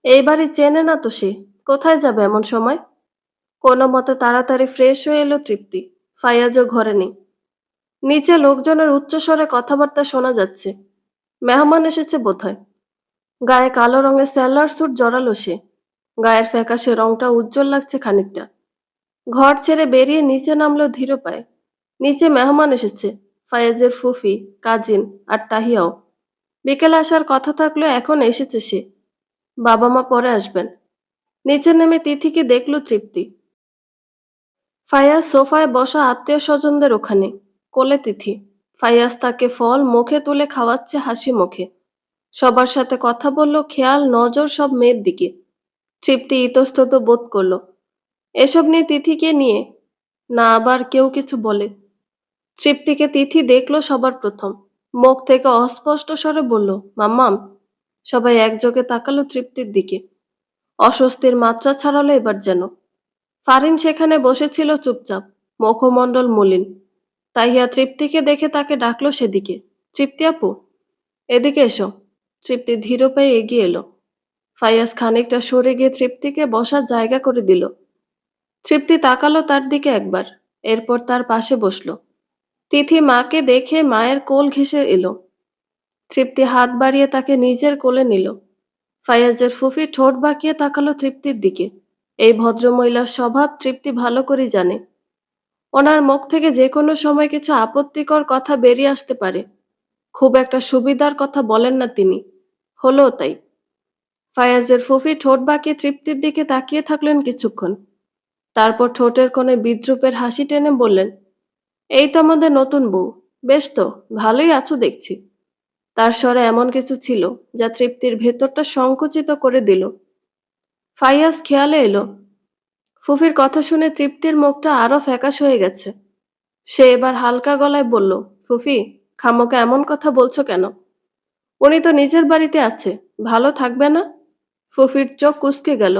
এই বাড়ি চেনে না তো সে। কোথায় যাবে এমন সময়? কোনো মতে তাড়াতাড়ি ফ্রেশ হয়ে এলো তৃপ্তি। ফাইয়াজও ঘরে নেই। নিচে লোকজনের উচ্চস্বরে কথাবার্তা শোনা যাচ্ছে। মেহমান এসেছে বোধহয়। গায়ে কালো রঙের স্যালোয়ার স্যুট জড়ালো সে। গায়ের ফ্যাকাশে রংটা উজ্জ্বল লাগছে খানিকটা। ঘর ছেড়ে বেরিয়ে নিচে নামলো ধীর পায়ে। নিচে মেহমান এসেছে। ফায়েজের ফুফি, কাজিন আর তাহিয়াও। বিকেলে আসার কথা থাকলেও এখন এসেছে সে। বাবা মা পরে আসবেন। নিচে নেমে তিথিকে দেখল তৃপ্তি। ফায়াজ সোফায় বসা আত্মীয় স্বজনদের ওখানে। কোলে তিথি। ফায়াজ তাকে ফল মুখে তুলে খাওয়াচ্ছে হাসি মুখে। সবার সাথে কথা বলল, খেয়াল নজর সব মেয়ের দিকে। তৃপ্তি ইতস্তত বোধ করল। এসব নিয়ে তিথিকে নিয়ে না আবার কেউ কিছু বলে। তৃপ্তিকে তিথি দেখল সবার প্রথম। মুখ থেকে অস্পষ্ট স্বরে বলল, মাম্মাম। সবাই একযোগে তাকালো তৃপ্তির দিকে। অস্বস্তির মাত্রা ছাড়ালো এবার যেন। ফারিন সেখানে বসেছিল চুপচাপ, মুখমণ্ডল মলিন। তাহিয়া তৃপ্তিকে দেখে তাকে ডাকলো সেদিকে। তৃপ্তি আপু, এদিকে এসো। তৃপ্তি ধীর পায়ে এগিয়ে এলো। ফাইয়াজ খানিকটা সরে গিয়ে তৃপ্তিকে বসার জায়গা করে দিল। তৃপ্তি তাকালো তার দিকে একবার, এরপর তার পাশে বসলো। তিথি মাকে দেখে মায়ের কোল ঘেঁষে এলো। তৃপ্তি হাত বাড়িয়ে তাকে নিজের কোলে নিল। ফাইয়াজের ফুফি ঠোঁট বাঁকিয়ে তাকালো তৃপ্তির দিকে। এই ভদ্রমহিলার স্বভাব তৃপ্তি ভালো করে জানে। ওনার মুখ থেকে যে কোনো সময় কিছু আপত্তিকর কথা বেরিয়ে আসতে পারে। খুব একটা সুবিধার কথা বলেন না তিনি। হলো তাই। ফায়াজের ফুফি ঠোঁট বাঁকিয়ে তৃপ্তির দিকে তাকিয়ে থাকলেন কিছুক্ষণ। তারপর ঠোঁটের কোণে বিদ্রূপের হাসি টেনে বললেন, এই তো আমাদের নতুন বউ। বেশ তো, ভালোই আছো দেখছি। তার স্বরে এমন কিছু ছিল যা তৃপ্তির ভেতরটা সংকুচিত করে দিল। ফাইয়াজ খেয়ালে এলো, ফুফির কথা শুনে তৃপ্তির মুখটা আরো ফ্যাকাশ হয়ে গেছে। সে এবার হালকা গলায় বলল, ফুফি, খামোকা এমন কথা বলছো কেন? উনি তো নিজের বাড়িতে আছে, ভালো থাকবে না? ফুফির চোখ কুঁচকে গেল,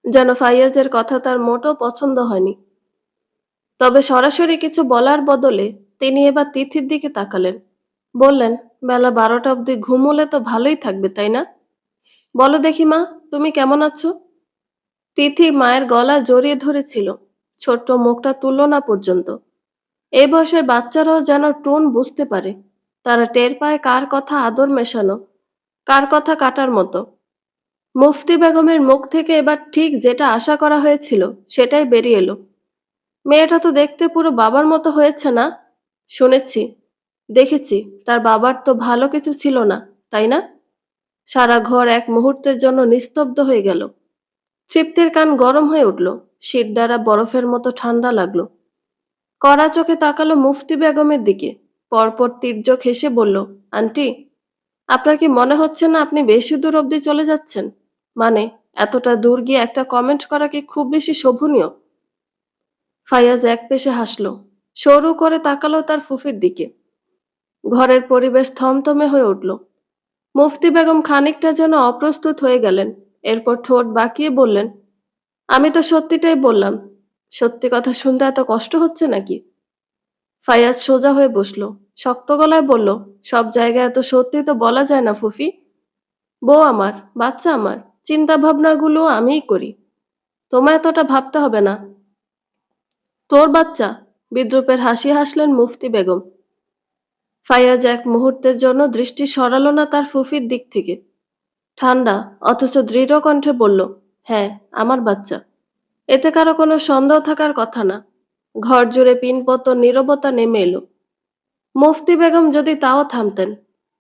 যেন ফাইয়াজের কথা তার মোটেও পছন্দ হয়নি। তবে সরাসরি কিছু বলার বদলে তিনি এবার তিথির দিকে তাকালেন। বললেন, বেলা 12টা অবধি ঘুমোলে তো ভালোই থাকবে, তাই না? বলো দেখি মা, তুমি কেমন আছো? তিথি মায়ের গলা জড়িয়ে ধরেছিল, ছোট্ট মুখটা তুললো না পর্যন্ত। এই বয়সের বাচ্চারাও যেন টোন বুঝতে পারে। তারা টের পায় কার কথা আদর মেশানো, কার কথা কাটার মতো। মুফতি বেগমের মুখ থেকে এবার ঠিক যেটা আশা করা হয়েছিল সেটাই বেরিয়ে এলো। মেয়েটা তো দেখতে পুরো বাবার মতো হয়েছে না? শুনেছি, দেখেছি, তার বাবার তো ভালো কিছু ছিল না, তাই না? সারা ঘর এক মুহূর্তের জন্য নিস্তব্ধ হয়ে গেল। তৃপ্তির কান গরম হয়ে উঠল, শীত দ্বারা বরফের মতো ঠান্ডা লাগলো। কড়া চোখে তাকালো মুফতি বেগমের দিকে। পরপর তীর্যক হেসে বলল, আন্টি, আপনার কি মনে হচ্ছে না আপনি বেশি দূর অবধি চলে যাচ্ছেন? মানে, এতটা দূর গিয়ে একটা কমেন্ট করা কি খুব বেশি শোভনীয়? ফাইয়াজ একপেশে হাসল, সরু করে তাকালো তার ফুফির দিকে। ঘরের পরিবেশ থমথমে হয়ে উঠল। মুফতি বেগম খানিকটা যেন অপ্রস্তুত হয়ে গেলেন। এরপর ঠোঁট বাঁকিয়ে বললেন, আমি তো সত্যিটাই বললাম। সত্যি কথা শুনতে এত কষ্ট হচ্ছে নাকি? ফাইয়াজ সোজা হয়ে বসলো, শক্ত গলায় বলল, সব জায়গায় এত সত্যি তো বলা যায় না ফুফি। বউ আমার, বাচ্চা আমার, চিন্তা ভাবনাগুলো আমিই করি। তোমায় এতটা ভাবতে হবে না। তোর বাচ্চা? বিদ্রুপের হাসি হাসলেন মুফতি বেগম। ফাইয়াজ এক মুহূর্তের জন্য দৃষ্টি সরালো না তার ফুফির দিক থেকে। ঠান্ডা অথচ দৃঢ় কণ্ঠে বলল, হ্যাঁ, আমার বাচ্চা। এতে কারো কোনো সন্দেহ থাকার কথা না। ঘর জুড়ে পিনপত নীরবতা নেমে এলো। মুফতি বেগম যদি তাও থামতেন।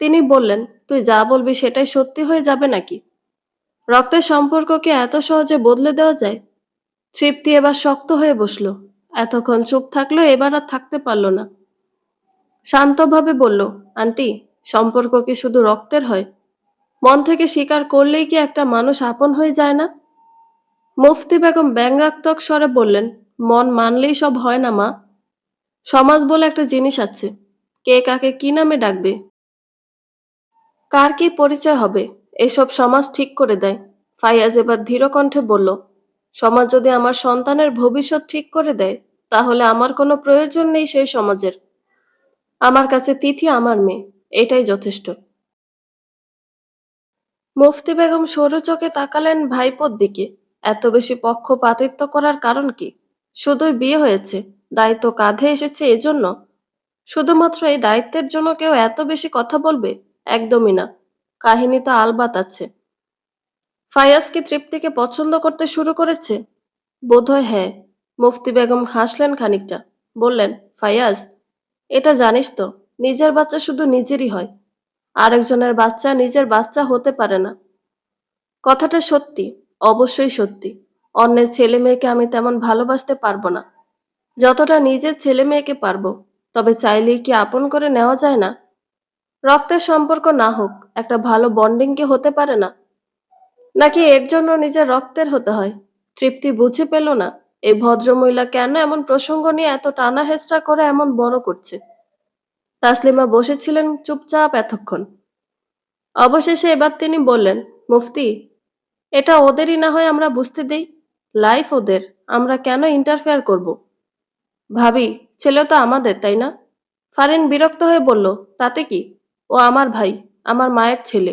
তিনি বললেন, তুই যা বলবি সেটাই সত্যি হয়ে যাবে নাকি? রক্তের সম্পর্ককে এত সহজে বদলে দেওয়া যায়? তৃপ্তি এবার শক্ত হয়ে বসল। এতক্ষণ চুপ থাকলেও এবার আর থাকতে পারল না। শান্তভাবে বলল, আন্টি, সম্পর্ক কি শুধু রক্তের হয়? মন থেকে স্বীকার করলেই কি একটা মানুষ আপন হয়ে যায় না? মুফতি বেগম ব্যঙ্গাত্মক স্বরে বললেন, মন মানলেই সব হয় না মা। সমাজ বলে একটা জিনিস আছে। কে কাকে কি নামে ডাকবে, কার কি পরিচয় হবে, এসব সমাজ ঠিক করে দেয়। ফাইয়াজ এবার ধীর কণ্ঠে বলল, সমাজ যদি আমার সন্তানের ভবিষ্যৎ ঠিক করে দেয়, তাহলে আমার কোনো প্রয়োজন নেই সেই সমাজের। আমার কাছে তিথি আমার মেয়ে, এটাই যথেষ্ট। মুফতি বেগম সরু চোখে তাকালেন ভাইপোর দিকে। এত বেশি পক্ষপাতিত্ব করার কারণ কি? শুধুই বিয়ে হয়েছে, দায়িত্ব কাঁধে এসেছে এজন্য? শুধুমাত্র এই দায়িত্বের জন্য কেউ এত বেশি কথা বলবে? একদমই না। কাহিনী তো আলবাত আছে। ফায়াজ কি তৃপ্তিকে পছন্দ করতে শুরু করেছে? বোধহয় হ্যাঁ। মুফতি বেগম হাসলেন খানিকটা। বললেন, ফায়াজ, এটা জানিস তো, নিজের বাচ্চা শুধু নিজেরই হয়, আরেকজনের বাচ্চা নিজের বাচ্চা হতে পারে না। কথাটা সত্যি, অবশ্যই সত্যি। অন্যের ছেলে মেয়েকে আমি তেমন ভালোবাসতে পারবো না, যতটা নিজের ছেলে মেয়েকে পারবো। তবে চাইলেই কি আপন করে নেওয়া যায় না? রক্তের সম্পর্ক না হোক, একটা ভালো বন্ডিং কি হতে পারে না? নাকি এর জন্য নিজের রক্তের হতে হয়? তৃপ্তি বুঝে পেল না এই ভদ্রমহিলা কেন এমন প্রসঙ্গ নিয়ে এত টানা হেচড়া করে এমন বড় করছে। তাসলিমা বসেছিলেন চুপচাপ এতক্ষণ। অবশেষে এবার তিনি বললেন, মুফতি, এটা ওদেরই না হয় আমরা বুঝতে দেই। লাইফ ওদের, আমরা কেন ইন্টারফেয়ার করব? ভাবি, ছেলে তো আমাদের, তাই না? ফারিন বিরক্ত হয়ে বলল, তাতে কি? ও আমার ভাই, আমার মায়ের ছেলে।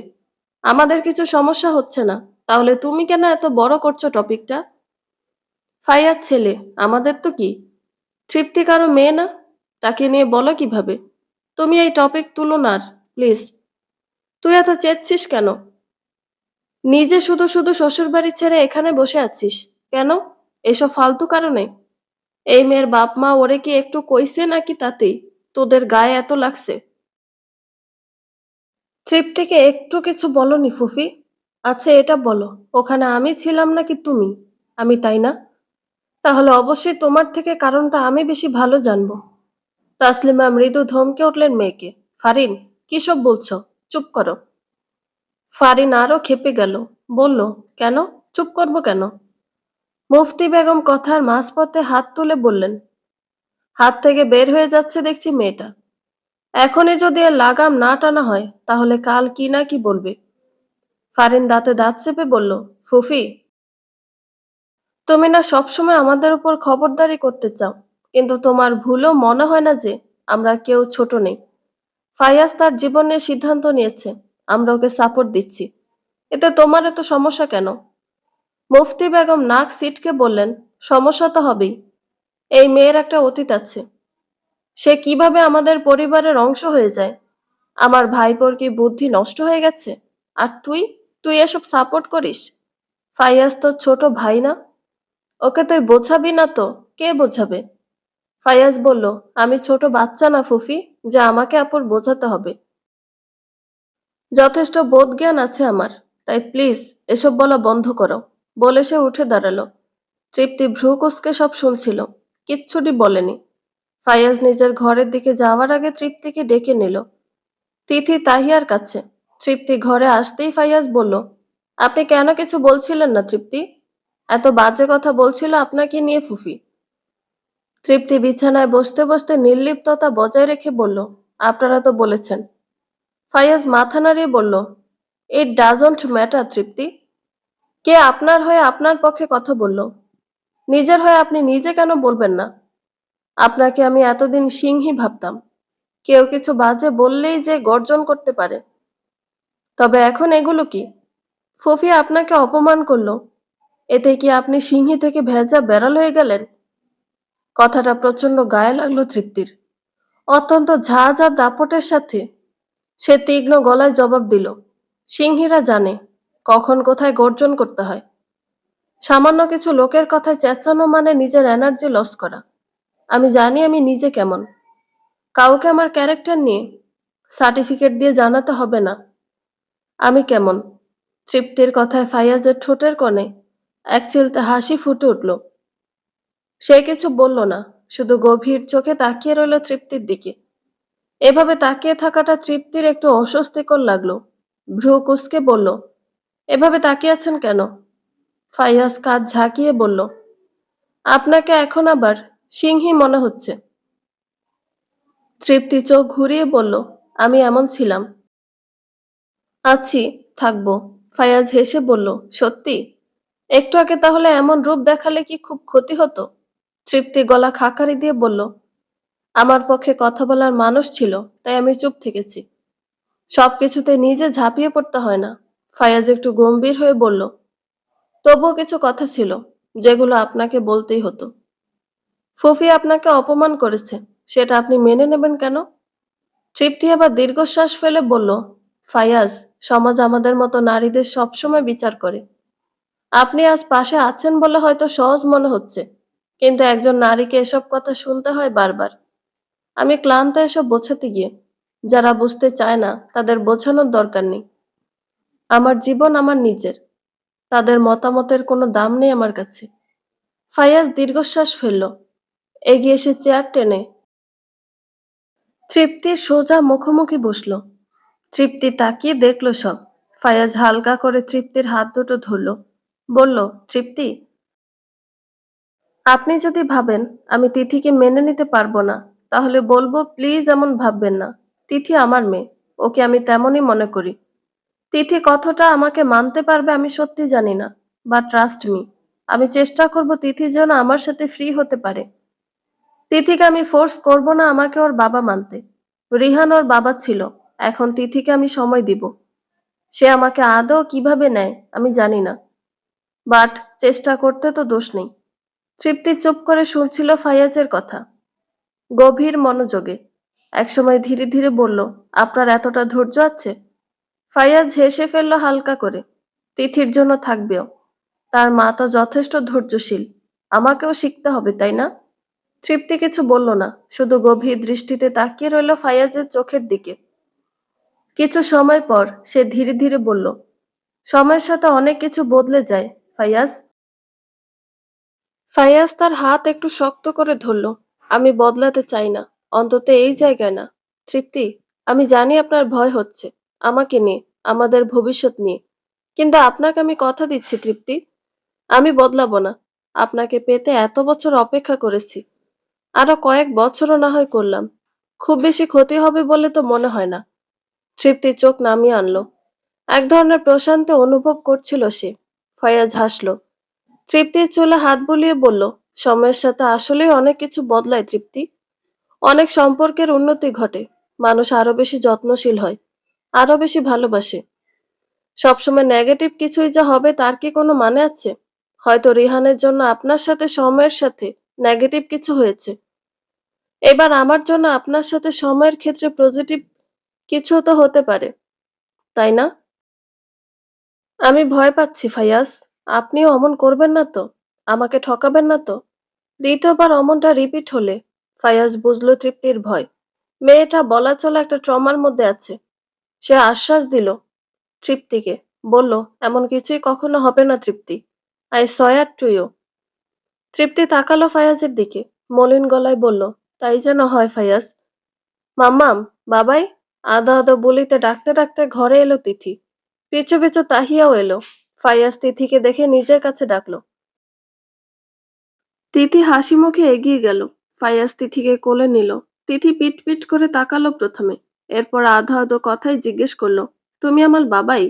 আমাদের কিছু সমস্যা হচ্ছে না, তাহলে তুমি কেন এত বড় করছো টপিকটা? ফাইয়াজ ছেলে, আমাদের তো কি? তৃপ্তি কারো মেয়ে না? তাকে নিয়ে বলো কিভাবে? তুমি এই টপিক তুলো না আর, প্লিজ। তুই এত চেচ্ছিস কেন? নিজে শুধু শুধু শ্বশুরবাড়ি ছেড়ে এখানে বসে আছিস কেন? এসব ফালতু কারণে? এই মেয়ের বাপ মা ওরে কি একটু কইছে নাকি তাতেই তোদের গায়ে এত লাগছে? তৃপ্তিকে একটু কিছু বলনি ফুফি? আচ্ছা এটা বলো, ওখানে আমি ছিলাম নাকি তুমি? আমি, তাই না? তাহলে অবশ্যই তোমার থেকে কারণটা আমি বেশি ভালো জানবো। তাসলিমা মৃদু ধমকে উঠলেন মেয়েকে। ফারিন, কি সব বলছো? চুপ করো। ফারিন আরো ক্ষেপে গেল। বলল, কেন? চুপ করবো কেন? মুফতি বেগম কথার মাঝপথে হাত তুলে বললেন, হাত থেকে বের হয়ে যাচ্ছে দেখছি মেয়েটা। এখনই যদি এর লাগাম না টানা হয় তাহলে কাল কি না কি বলবে। ফারিন দাঁতে দাঁত চেপে বলল, ফুফি, তুমি না সবসময় আমাদের উপর খবরদারি করতে চাও, কিন্তু তোমার ভুলও মনে হয় না যে আমরা কেউ ছোট নেই। ফাইয়াজ তার জীবনের সিদ্ধান্ত নিয়েছে, আমরা ওকে সাপোর্ট দিচ্ছি। এতে তোমার এত সমস্যা কেন? মুফতি বেগম নাক সিটকে বললেন, সমস্যা তো হবেই। এই মেয়ের একটা অতীত আছে। সে কিভাবে আমাদের পরিবারের অংশ হয়ে যায়? আমার ভাইপোর কি বুদ্ধি নষ্ট হয়ে গেছে? আর তুই তুই এসব সাপোর্ট করিস? ফাইয়াজ তো ছোট ভাই না? ওকে তুই বোঝাবি না তো কে বোঝাবে? ফাইয়াজ বলল, আমি ছোট বাচ্চা না ফুফি, যে আমাকে আপুর বোঝাতে হবে। যথেষ্ট বোধ জ্ঞান আছে আমার, তাই প্লিজ এসব বলা বন্ধ করো। বলে সে উঠে দাঁড়ালো। তৃপ্তি ভ্রু কুঁচকে সব শুনছিল, কিচ্ছুটি বলেনি। ফাইয়াজ নিজের ঘরের দিকে যাওয়ার আগে তৃপ্তিকে ডেকে নিল। তিথি তাহিয়ার কাছে। তৃপ্তি ঘরে আসতেই ফাইয়াজ বলল, আপনি কেন কিছু বলছিলেন না তৃপ্তি? এত বাজে কথা বলছিল আপনাকে নিয়ে ফুফি। তৃপ্তি বিছানায় বসতে বসতে নির্লিপ্ততা বজায় রেখে বলল, আপনারা তো বলেছেন। ফাইয়াজ মাথা নাড়িয়ে বলল, ইট ডাজন্ট ম্যাটার তৃপ্তি। কে আপনার হয়ে আপনার পক্ষে কথা বলল? নিজের হয়ে আপনি নিজে কেন বলবেন না? আপনাকে আমি এতদিন সিংহী ভাবতাম, কেউ কিছু বাজে বললেই যে গর্জন করতে পারে। তবে এখন এগুলো কি? ফুফি আপনাকে অপমান করলো, এতে কি আপনি সিংহী থেকে ভেজা বেড়াল হয়ে গেলেন? কথাটা প্রচন্ড গায়ে লাগলো তৃপ্তির। অত্যন্ত ঝাঁঝ আর দাপটের সাথে সে তীক্ষ্ণ গলায় জবাব দিল, সিংহীরা জানে কখন কোথায় গর্জন করতে হয়। সামান্য কিছু লোকের কথায় চেঁচানো মানে নিজের এনার্জি লস করা। আমি জানি আমি নিজে কেমন। কাউকে আমার ক্যারেক্টার নিয়ে সার্টিফিকেট দিয়ে জানাতে হবে না আমি কেমন। তৃপ্তির কথায় ফাইয়াজের ঠোঁটের কোণে এক চিলতে হাসি ফুটে উঠল। সে কিছু বলল না, শুধু গভীর চোখে তাকিয়ে রইল তৃপ্তির দিকে। এভাবে তাকিয়ে থাকাটা তৃপ্তির একটু অস্বস্তিকর লাগলো। ভ্রু কুঁচকে বলল, এভাবে তাকিয়ে আছেন কেন? ফাইয়াজ কাঁধ ঝাঁকিয়ে বলল, আপনাকে এখন আবার সিংহী মনে হচ্ছে। তৃপ্তি চোখ ঘুরিয়ে বলল, আমি এমন ছিলাম, আছি, থাকবো। ফায়াজ হেসে বলল, সত্যি? একটু আগে তাহলে এমন রূপ দেখালে কি খুব ক্ষতি হতো? তৃপ্তি গলা খাকারি দিয়ে বলল, আমার পক্ষে কথা বলার মানুষ ছিল, তাই আমি চুপ থেকেছি। সবকিছুতে নিজে ঝাঁপিয়ে পড়তে হয় না। ফায়াজ একটু গম্ভীর হয়ে বলল, তবুও কিছু কথা ছিল যেগুলো আপনাকে বলতেই হতো। ফুফি আপনাকে অপমান করেছে, সেটা আপনি মেনে নেবেন কেন? তৃপ্তি আবার দীর্ঘশ্বাস ফেলে বলল, ফায়াজ, সমাজ আমাদের মতো নারীদের সবসময় বিচার করে। আপনি আজ পাশে আছেন বলে হয়তো সহজ মনে হচ্ছে, কিন্তু একজন নারীকে এসব কথা শুনতে হয় বারবার। আমি ক্লান্ত এসব বোঝাতে গিয়ে। যারা বুঝতে চায় না তাদের বোঝানোর দরকার নেই। আমার জীবন আমার নিজের, তাদের মতামতের কোনো দাম নেই আমার কাছে। ফায়াজ দীর্ঘশ্বাস ফেলল, এগিয়ে এসে চেয়ার টেনে তৃপ্তির সোজা মুখোমুখি বসল। তৃপ্তি তাকিয়ে দেখলো সব। ফায়াজ হালকা করে তৃপ্তির হাত দুটো ধরল, বলল, তৃপ্তি, আপনি যদি ভাবেন আমি তিথিকে মেনে নিতে পারবো না, তাহলে বলবো প্লিজ এমন ভাববেন না। তিথি আমার মেয়ে, ওকে আমি তেমনই মনে করি। তিথি কতটা আমাকে মানতে পারবে আমি সত্যি জানি না, বা ট্রাস্ট মি, আমি চেষ্টা করব তিথি যেন আমার সাথে ফ্রি হতে পারে। তিথিকে আমি ফোর্স করব না আমাকে ওর বাবা মানতে। রিহান ওর বাবা ছিল, এখন তিথিকে আমি সময় দিব। সে আমাকে আদৌ কিভাবে নেয় আমি জানি না, বাট চেষ্টা করতে তো দোষ নেই। তৃপ্তি চুপ করে শুনছিল ফাইয়াজের কথা, গভীর মনোযোগে। একসময় ধীরে ধীরে বলল, আপনার এতটা ধৈর্য আছে? ফাইয়াজ হেসে ফেলল হালকা করে। তিথির জন্য থাকবেও। তার মা তো যথেষ্ট ধৈর্যশীল। আমাকেও শিখতে হবে, তাই না? তৃপ্তি কিছু বলল না, শুধু গভীর দৃষ্টিতে তাকিয়ে রইল ফাইয়াজের চোখের দিকে। কিছু সময় পর সে ধীরে ধীরে বলল, সময়ের সাথে অনেক কিছু বদলে যায়, ফাইয়াজ। ফাইয়াজ তার হাত একটু শক্ত করে ধরল। আমি বদলাতে চাই না, অন্তত এই জায়গায় না। তৃপ্তি, আমি জানি আপনার ভয় হচ্ছে, আমাকে নিয়ে, আমাদের ভবিষ্যৎ নিয়ে। কিন্তু আপনাকে আমি কথা দিচ্ছি তৃপ্তি, আমি বদলাবো না। আপনাকে পেতে এত বছর অপেক্ষা করেছি, আরো কয়েক বছরও না হয় করলাম। খুব বেশি ক্ষতি হবে বলে তো মনে হয় না। তৃপ্তি চোখ নামিয়ে আনলো। এক ধরনের প্রশান্তি অনুভব করছিল সে। ফয়াজ হাসল। তৃপ্তির চুলে হাত বুলিয়ে বলল, সময়ের সাথে আসলেই অনেক কিছু বদলায় তৃপ্তি। অনেক সম্পর্কের উন্নতি ঘটে। মানুষ আরো বেশি যত্নশীল হয়, আরো বেশি ভালোবাসে। সবসময় নেগেটিভ কিছুই যে হবে তার কি কোনো মানে আছে? হয়তো রিহানের জন্য আপনার সাথে সময়ের সাথে নেগেটিভ কিছু হয়েছে। এবার আমার জন্য আপনার সাথে সময়ের ক্ষেত্রে পজিটিভ কিছু তো হতে পারে, তাই না? আমি ভয় পাচ্ছি ফাইয়াজ। আপনিও অমন করবেন না তো? আমাকে ঠকাবেন না তো? দ্বিতীয়বার অমনটা রিপিট হলে? ফাইয়াজ বুঝলো তৃপ্তির ভয়। মেয়েটা বলা চলা একটা ট্রমার মধ্যে আছে। সে আশ্বাস দিল তৃপ্তিকে, বলল, এমন কিছুই কখনো হবে না Tripti. I swear to you. Tripti তাকালো ফায়াজের দিকে, মলিন গলায় বলল, তাই যেন হয় ফায়াজ। মাম্মাম, বাবাই। আদো আদো বলিতে ডাকতে ডাকতে ঘরে এলো তিথি। পিছু পিছু তাহিয়াও এলো। ফাইয়াজ তিথিকে দেখে নিজের কাছে ডাকলো। তিথি হাসি মুখে এগিয়ে গেল। ফাইয়াজ তিথিকে কোলে নিল। তিথি পিট পিট করে তাকালো প্রথমে, এরপর আধো আধো কথাই জিজ্ঞেস করলো, তুমি আমার বাবাই?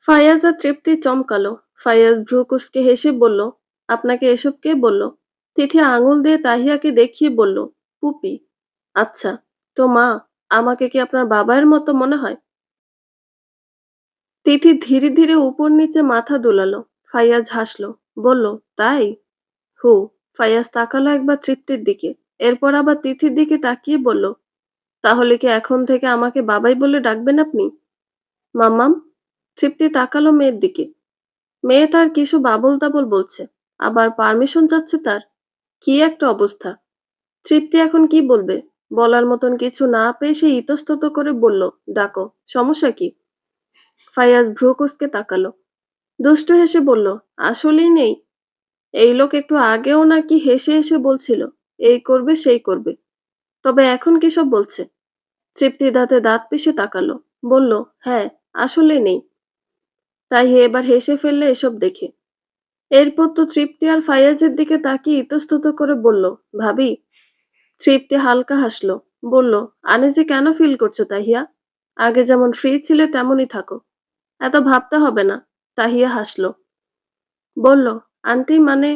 ফাইয়াজ আর তৃপ্তি চমকালো। ফাইয়াজ ভ্রু কুঁচকে হেসে বলল, আপনাকে এসব কে বলল? তিথি আঙুল দিয়ে তাহিয়াকে দেখিয়ে বলল, পুপি। আচ্ছা, তো মা, আমাকে কি আপনার বাবার মতো মনে হয়? তিথি ধীরে ধীরে উপর নিচে মাথা দোলালো। ফাইয়াজ হাসলো, বলল, তাই? হু। ফাইয়াজ তাকালো একবার তৃপ্তির দিকে, এরপর আবার তিথির দিকে তাকিয়ে বলল, তাহলে কি এখন থেকে আমাকে বাবাই বলে ডাকবেন আপনি? মাম্মাম। তৃপ্তি তাকালো মেয়ের দিকে। মেয়ে তার কিছু বাবল তাবল বলছে, আবার পারমিশন চাচ্ছে তার। কি একটা অবস্থা! তৃপ্তি এখন কি বলবে? বলার মতন কিছু না পেয়ে সে ইতস্তত করে বলল, ডাকো, সমস্যা কি? ফাইয়াজ ভ্রু কুঁচকে তাকালো। দুষ্টু হেসে বলল, আসলেই নেই। এই লোক একটু আগেও নাকি হেসে হেসে বলছিল, এই করবে সেই করবে, তবে এখন কি সব বলছে? তৃপ্তি দাঁতে দাঁত পিষে তাকালো, বলল, হ্যাঁ, আসলেই নেই। তাই এবার হেসে ফেললে এসব দেখে। এরপর তো তৃপ্তি আর ফাইয়াজের দিকে তাকিয়ে ইতস্তত করে বলল, ভাবি। তৃপ্তি হালকা হাসলো, বলল, আনিজি কেন ফিল করছো তাহিয়া? আগে যেমন ফ্রি ছিলে তেমনই থাকো, এত ভাবতে হবে না। তাহিয়া হাসলো, বলল, আন্টি মানে?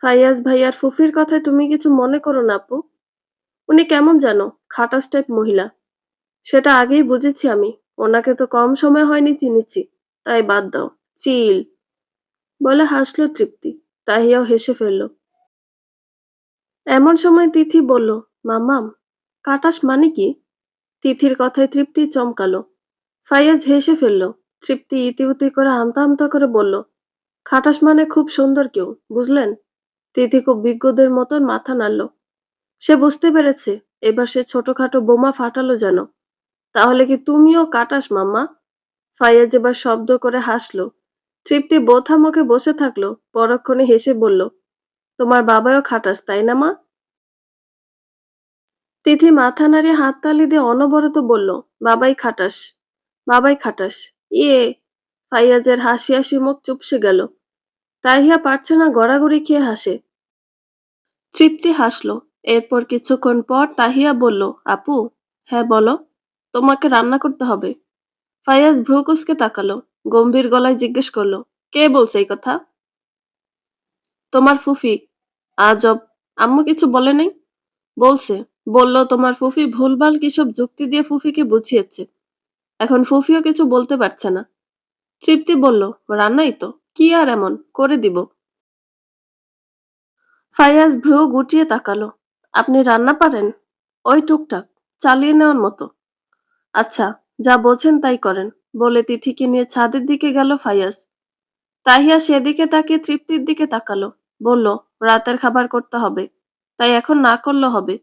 ফাইয়াজ ভাইয়ার ফুফির কথায় তুমি কিছু মনে করো না আপু। উনি কেমন জানো, খাটাস টাইপ মহিলা। সেটা আগেই বুঝেছি আমি। ওনাকে তো কম সময় হয়নি চিনেছি, তাই বাদ দাও। চিল। বলে হাসলো তৃপ্তি। তাহিয়াও হেসে ফেলল। এমন সময় তিথি বলল, মামাম, কাটাস মানে কি? তিথির কথায় তৃপ্তি চমকালো। ফাইয়াজ হেসে ফেলল। তৃপ্তি ইতিউতি করে আমতা আমতা করে বলল, খাটাস মানে খুব সুন্দর কেউ, বুঝলেন? তিথি খুব বিজ্ঞদের মতন মাথা নাড়ল। সে বুঝতে পেরেছে, এবার সে ছোটখাটো বোমা ফাটালো যেন। তাহলে কি তুমিও কাটাস মাম্মা? ফাইয়াজ এবার শব্দ করে হাসলো। তৃপ্তি বোথা মুখে বসে থাকলো, পরক্ষণে হেসে বলল, তোমার বাবাও খাটাস, তাই না মা? তিথি মাথা নাড়িয়ে হাততালি দিয়ে অনবরত বলল, বাবাই খাটাস, বাবাই খাটাস। ইয়ে। ফাইয়াজের হাসি হাসি মুখ চুপসে গেল। তাহিয়া পারছে না গড়াগড়ি খেয়ে হাসে। তৃপ্তি হাসলো। এরপর কিছুক্ষণ পর তাহিয়া বলল, আপু। হ্যাঁ বলো। তোমাকে রান্না করতে হবে। ফাইয়াজ ভ্রু কুঁচকে তাকালো, গম্ভীর গলায় জিজ্ঞেস করলো, কে বলছে এই কথা? তোমার ফুফি। আজব, আম্মু কিছু বলে নাই? বলছে, বলল তোমার ফুফি ভুলভাল কিসব যুক্তি দিয়ে ফুফিকে বুঝিয়েছে। এখন ফুফিও কিছু বলতে পারছে না। তৃপ্তি বলল, রান্নাই তো, কি আর এমন, করে দিব। ফাইয়াজ ভ্রু গুটিয়ে তাকালো। আপনি রান্না পারেন? ওই টুকটাক, চালিয়ে নেওয়ার মতো। আচ্ছা, যা বোঝেন তাই করেন, বলে তিথিকে নিয়ে ছাদের দিকে গেল ফাইয়াজ। তাহিয়া সেদিকে তাকিয়ে তৃপ্তির দিকে তাকালো। বলল, রাতের খাবার করতে হবে, তাই এখন না করলে হবে,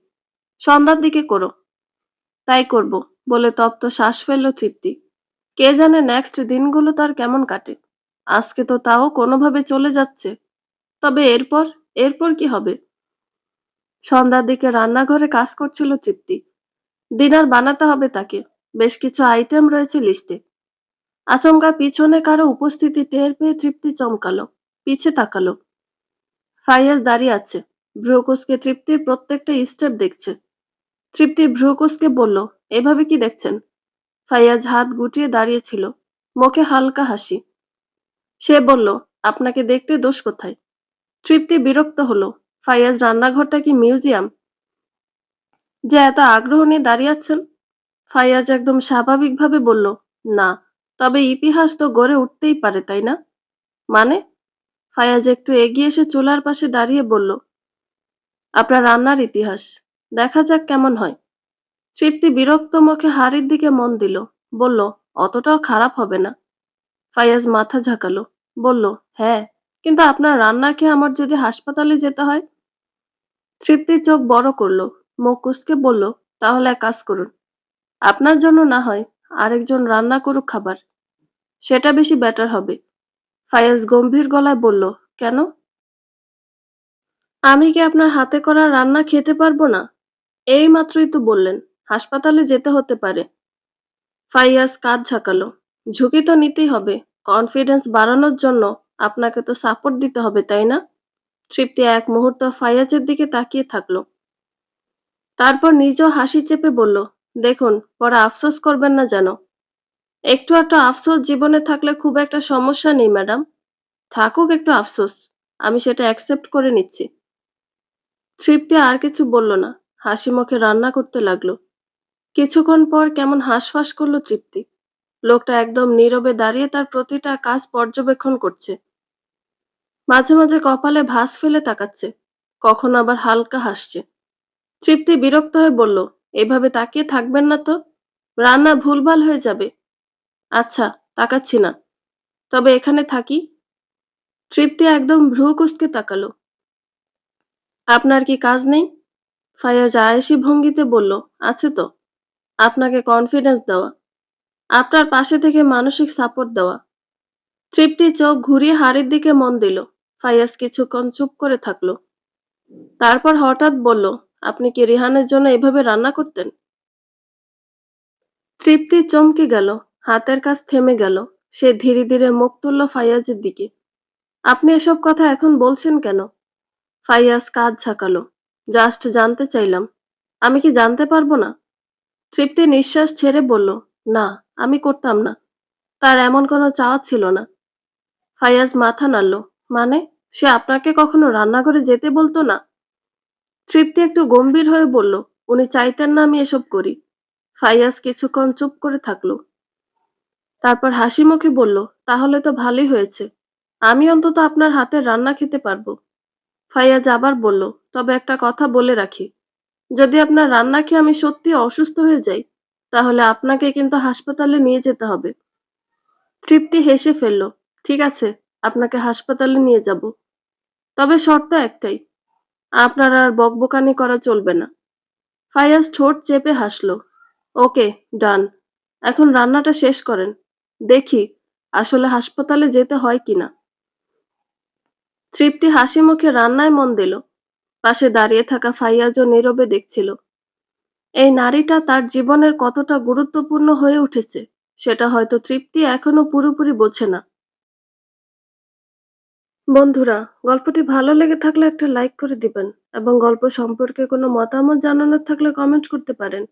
সন্ধ্যার দিকে করো। তাই করব, বলে তপ্ত শ্বাস ফেলল তৃপ্তি। কে জানে নেক্সট দিনগুলো তার কেমন কাটে। আজকে তো তাও কোনোভাবে চলে যাচ্ছে, তবে এরপর, এরপর কি হবে? সন্ধ্যার দিকে রান্নাঘরে কাজ করছিল তৃপ্তি। ডিনার বানাতে হবে তাকে, বেশ কিছু আইটেম রয়েছে লিস্টে। আচমকা পিছনে কারো উপস্থিতি টের পেয়ে তৃপ্তি চমকালো, পিছে তাকালো। ফাইয়াজ দাঁড়িয়ে আছে, ভ্রুকুসকে তৃপ্তির প্রত্যেকটা স্টেপ দেখছে। তৃপ্তি ভ্রুকুসকে বলল, এভাবে কি দেখছেন? ফাইয়াজ হাত গুটিয়ে দাঁড়িয়েছিল, মুখে হালকা হাসি। সে বলল, আপনাকে দেখতে দোষ কোথায়? তৃপ্তি বিরক্ত হলো। ফাইয়াজ রান্নাঘরটা কি মিউজিয়াম যে এত আগ্রহ নিয়ে দাঁড়িয়ে আছেন? ফাইয়াজ একদম স্বাভাবিকভাবে বলল, না, তবে ইতিহাস তো গড়ে উঠতেই পারে, তাই না? মানে? ফাইয়াজ একটু এগিয়ে এসে চুলার পাশে দাঁড়িয়ে বলল, আপনার রান্নার ইতিহাস, দেখা যাক কেমন হয়। তৃপ্তি বিরক্ত মুখে হাড়ির দিকে মন দিল, বলল, অতটাও খারাপ হবে না। ফাইয়াজ মাথা ঝাঁকালো, বলল, হ্যাঁ, কিন্তু আপনার রান্না খেয়ে আমার যদি হাসপাতালে যেতে হয়? তৃপ্তির চোখ বড় করলো, মুখ কুঁচকে বলল, তাহলে এক কাজ করুন, আপনার জন্য না হয় আরেকজন রান্না করুক খাবার, সেটা বেশি বেটার হবে। ফায়াজ গম্ভীর গলায় বলল, কেন? আমি কি আপনার হাতে করা রান্না খেতে পারবো না? এই মাত্রই তো বললেন হাসপাতালে যেতে হতে পারে। ফাইয়াজ কাঁধ ঝাঁকালো, ঝুঁকি তো নিতেই হবে, কনফিডেন্স বাড়ানোর জন্য আপনাকে তো সাপোর্ট দিতে হবে, তাই না? তৃপ্তি এক মুহূর্ত ফাইয়াজের দিকে তাকিয়ে থাকলো, তারপর নিজেও হাসি চেপে বলল, দেখুন, পরে আফসোস করবেন না যেন। একটু একটা আফসোস জীবনে থাকলে খুব একটা সমস্যা নেই ম্যাডাম, থাকুক একটু আফসোস, আমি সেটা অ্যাকসেপ্ট করে নিচ্ছি। তৃপ্তি আর কিছু বলল না, হাসি মুখে রান্না করতে লাগলো। কিছুক্ষণ পর কেমন হাঁসফাঁস করলো তৃপ্তি। লোকটা একদম নীরবে দাঁড়িয়ে তার প্রতিটা কাজ পর্যবেক্ষণ করছে। মাঝে মাঝে কপালে ভাঁজ ফেলে তাকাচ্ছে, কখনো আবার হালকা হাসছে। তৃপ্তি বিরক্ত হয়ে বলল, এভাবে তাকিয়ে থাকবেন না তো, রান্না ভুলভাল হয়ে যাবে। আচ্ছা, তাকাচ্ছি না, তবে এখানে থাকি। তৃপ্তি একদম ভ্রু কুঁচকে তাকালো। আপনার কি কাজ নেই? ফায়াজ আয়েশি ভঙ্গিতে বলল, আছে তো, আপনাকে কনফিডেন্স দেওয়া, আপনার পাশে থেকে মানসিক সাপোর্ট দেওয়া। তৃপ্তি চোখ ঘুরিয়ে হাড়ির দিকে মন দিল। ফায়াজ কিছুক্ষণ চুপ করে থাকলো, তারপর হঠাৎ বলল, আপনি কি রিহানের জন্য এভাবে রান্না করতেন? তৃপ্তি চমকে গেল, হাতের কাজ থেমে গেল। সে ধীরে ধীরে মুখ তুলল ফাইয়াজের দিকে। আপনি এসব কথা এখন বলছেন কেন? ফাইয়াজ কাঁধ ঝাঁকালো, জাস্ট জানতে চাইলাম, আমি কি জানতে পারবো না? তৃপ্তি নিঃশ্বাস ছেড়ে বলল, না, আমি করতাম না, তার এমন কোনো চাওয়া ছিল না। ফাইয়াজ মাথা নাড়ল, মানে, সে আপনাকে কখনো রান্নাঘরে যেতে বলতো না? তৃপ্তি একটু গম্ভীর হয়ে বলল, উনি চাইতেন না আমি এসব করি। ফাইয়াজ কিছুক্ষণ চুপ করে থাকলো, তারপর হাসি মুখে বলল, তাহলে তো ভালোই হয়েছে, আমি অন্তত আপনার হাতের রান্না খেতে পারবো। ফাইয়াজ আবার বলল, তবে একটা কথা বলে রাখি, যদি আপনার রান্না খেয়ে আমি সত্যি অসুস্থ হয়ে যাই, তাহলে আপনাকে কিন্তু হাসপাতালে নিয়ে যেতে হবে। তৃপ্তি হেসে ফেলল, ঠিক আছে, আপনাকে হাসপাতালে নিয়ে যাব, তবে শর্ত একটাই, আপনার আর বকবকানি করা চলবে না। ফাইয়াজ ঠোঁট চেপে হাসলো, ওকে, ডান, এখন রান্নাটা শেষ করেন, দেখি আসলে হাসপাতালে যেতে হয় কিনা। তৃপ্তি হাসি মুখে রান্নায় মন দিল। পাশে দাঁড়িয়ে থাকা ফাইয়াজও নীরবে দেখছিল। এই নারীটা তার জীবনের কতটা গুরুত্বপূর্ণ হয়ে উঠেছে সেটা হয়তো তৃপ্তি এখনো পুরোপুরি বোঝে না। বন্ধুরা, গল্পটি ভালো লেগে থাকলে একটা লাইক করে দিবেন এবং গল্প সম্পর্কে কোনো মতামত জানানোর থাকলে কমেন্ট করতে পারেন।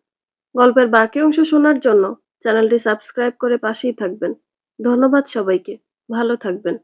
গল্পের বাকি অংশ শোনার জন্য চ্যানেলটি সাবস্ক্রাইব করে পাশেই থাকবেন। ধন্যবাদ সবাইকে, ভালো থাকবেন।